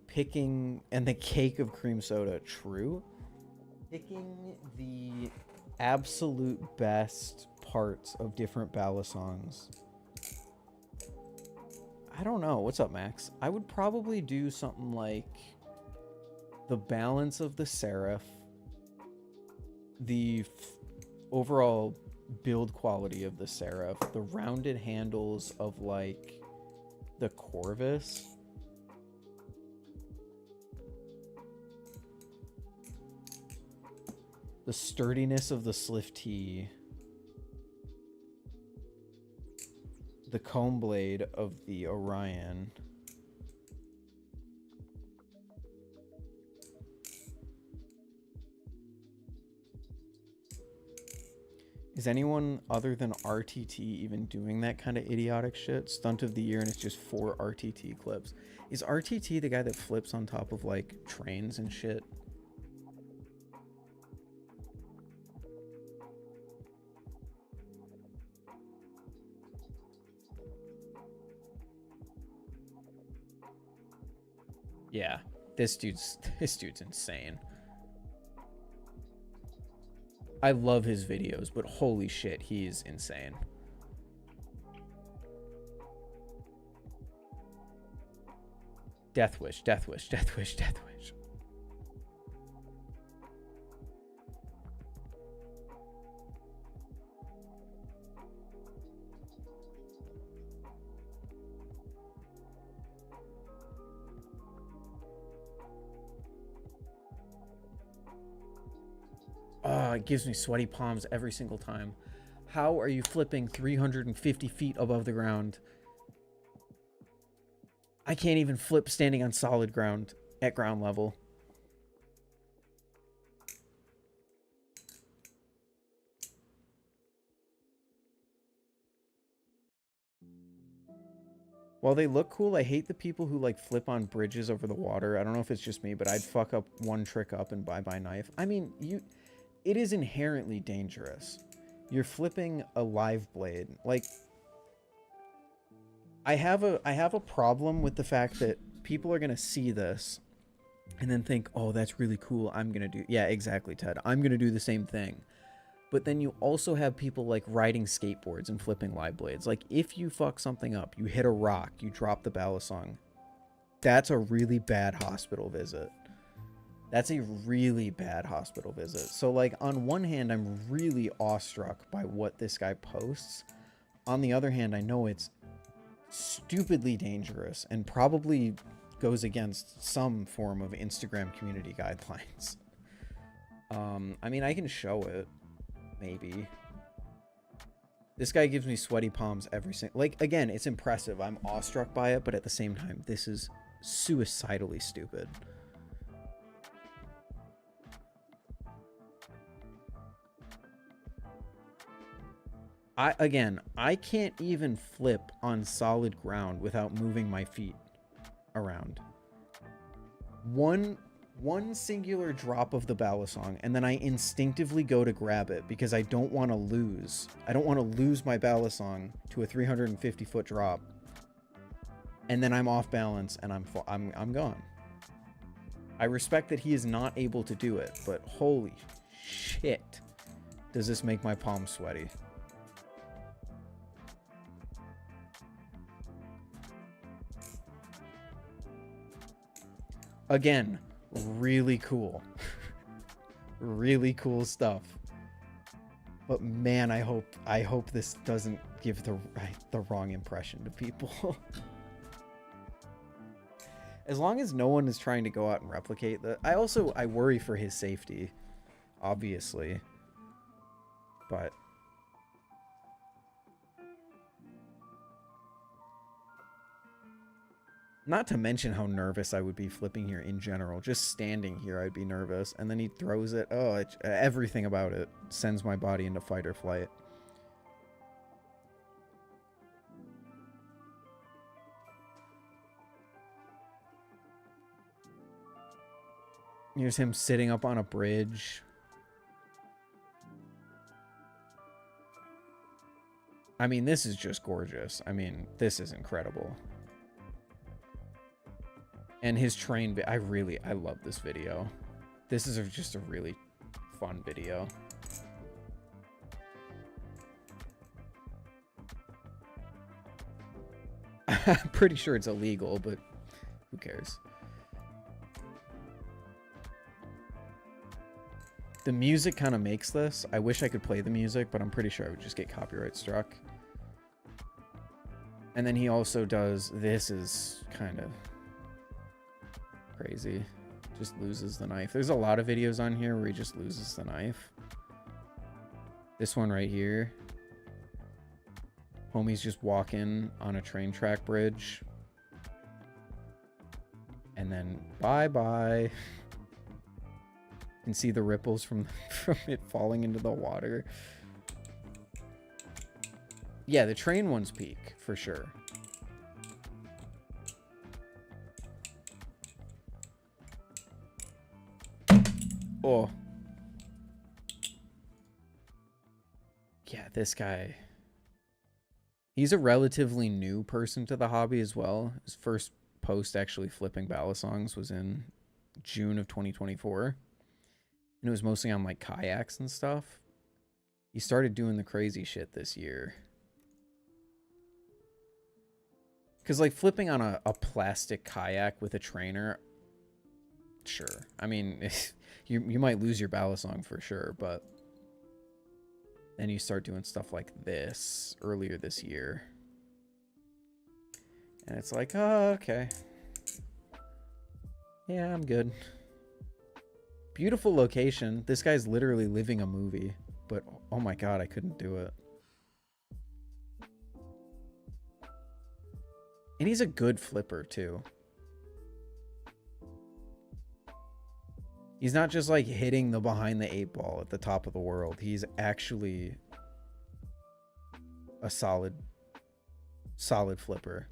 picking, and the cake of cream soda, true. Picking the absolute best parts of different Balisongs. I don't know. What's up, Max? I would probably do something like the balance of the serif, the overall build quality of the serif, the rounded handles of like the Corvus, the sturdiness of the SlifT, the comb blade of the Orion. Is anyone other than RTT even doing that kind of idiotic shit? Stunt of the year, and it's just 4 RTT clips. Is RTT the guy that flips on top of like trains and shit? Yeah, this dude's insane. I love his videos, but holy shit, he's insane. Death wish, death wish, death wish, death wish. Oh, it gives me sweaty palms every single time. How are you flipping 350 feet above the ground? I can't even flip standing on solid ground at ground level. While they look cool, I hate the people who like flip on bridges over the water. I don't know if it's just me, but I'd fuck up one trick up and bye-bye knife. I mean, it is inherently dangerous. You're flipping a live blade. Like, I have a problem with the fact that people are going to see this and then think, oh, that's really cool. I'm going to do... Yeah, exactly, Ted. I'm going to do the same thing. But then you also have people like riding skateboards and flipping live blades. Like, if you fuck something up, you hit a rock, you drop the Balisong, that's a really bad hospital visit. That's a really bad hospital visit. So, like, on one hand, I'm really awestruck by what this guy posts. On the other hand, I know it's stupidly dangerous and probably goes against some form of Instagram community guidelines. I mean, I can show it, maybe. This guy gives me sweaty palms every single... Like, again, it's impressive. I'm awestruck by it, but at the same time, this is suicidally stupid. I can't even flip on solid ground without moving my feet around. One singular drop of the Balisong, and then I instinctively go to grab it because I don't want to lose. I don't want to lose my Balisong to a 350-foot drop. And then I'm off balance and I'm gone. I respect that he is not able to do it, but holy shit, does this make my palms sweaty. Again, really cool. Really cool stuff. But man, I hope this doesn't give the wrong impression to people. As long as no one is trying to go out and replicate that. I worry for his safety, obviously. But not to mention how nervous I would be flipping here in general. Just standing here, I'd be nervous. And then he throws it. Oh, everything about it sends my body into fight or flight. Here's him sitting up on a bridge. I mean, this is just gorgeous. I mean, this is incredible. And his train, I love this video. This is just a really fun video. I'm pretty sure it's illegal, but who cares? The music kind of makes this. I wish I could play the music, but I'm pretty sure I would just get copyright struck. And then he also does, this is kind of crazy. Just loses the knife. There's a lot of videos on here where he just loses the knife. This one right here. Homie's just walking on a train track bridge. And then bye-bye. You can see the ripples from it falling into the water. Yeah, the train one's peak, for sure. Oh. Yeah, this guy. He's a relatively new person to the hobby as well. His first post actually flipping Balisongs was in June of 2024. And it was mostly on like kayaks and stuff. He started doing the crazy shit this year. Because, like, flipping on a plastic kayak with a trainer, sure. I mean, you might lose your Balisong for sure, but then you start doing stuff like this earlier this year. And it's like, oh, okay. Yeah, I'm good. Beautiful location. This guy's literally living a movie. But, oh my god, I couldn't do it. And he's a good flipper, too. He's not just, like, hitting the behind the 8-ball at the top of the world. He's actually a solid flipper.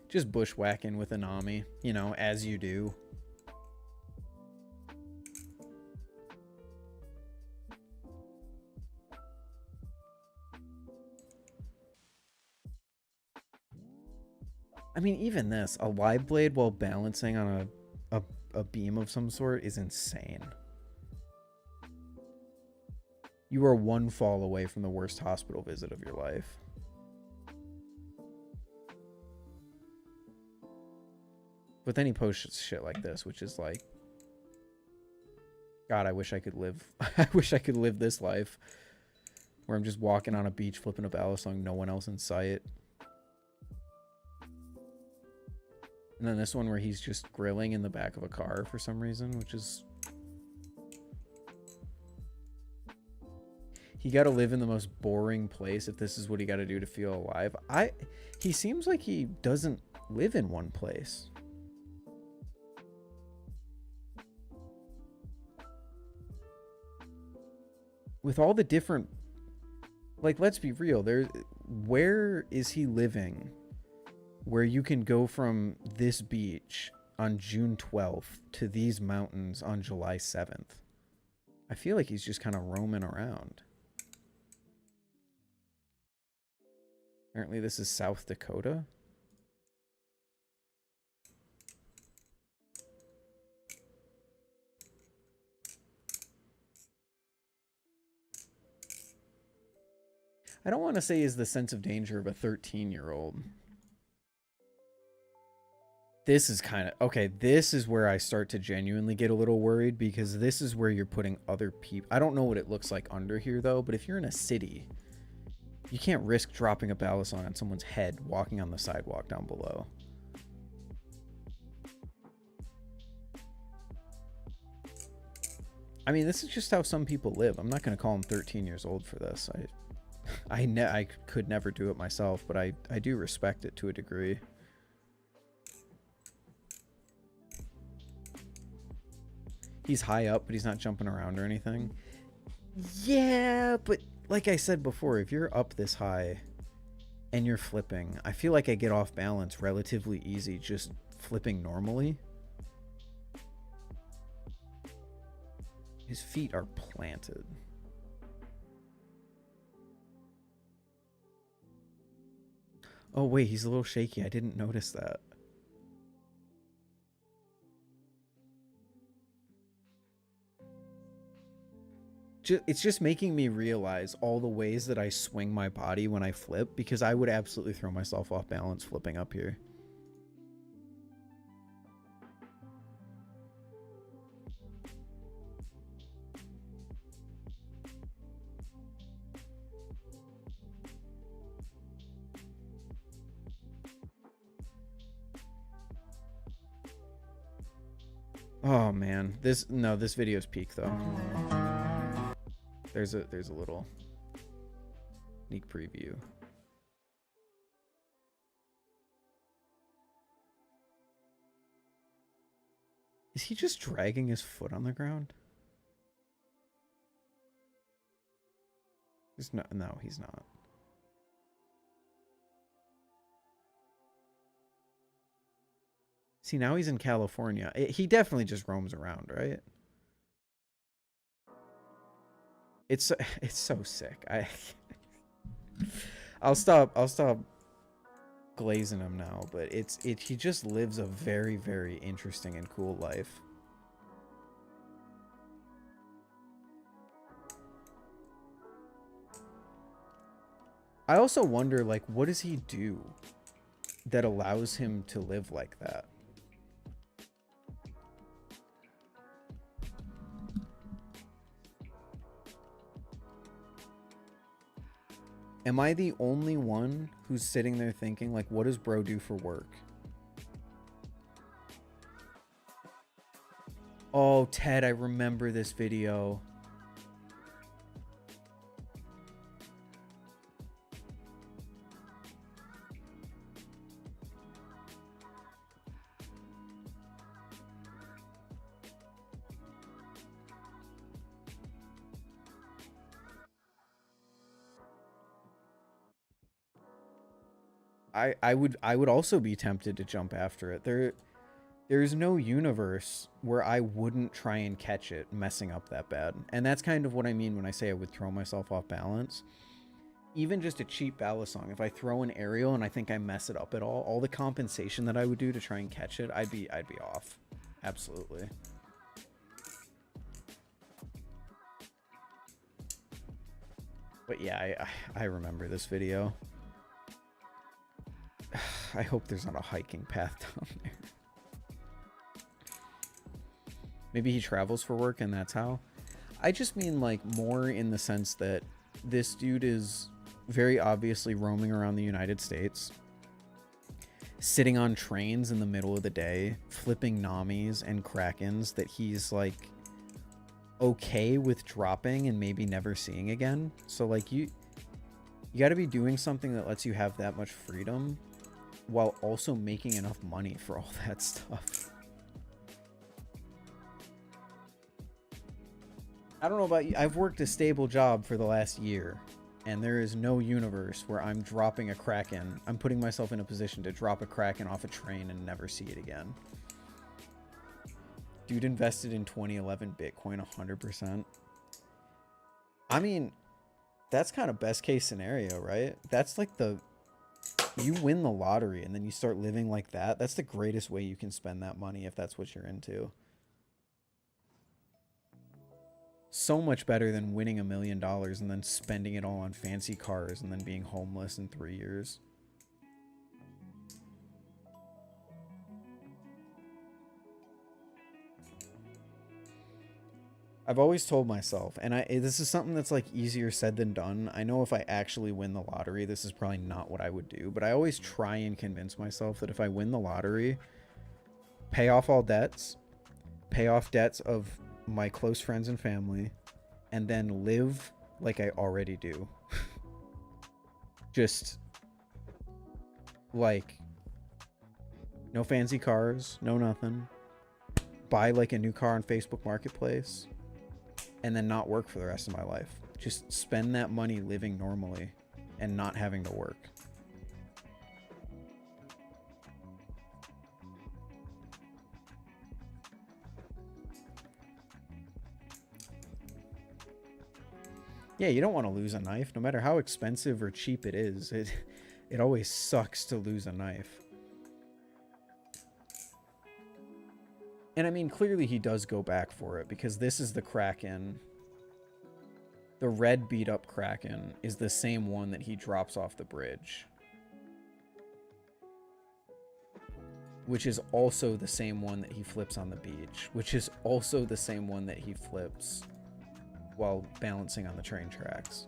Just bushwhacking with a Nami, you know, as you do. I mean, even this, a live blade while balancing on a beam of some sort is insane. You are one fall away from the worst hospital visit of your life. But then he posts shit like this, which is like, God, I wish I could live. I wish I could live this life where I'm just walking on a beach, flipping a Balisong, no one else in sight. And then this one where he's just grilling in the back of a car for some reason, which is... He got to live in the most boring place if this is what he got to do to feel alive. He seems like he doesn't live in one place. With all the different, like, let's be real, where is he living where you can go from this beach on June 12th to these mountains on July 7th? I feel like he's just kind of roaming around. Apparently this is South Dakota. I don't want to say is the sense of danger of a 13-year-old. This is kind of... Okay, this is where I start to genuinely get a little worried, because this is where you're putting other people... I don't know what it looks like under here, though, but if you're in a city, you can't risk dropping a Balisong on someone's head walking on the sidewalk down below. I mean, this is just how some people live. I'm not going to call them 13 years old for this. I could never do it myself, but I do respect it to a degree. He's high up, but he's not jumping around or anything. Yeah, but like I said before, if you're up this high and you're flipping, I feel like I get off balance relatively easy just flipping normally. His feet are planted. Oh, wait, he's a little shaky. I didn't notice that. It's just making me realize all the ways that I swing my body when I flip, because I would absolutely throw myself off balance flipping up here. Oh man, this video's peak though. There's a little sneak preview. Is he just dragging his foot on the ground? No, he's not. See, now he's in California. He definitely just roams around, right? It's so sick. I'll stop glazing him now, but he just lives a very, very interesting and cool life. I also wonder, like, what does he do that allows him to live like that? Am I the only one who's sitting there thinking, like, what does bro do for work? Oh, Ted, I remember this video. I would also be tempted to jump after it. There's no universe where I wouldn't try and catch it messing up that bad. And that's kind of what I mean when I say I would throw myself off balance. Even just a cheap Balisong, if I throw an aerial and I think I mess it up at all the compensation that I would do to try and catch it, I'd be off. Absolutely. But yeah, I remember this video. I hope there's not a hiking path down there. Maybe he travels for work and that's how. I just mean, like, more in the sense that this dude is very obviously roaming around the United States, sitting on trains in the middle of the day, flipping Namis and Krakens that he's, like, okay with dropping and maybe never seeing again. So, like, you got to be doing something that lets you have that much freedom while also making enough money for all that stuff. I don't know about you. I've worked a stable job for the last year, and there is no universe where I'm dropping a Kraken. I'm putting myself in a position to drop a Kraken off a train and never see it again. Dude invested in 2011 Bitcoin 100%. I mean, that's kind of best case scenario, right? That's like you win the lottery and then you start living like that. That's the greatest way you can spend that money if that's what you're into. So much better than winning $1 million and then spending it all on fancy cars and then being homeless in 3 years. I've always told myself, and this is something that's like easier said than done. I know if I actually win the lottery, this is probably not what I would do, but I always try and convince myself that if I win the lottery, pay off all debts, pay off debts of my close friends and family, and then live like I already do. Just like no fancy cars, no nothing. Buy like a new car on Facebook Marketplace. And then not work for the rest of my life. Just spend that money living normally and not having to work. Yeah, you don't want to lose a knife. No matter how expensive or cheap it is, it always sucks to lose a knife. And I mean, clearly he does go back for it because this is the Kraken. The red beat up Kraken is the same one that he drops off the bridge. Which is also the same one that he flips on the beach. Which is also the same one that he flips while balancing on the train tracks.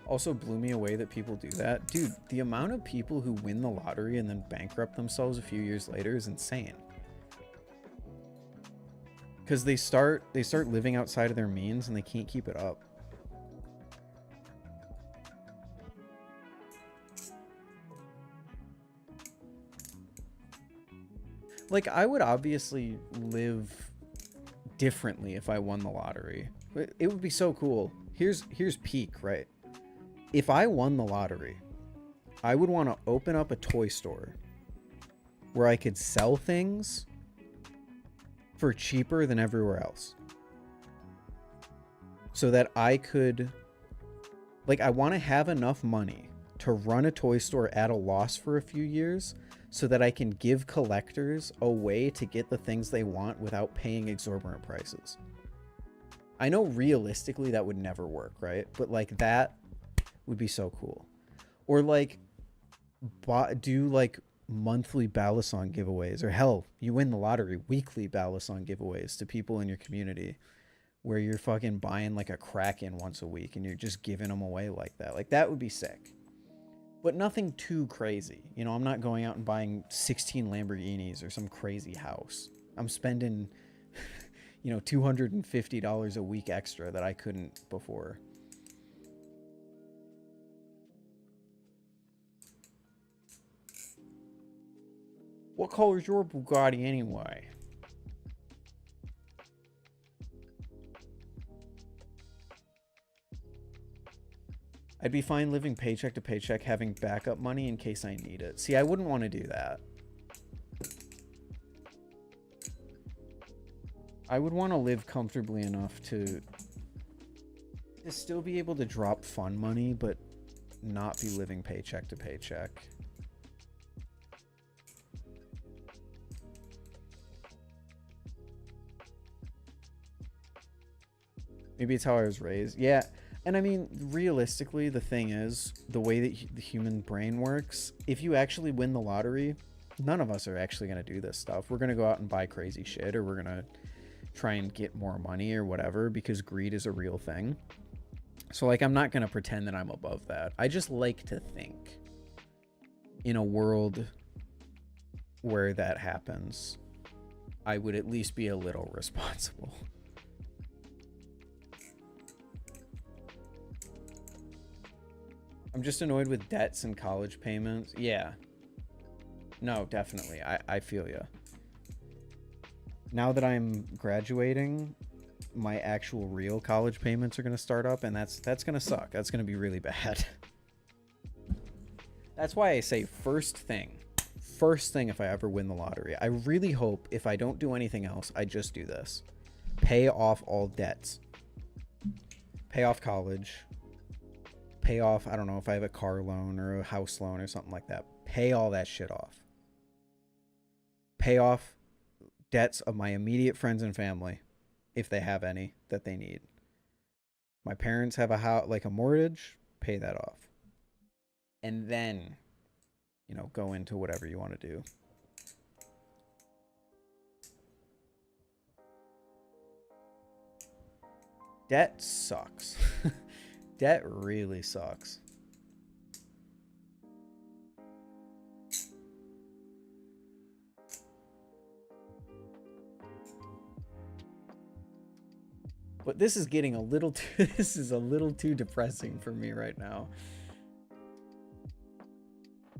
Also blew me away that people do that. Dude, the amount of people who win the lottery and then bankrupt themselves a few years later is insane. Because they start living outside of their means and they can't keep it up. Like, I would obviously live differently if I won the lottery. It would be so cool. Here's peak, right? If I won the lottery, I would want to open up a toy store where I could sell things for cheaper than everywhere else. So that I could, like, I want to have enough money to run a toy store at a loss for a few years so that I can give collectors a way to get the things they want without paying exorbitant prices. I know realistically that would never work, right? But like that would be so cool. Or like do like monthly Balisong giveaways, or hell, you win the lottery, weekly Balisong giveaways to people in your community where you're fucking buying like a Kraken once a week and you're just giving them away like that. Like that would be sick. But nothing too crazy. You know, I'm not going out and buying 16 Lamborghinis or some crazy house. I'm spending, you know, $250 a week extra that I couldn't before. What color is your Bugatti anyway? I'd be fine living paycheck to paycheck, having backup money in case I need it. See, I wouldn't want to do that. I would want to live comfortably enough to still be able to drop fun money, but not be living paycheck to paycheck. Maybe it's how I was raised. Yeah. And I mean, realistically, the thing is, the way that the human brain works, if you actually win the lottery, none of us are actually going to do this stuff. We're going to go out and buy crazy shit, or we're going to try and get more money or whatever, because greed is a real thing. So, like, I'm not going to pretend that I'm above that. I just like to think in a world where that happens, I would at least be a little responsible. I'm just annoyed with debts and college payments. Yeah. No, definitely. I feel ya. Now that I'm graduating, my actual real college payments are going to start up, and that's going to suck. That's going to be really bad. That's why I say first thing if I ever win the lottery. I really hope if I don't do anything else, I just do this. Pay off all debts. Pay off college. Pay off, I don't know, if I have a car loan or a house loan or something like that. Pay all that shit off. Pay off debts of my immediate friends and family, if they have any that they need. My parents have a house, like a mortgage, pay that off. And then, you know, go into whatever you want to do. Debt sucks. Debt really sucks. But this is getting a little too, this is a little too depressing for me right now.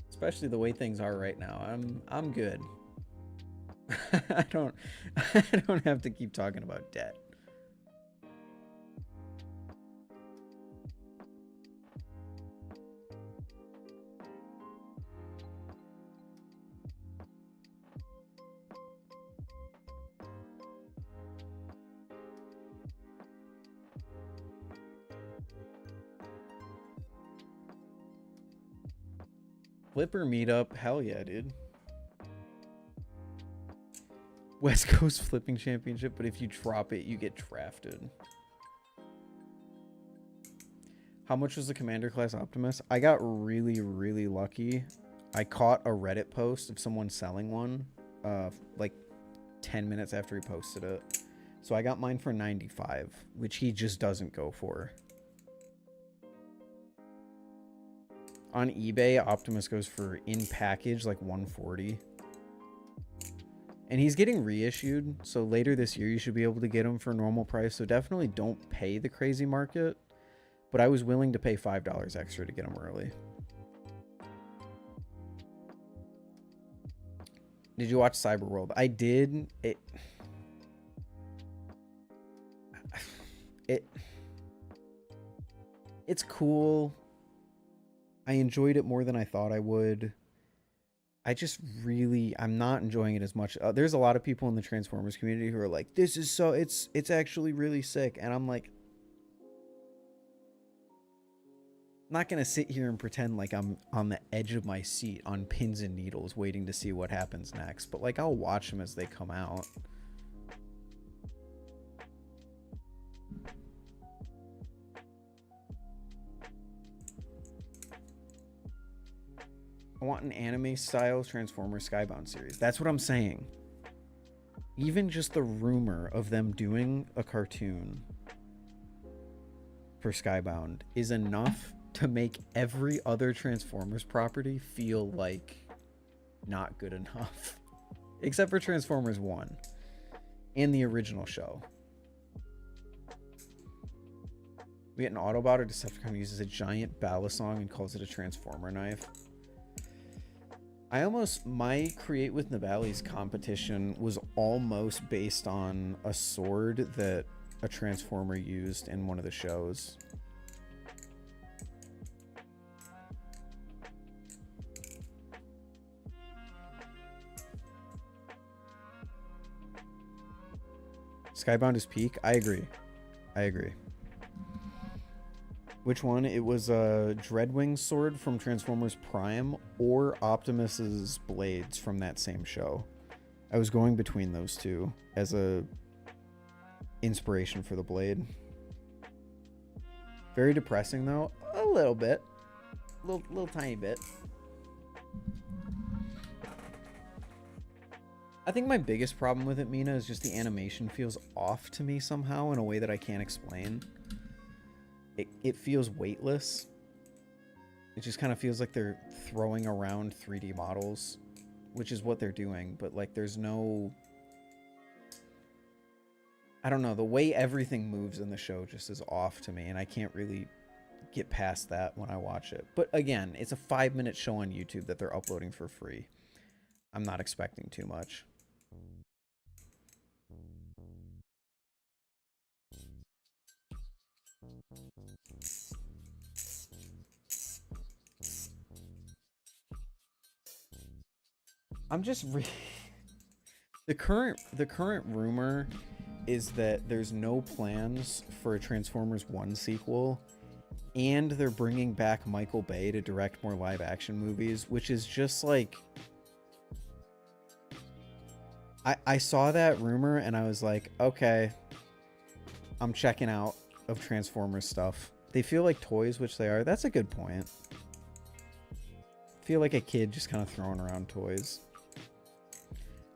Especially the way things are right now. I'm good. I don't have to keep talking about debt. Flipper meetup, hell yeah, dude. West Coast flipping championship, but if you drop it, you get drafted. How much was the Commander class Optimus? I got really, really lucky. I caught a Reddit post of someone selling one, like 10 minutes after he posted it. So I got mine for 95, which he just doesn't go for. On eBay, Optimus goes for in package like 140. And he's getting reissued, so later this year you should be able to get him for normal price. So definitely don't pay the crazy market. But I was willing to pay $5 extra to get him early. Did you watch Cyberworld? I did. It's cool. I enjoyed it more than I thought I would. I'm not enjoying it as much. There's a lot of people in the Transformers community who are like, this is so, it's actually really sick. And I'm like, I'm not going to sit here and pretend like I'm on the edge of my seat on pins and needles waiting to see what happens next. But like, I'll watch them as they come out. I want an anime-style Transformers Skybound series. That's what I'm saying. Even just the rumor of them doing a cartoon for Skybound is enough to make every other Transformers property feel like not good enough. Except for Transformers 1 and the original show. We get an Autobot or Decepticon uses a giant Balisong and calls it a Transformer knife. My Create with Nibali's competition was almost based on a sword that a Transformer used in one of the shows. Skybound is peak? I agree. Which one? It was a Dreadwing sword from Transformers Prime or Optimus's blades from that same show. I was going between those two as a inspiration for the blade. Very depressing though. A little bit. Little tiny bit. I think my biggest problem with it, Mina, is just the animation feels off to me somehow in a way that I can't explain. It feels weightless. It just kind of feels like they're throwing around 3D models, which is what they're doing, but like there's no... I don't know, the way everything moves in the show just is off to me, and I can't really get past that when I watch it. But again, it's a 5-minute show on YouTube that they're uploading for free. I'm not expecting too much. I'm just the current rumor is that there's no plans for a Transformers 1 sequel, and they're bringing back Michael Bay to direct more live action movies, which is just like... I saw that rumor and I was like, okay, I'm checking out of Transformers stuff. They feel like toys, which they are. That's a good point. Feel like a kid just kind of throwing around toys.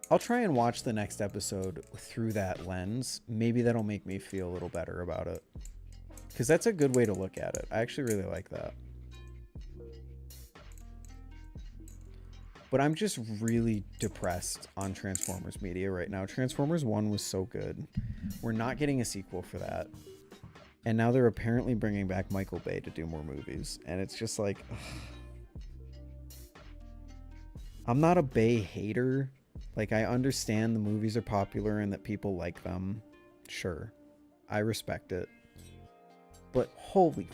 I'll try and watch the next episode through that lens. Maybe that'll make me feel a little better about it. Because that's a good way to look at it. I actually really like that. But I'm just really depressed on Transformers media right now. Transformers 1 was so good. We're not getting a sequel for that. And now they're apparently bringing back Michael Bay to do more movies. And it's just like... ugh. I'm not a Bay hater. Like, I understand the movies are popular and that people like them. Sure. I respect it. But holy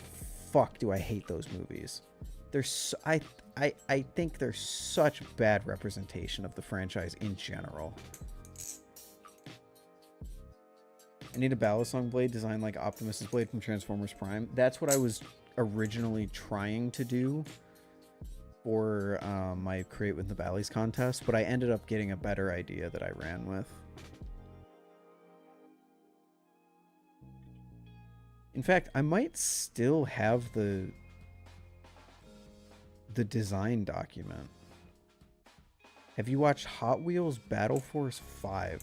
fuck do I hate those movies. They're so, I think they're such bad representation of the franchise in general. I need a Balisong blade designed like Optimus's blade from Transformers Prime. That's what I was originally trying to do for my Create with Nibali's contest, but I ended up getting a better idea that I ran with. In fact, I might still have the design document. Have you watched Hot Wheels Battle Force 5?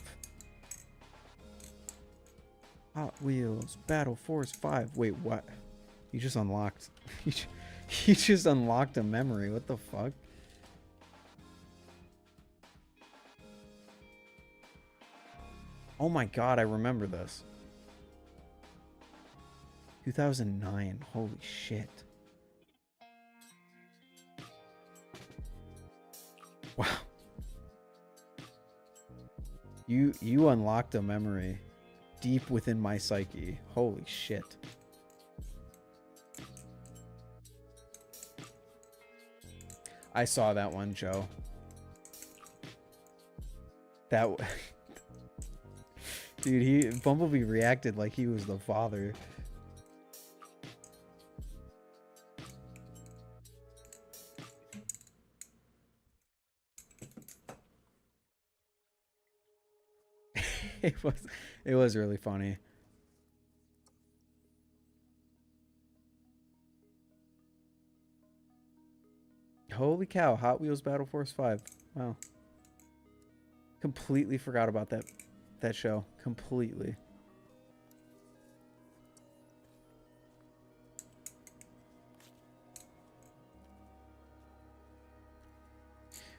Hot Wheels Battle Force 5. Wait, what? You just unlocked... You just unlocked a memory. What the fuck? Oh my god, I remember this. 2009. Holy shit. Wow. You unlocked a memory deep within my psyche. Holy shit. I saw that one, Joe. That dude, Bumblebee reacted like he was the father. it was really funny. Holy cow, Hot Wheels Battle Force 5. Wow. Completely forgot about that show. Completely.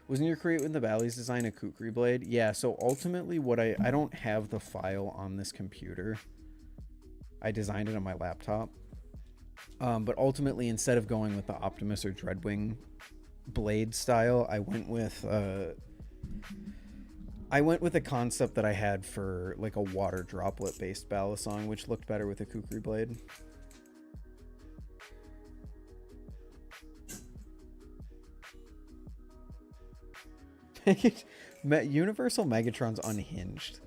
Wasn't your create with the Bally's design a kukri blade? Yeah, so ultimately what I don't have the file on this computer. I designed it on my laptop. But ultimately, instead of going with the Optimus or Dreadwing blade style, I went with a concept that I had for like a water droplet based Balisong, which looked better with a kukri blade. Universal Megatron's unhinged.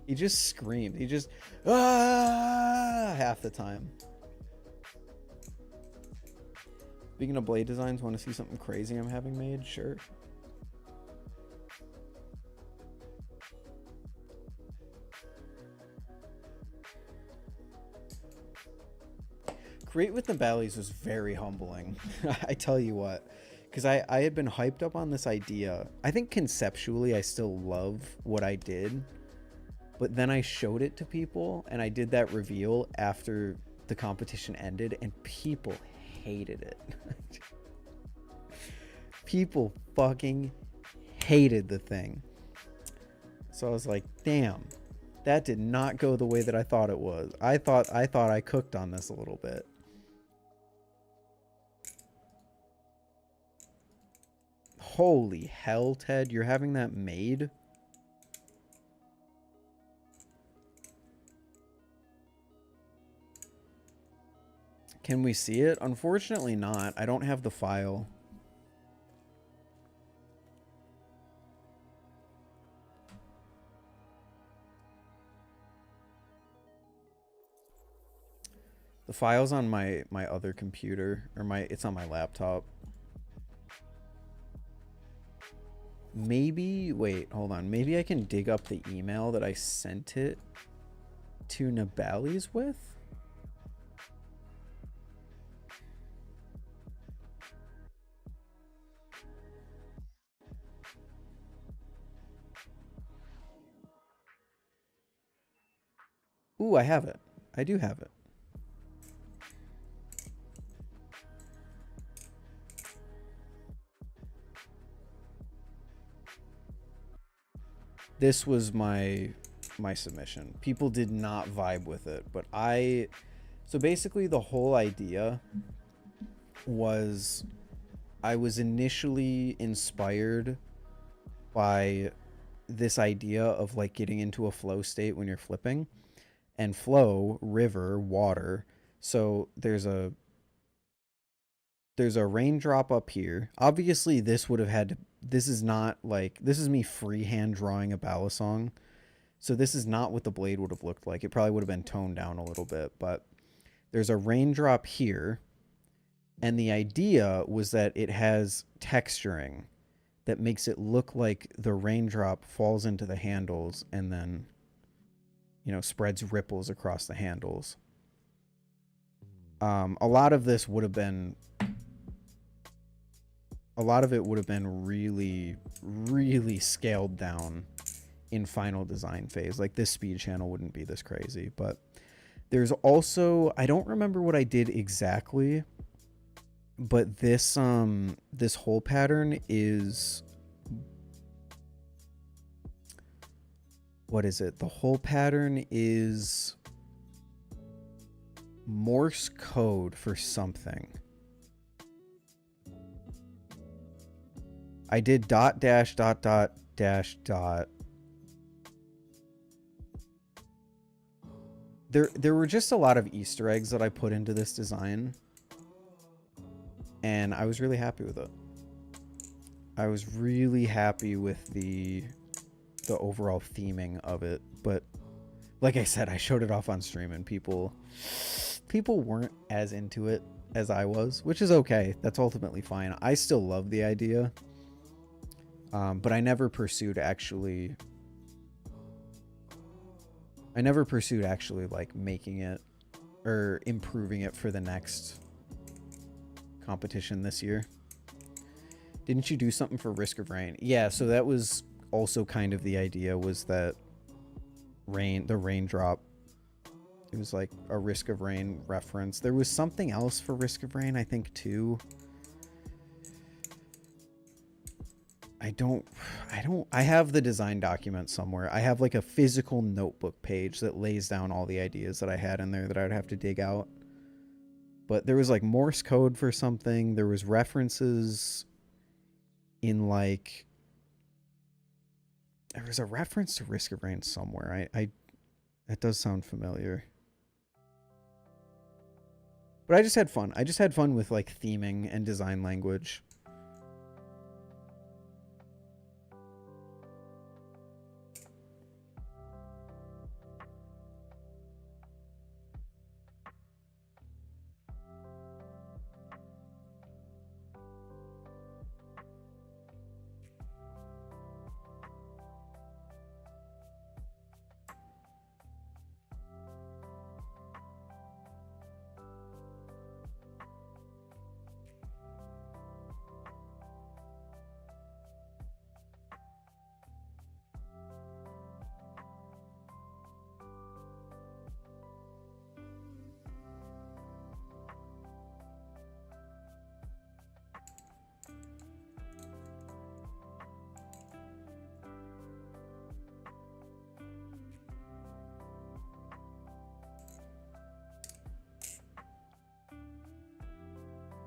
He just screamed. He just half the time. Speaking of blade designs, want to see something crazy I'm having made? Sure. Create with the Bally's was very humbling. I tell you what. Because I had been hyped up on this idea. I think conceptually I still love what I did. But then I showed it to people and I did that reveal after the competition ended and people hated it. People fucking hated the thing. So I was like, damn, that did not go the way that I thought it was. I thought I cooked on this a little bit. Holy hell, Ted, you're having that made? Can we see it? Unfortunately not. I don't have the file. The file's on my other computer, or it's on my laptop. Maybe, wait, hold on. Maybe I can dig up the email that I sent it to Nabali's with? Ooh, I have it. I do have it. This was my submission. People did not vibe with it, but so basically the whole idea was I was initially inspired by this idea of like getting into a flow state when you're flipping, and flow, river, water. So there's a raindrop up here. Obviously this would have had to, this is not like, this is me freehand drawing a Balisong. So this is not what the blade would have looked like. It probably would have been toned down a little bit, but there's a raindrop here. And the idea was that it has texturing that makes it look like the raindrop falls into the handles and then, you know, spreads ripples across the handles. A lot of this would have been, a lot of it would have been really, really scaled down in final design phase. Like this speed channel wouldn't be this crazy, but there's also, I don't remember what I did exactly, but this this whole pattern is, what is it? The whole pattern is Morse code for something. I did dot dash dot dot dash dot. There were just a lot of Easter eggs that I put into this design, and I was really happy with it. I was really happy with the overall theming of it, but like I said, I showed it off on stream and people weren't as into it as I was, which is okay. That's ultimately fine. I still love the idea, but I never pursued actually like making it or improving it for the next competition this year. Didn't you do something for Risk of Rain? Yeah, so that was also kind of the idea, was that the raindrop, it was like a Risk of Rain reference. There was something else for Risk of Rain, I think, too. I have the design document somewhere. I have like a physical notebook page that lays down all the ideas that I had in there that I would have to dig out. But there was like Morse code for something. There was references in like, there was a reference to Risk of Rain somewhere. That does sound familiar. But I just had fun. I just had fun with like theming and design language.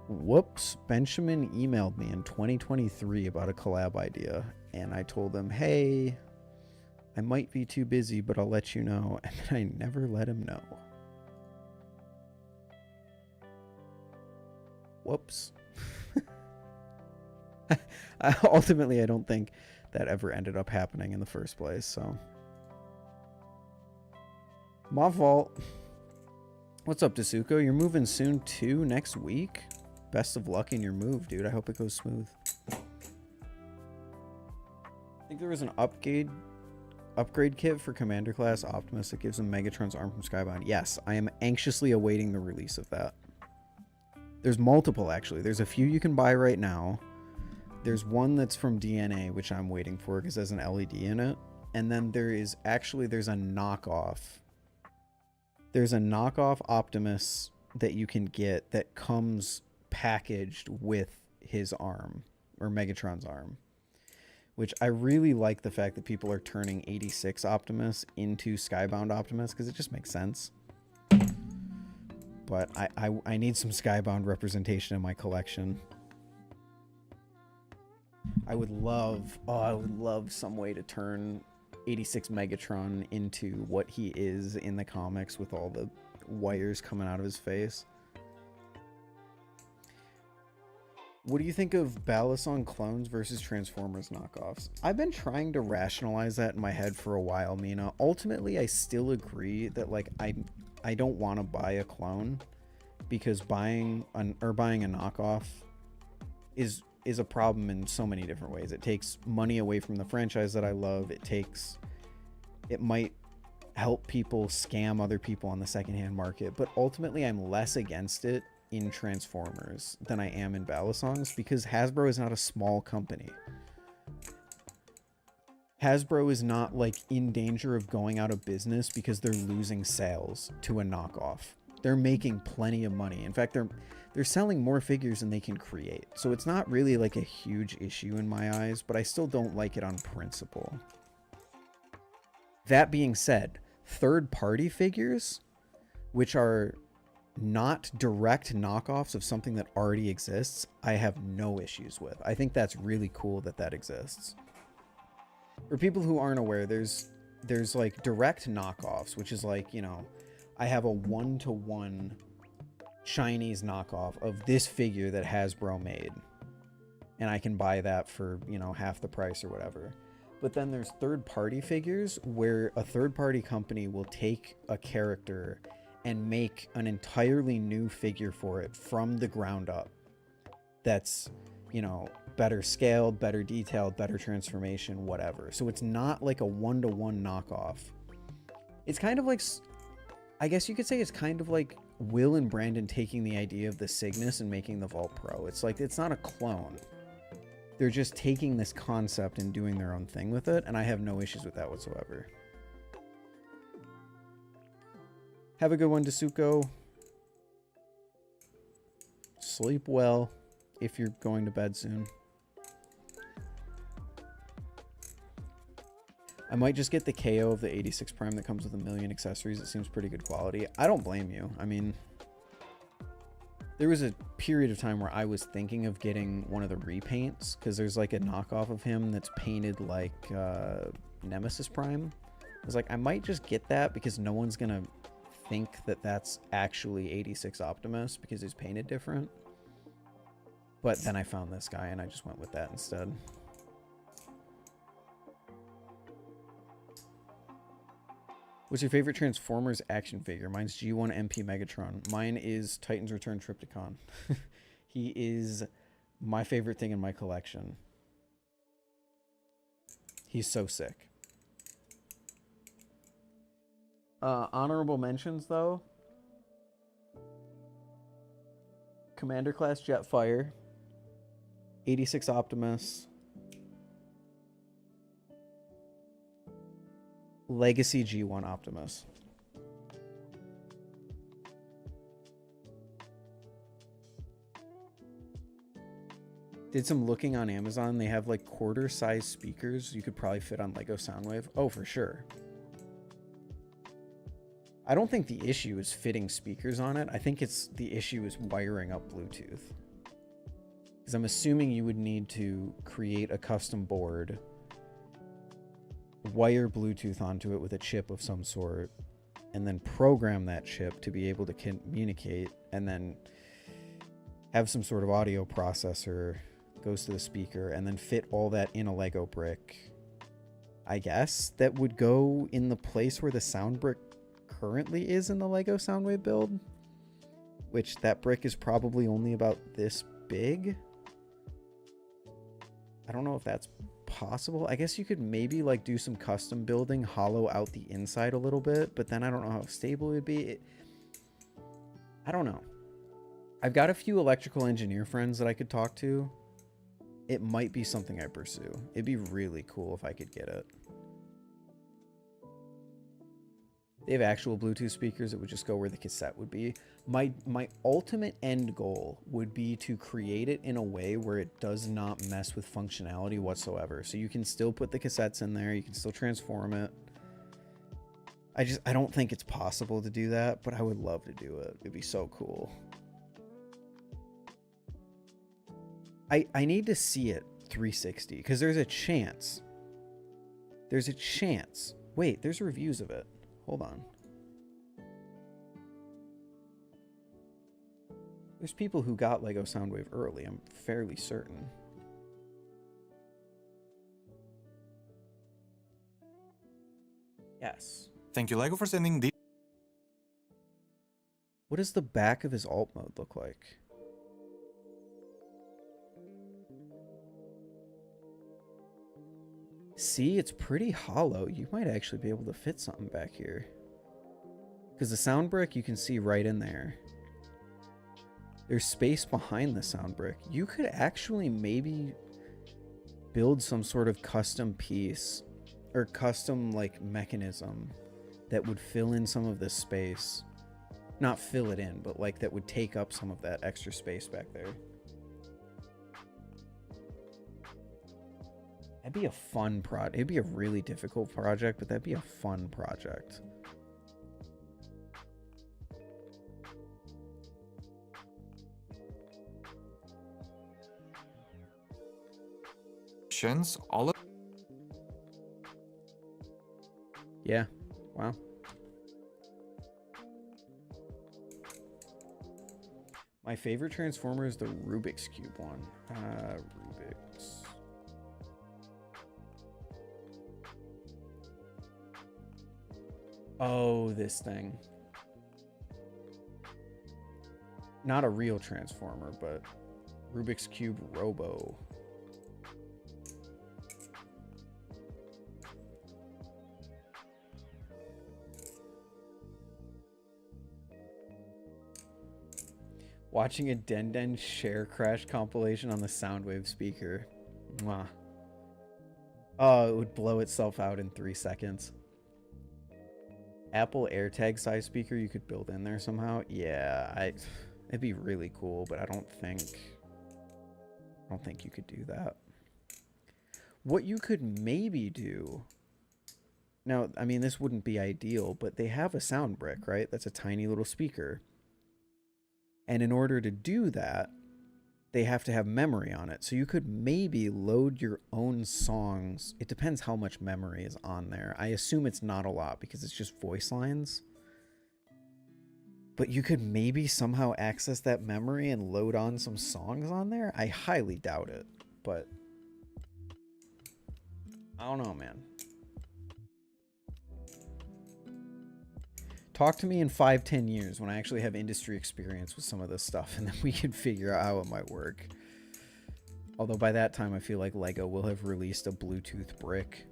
Whoops, Benjamin emailed me in 2023 about a collab idea, and I told him, hey, I might be too busy, but I'll let you know, and then I never let him know. Whoops. Ultimately, I don't think that ever ended up happening in the first place, so. My fault. What's up, Dasuko? You're moving soon, too, next week? Best of luck in your move, dude. I hope it goes smooth. I think there was an upgrade kit for Commander Class Optimus that gives him Megatron's arm from Skybound. Yes, I am anxiously awaiting the release of that. There's multiple, actually. There's a few you can buy right now. There's one that's from DNA, which I'm waiting for because there's an LED in it. And then there's a knockoff. There's a knockoff Optimus that you can get that comes packaged with his arm, or Megatron's arm, which I really like the fact that people are turning 86 Optimus into Skybound Optimus because it just makes sense. But I need some Skybound representation in my collection. I would love some way to turn 86 Megatron into what he is in the comics with all the wires coming out of his face. What do you think of Balisong clones versus Transformers knockoffs? I've been trying to rationalize that in my head for a while, Mina. Ultimately, I still agree that like I don't want to buy a clone because buying a knockoff is a problem in so many different ways. It takes money away from the franchise that I love. It might help people scam other people on the secondhand market, but ultimately I'm less against it in Transformers than I am in Balisongs because Hasbro is not a small company. Hasbro is not like in danger of going out of business because they're losing sales to a knockoff. They're making plenty of money. In fact, they're selling more figures than they can create. So it's not really like a huge issue in my eyes, but I still don't like it on principle. That being said, third-party figures, which are not direct knockoffs of something that already exists, I have no issues with. I think that's really cool that that exists. For people who aren't aware, there's like direct knockoffs, which is like, you know, I have a 1-to-1 Chinese knockoff of this figure that Hasbro made. and I can buy that for, you know, half the price or whatever. But then there's third-party figures where a third-party company will take a character and make an entirely new figure for it from the ground up. That's, you know, better scaled, better detailed, better transformation, whatever. So it's not like a one-to-one knockoff. It's kind of like, I guess you could say it's kind of like Will and Brandon taking the idea of the Cygnus and making the Vault Pro. It's like, it's not a clone. They're just taking this concept and doing their own thing with it, and I have no issues with that whatsoever. Have a good one, Dasuko. Sleep well if you're going to bed soon. I might just get the KO of the 86 Prime that comes with a million accessories. It seems pretty good quality. I don't blame you. I mean, there was a period of time where I was thinking of getting one of the repaints, because there's like a knockoff of him that's painted like Nemesis Prime. I was like, I might just get that because no one's going to think that that's actually 86 Optimus because he's painted different. But then I found this guy and I just went with that instead. What's your favorite Transformers action figure? Mine's G1 MP Megatron. Mine is Titan's Return Trypticon. He is my favorite thing in my collection. He's so sick. Honorable mentions, though. Commander Class Jetfire. 86 Optimus. Legacy G1 Optimus. Did some looking on Amazon. They have like quarter size speakers you could probably fit on Lego Soundwave. Oh, for sure. I don't think the issue is fitting speakers on it. I think the issue is wiring up Bluetooth. Because I'm assuming you would need to create a custom board, wire Bluetooth onto it with a chip of some sort, and then program that chip to be able to communicate, and then have some sort of audio processor goes to the speaker, and then fit all that in a Lego brick. I guess that would go in the place where the sound brick currently is in the Lego Soundwave build, which that brick is probably only about this big. I don't know if that's possible. I guess you could maybe like do some custom building, hollow out the inside a little bit, but then I don't know how stable it would be. I don't know. I've got a few electrical engineer friends that I could talk to. It might be something I pursue. It'd be really cool if I could get it. They have actual Bluetooth speakers that would just go where the cassette would be. My ultimate end goal would be to create it in a way where it does not mess with functionality whatsoever. So you can still put the cassettes in there. You can still transform it. I don't think it's possible to do that, but I would love to do it. It'd be so cool. I need to see it 360 because there's a chance. There's a chance. Wait, there's reviews of it. Hold on. There's people who got Lego Soundwave early, I'm fairly certain. Yes. Thank you, Lego, for sending this. What does the back of his alt mode look like? See, it's pretty hollow. You might actually be able to fit something back here. Because the sound brick, you can see right in there. There's space behind the sound brick. You could actually maybe build some sort of custom piece or custom like mechanism that would fill in some of this space. Not fill it in, but like that would take up some of that extra space back there. That'd be a fun project. It'd be a really difficult project, but that'd be a fun project. All of Yeah. Wow. My favorite Transformer is the Rubik's Cube one. Rubik's Oh, this thing. Not a real transformer, but Rubik's Cube Robo. Watching a Den Den share crash compilation on the Soundwave speaker. Mwah. Oh, it would blow itself out in 3 seconds. Apple AirTag size speaker you could build in there somehow. Yeah, it'd be really cool, but I don't think you could do that. What you could maybe do. Now, I mean, this wouldn't be ideal, but they have a sound brick, right? That's a tiny little speaker. And in order to do that, they have to have memory on it. So you could maybe load your own songs. It depends how much memory is on there. I assume it's not a lot because it's just voice lines. But you could maybe somehow access that memory and load on some songs on there. I highly doubt it, but I don't know, man. Talk to me in 5-10 years when I actually have industry experience with some of this stuff, and then we can figure out how it might work. Although by that time, I feel like Lego will have released a Bluetooth brick.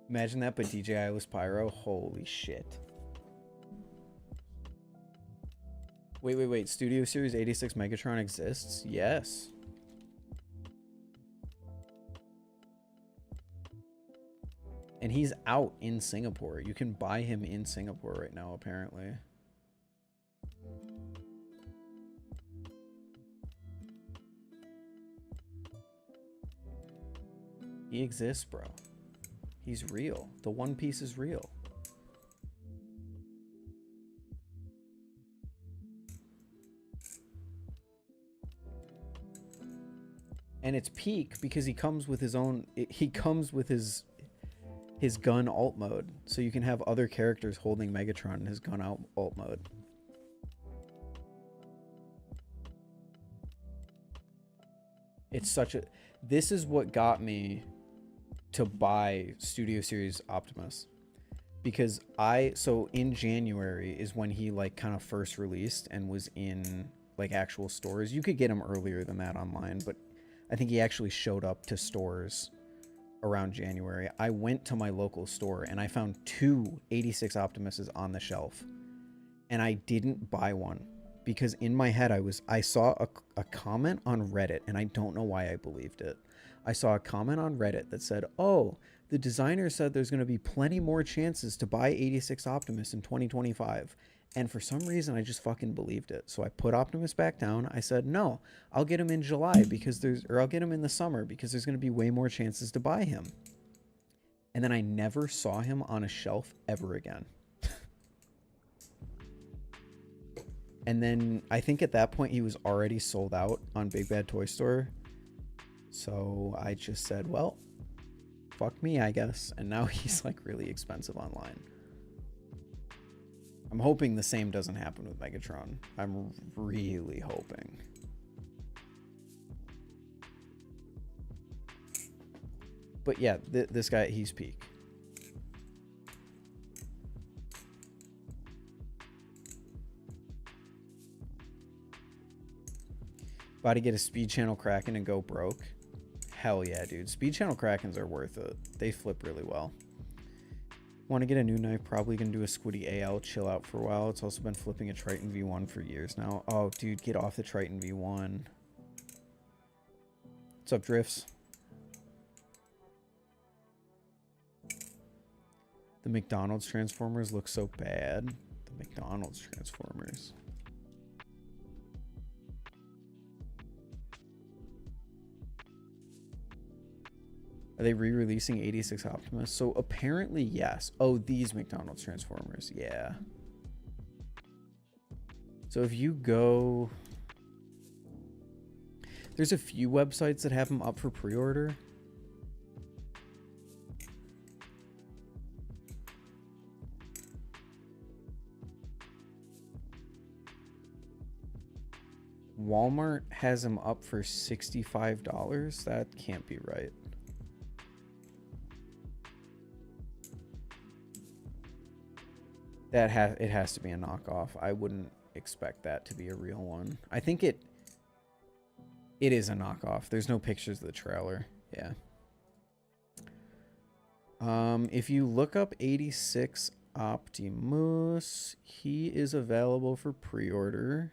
Imagine that, but DJ Eyeless Pyro. Holy shit. Wait. Studio Series 86 Megatron exists? Yes. And he's out in Singapore. You can buy him in Singapore right now, apparently. He exists, bro. He's real. The One Piece is real. And it's peak because he comes with his own... He comes with his gun alt mode, so you can have other characters holding Megatron in his gun alt mode. It's such a... This is what got me to buy Studio Series Optimus. Because so in January is when he like kind of first released and was in like actual stores. You could get him earlier than that online, but I think he actually showed up to stores around January. I went to my local store and I found 2 86 Optimuses on the shelf, and I didn't buy one because in my head I saw a comment on Reddit, and I don't know why I believed it. I saw a comment on Reddit that said, oh, the designer said there's going to be plenty more chances to buy 86 Optimus in 2025. And for some reason, I just fucking believed it. So I put Optimus back down. I said, no, I'll get him in July or I'll get him in the summer because there's going to be way more chances to buy him. And then I never saw him on a shelf ever again. And then I think at that point he was already sold out on Big Bad Toy Store. So I just said, well, fuck me, I guess. And now he's like really expensive online. I'm hoping the same doesn't happen with Megatron. I'm really hoping. But yeah, this guy, he's peak. About to get a speed channel Kraken and go broke. Hell yeah, dude. Speed channel Krakens are worth it. They flip really well. Want to get a new knife? Probably gonna do a Squiddy AL, chill out for a while. It's also been flipping a Triton V1 for years now. Oh, dude, get off the Triton V1. What's up, Drifts? The McDonald's Transformers look so bad. The McDonald's Transformers. Are they re-releasing 86 Optimus? So apparently, yes. Oh, these McDonald's Transformers. Yeah. So if you go... There's a few websites that have them up for pre-order. Walmart has him up for $65. That can't be right. It has to be a knockoff. I wouldn't expect that to be a real one. I think it is a knockoff. There's no pictures of the trailer. Yeah. If you look up 86 Optimus, he is available for pre-order.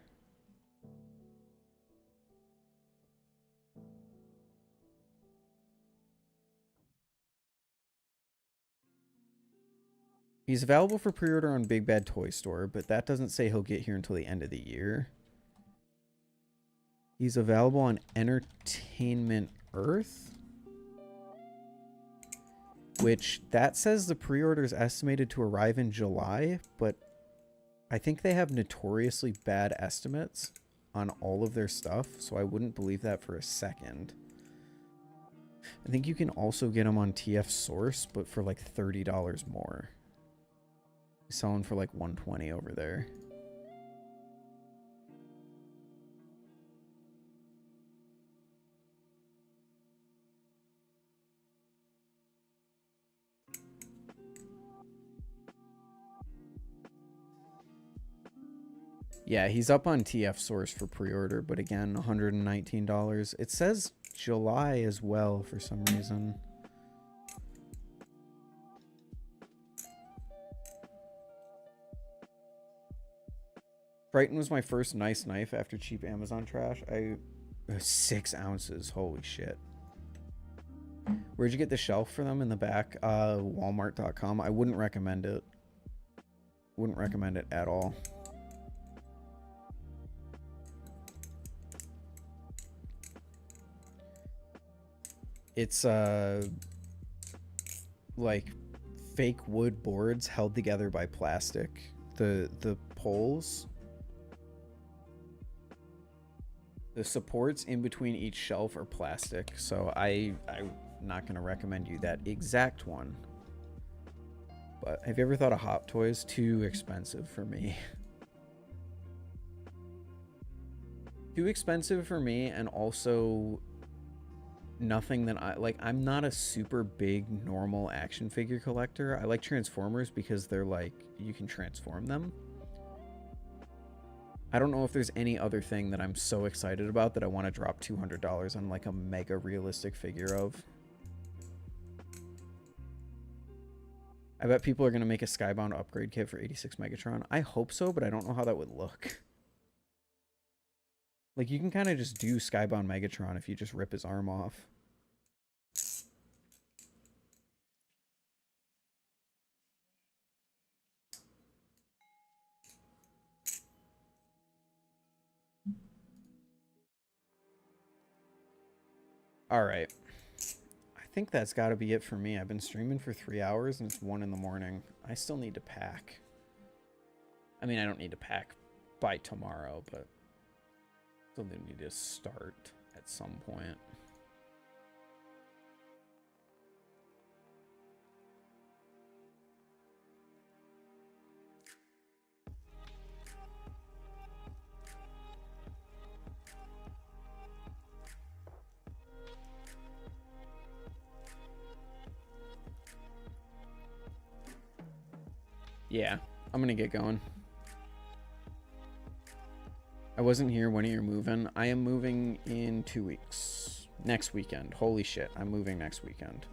He's available for pre-order on Big Bad Toy Store, but that doesn't say he'll get here until the end of the year. He's available on Entertainment Earth, which that says the pre-order is estimated to arrive in July, but I think they have notoriously bad estimates on all of their stuff, so I wouldn't believe that for a second. I think you can also get them on TF Source, but for like $30 more. He's selling for like $120 over there. Yeah, he's up on TF Source for pre-order, but again, $119. It says July as well for some reason. Triton was my first nice knife after cheap Amazon trash. 6 ounces. Holy shit. Where'd you get the shelf for them? In the back? Walmart.com. I wouldn't recommend it. Wouldn't recommend it at all. It's like fake wood boards held together by plastic. The poles, the supports in between each shelf are plastic, so I'm not going to recommend you that exact one. But have you ever thought of Hot Toys? Too expensive for me. Too expensive for me, and also nothing that I like. I'm not a super big normal action figure collector. I like Transformers because they're like, you can transform them. I don't know if there's any other thing that I'm so excited about that I want to drop $200 on like a mega realistic figure of. I bet people are going to make a Skybound upgrade kit for 86 Megatron. I hope so, but I don't know how that would look. Like, you can kind of just do Skybound Megatron if you just rip his arm off. All right. I think that's got to be it for me. I've been streaming for 3 hours and it's 1 in the morning. I still need to pack. I mean, I don't need to pack by tomorrow, but still do need to start at some point. Yeah, I'm gonna get going. I wasn't here when you're moving. I am moving in 2 weeks. Next weekend. Holy shit, I'm moving next weekend.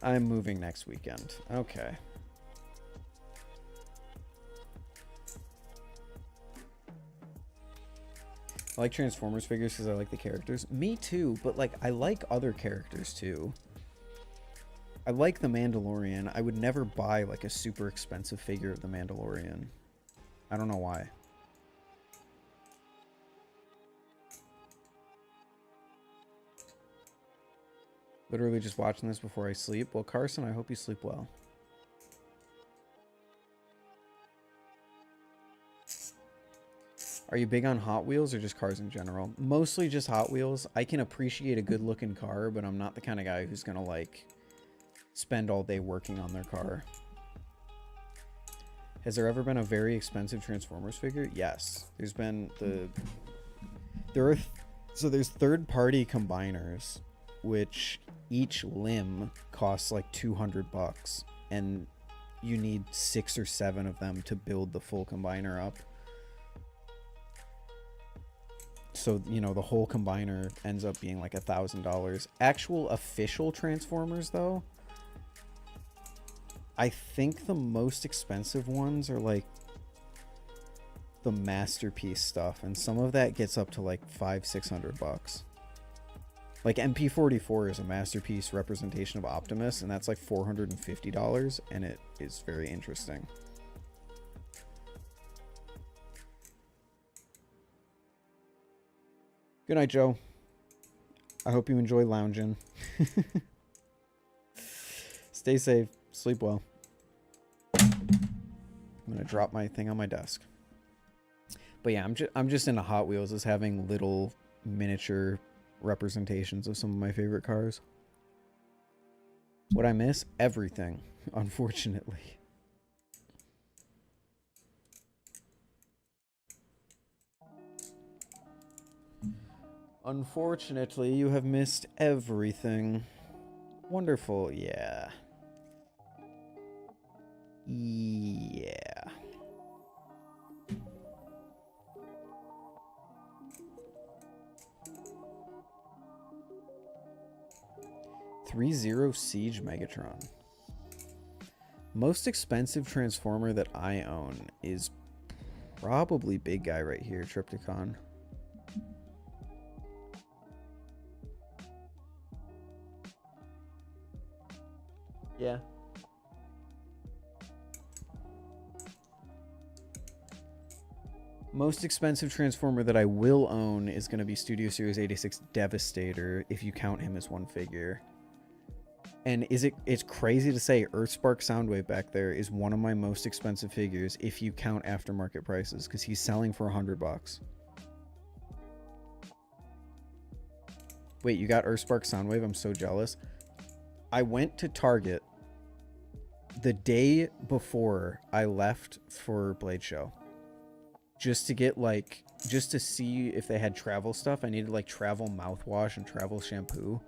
I'm moving next weekend. Okay. I like Transformers figures because I like the characters. Me too, but like I like other characters too. I like the Mandalorian. I would never buy like a super expensive figure of the Mandalorian. I don't know why. Literally just watching this before I sleep. Well, Carson, I hope you sleep well. Are you big on Hot Wheels or just cars in general? Mostly just Hot Wheels. I can appreciate a good looking car, but I'm not the kind of guy who's gonna like spend all day working on their car. Has there ever been a very expensive Transformers figure? Yes. There's been there's third-party combiners, which each limb costs like $200, and you need 6 or 7 of them to build the full combiner up. So, you know, the whole combiner ends up being like $1,000. Actual official Transformers, though, I think the most expensive ones are like the masterpiece stuff, and some of that gets up to like $500-600. Like MP44 is a masterpiece representation of Optimus, and that's like $450, and it is very interesting. Good night, Joe. I hope you enjoy lounging. Stay safe. Sleep well. I'm gonna drop my thing on my desk. But yeah, I'm just into Hot Wheels as having little miniature representations of some of my favorite cars. What I miss? Everything, unfortunately. Unfortunately, you have missed everything. Wonderful, yeah. Yeah. .30 Siege Megatron. Most expensive Transformer that I own is probably big guy right here, Triptychon. Yeah. Most expensive Transformer that I will own is going to be Studio Series 86 Devastator, if you count him as one figure. And it's crazy to say Earthspark Soundwave back there is one of my most expensive figures if you count aftermarket prices, because he's selling for $100. Wait, you got Earthspark Soundwave? I'm so jealous. I went to Target the day before I left for Blade Show, just to get like, just to see if they had travel stuff. I needed like travel mouthwash and travel shampoo.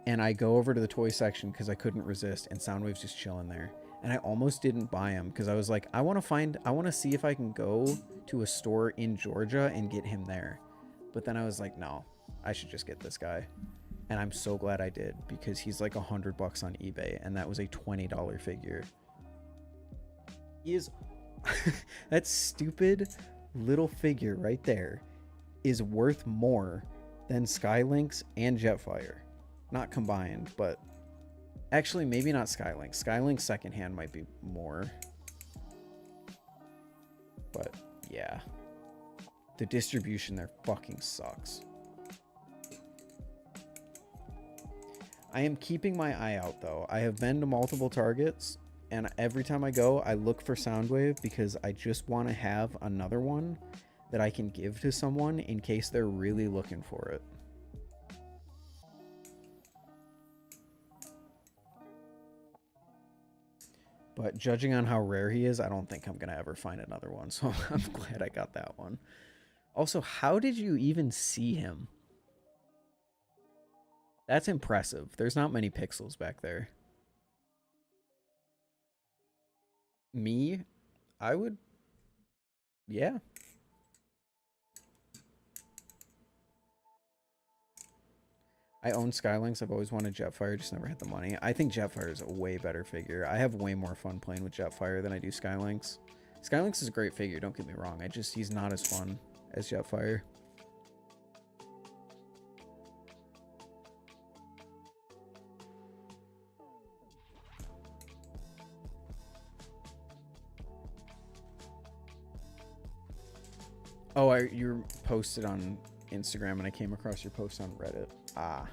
And I go over to the toy section because I couldn't resist, and Soundwave's just chilling there. And I almost didn't buy him because I was like, I want to see if I can go to a store in Georgia and get him there. But then I was like, no, I should just get this guy. And I'm so glad I did, because he's like $100 on eBay, and that was a $20 figure. He is that stupid little figure right there is worth more than Skylynx and Jetfire. Not combined, but actually maybe not Skylynx. Skylynx secondhand might be more. But yeah, the distribution there fucking sucks. I am keeping my eye out though. I have been to multiple Targets, and every time I go, I look for Soundwave because I just want to have another one that I can give to someone in case they're really looking for it. But judging on how rare he is, I don't think I'm going to ever find another one. So I'm glad I got that one. Also, how did you even see him? That's impressive. There's not many pixels back there. Me? I would... Yeah. I own Skylynx. I've always wanted Jetfire, just never had the money. I think Jetfire is a way better figure. I have way more fun playing with Jetfire than I do Skylynx. Skylynx is a great figure, don't get me wrong. He's not as fun as Jetfire. Oh, you posted on Instagram, and I came across your post on Reddit. Ah.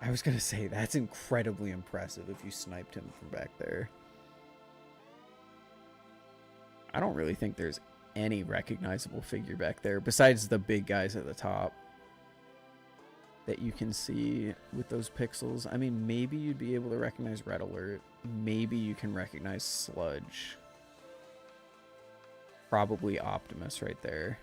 I was going to say, that's incredibly impressive if you sniped him from back there. I don't really think there's any recognizable figure back there besides the big guys at the top. that you can see with those pixels. I mean, maybe you'd be able to recognize red alert. Maybe you can recognize sludge. Probably Optimus right there.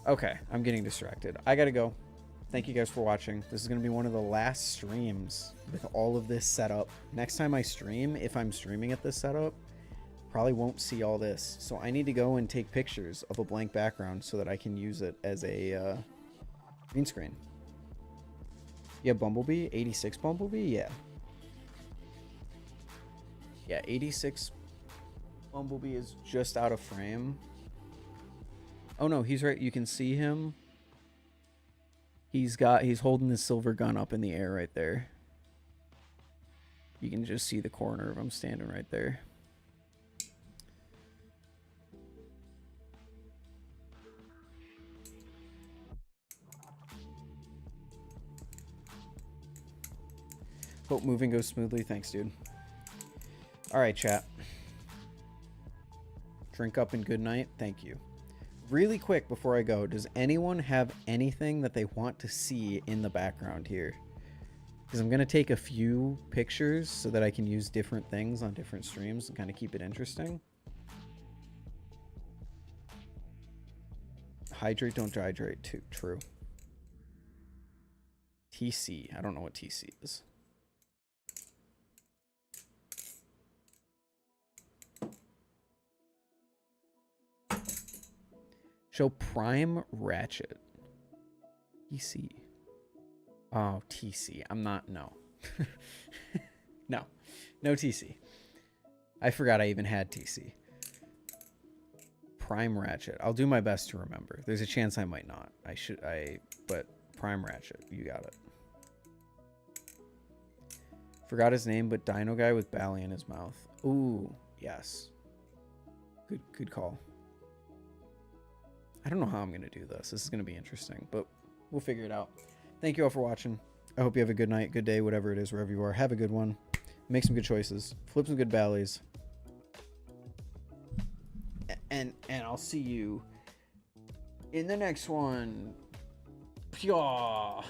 Okay, I'm getting distracted. I gotta go. Thank you guys for watching. This is going to be one of the last streams with all of this set up. Next time I stream, if I'm streaming at this setup, probably won't see all this. So I need to go and take pictures of a blank background so that I can use it as a green screen. Yeah, Bumblebee? 86 Bumblebee? Yeah. Yeah, 86 Bumblebee is just out of frame. Oh no, he's right. You can see him. He's holding his silver gun up in the air right there. You can just see the corner of him standing right there. Hope moving goes smoothly. Thanks, dude. All right, chat. Drink up and good night. Thank you. Really quick before I go, does anyone have anything that they want to see in the background here? Because I'm going to take a few pictures so that I can use different things on different streams and kind of keep it interesting. Hydrate, don't dehydrate, too. True. TC. I don't know what TC is. Show Prime Ratchet. TC. Oh, TC. I'm not. No. No. No TC. I forgot I even had TC. Prime Ratchet. I'll do my best to remember. There's a chance I might not. But Prime Ratchet. You got it. Forgot his name, but Dino Guy with Bally in his mouth. Ooh, yes. Good call. I don't know how I'm going to do this. This is going to be interesting, but we'll figure it out. Thank you all for watching. I hope you have a good night, good day, whatever it is, wherever you are. Have a good one. Make some good choices. Flip some good Ballies. And I'll see you in the next one. Pyaw.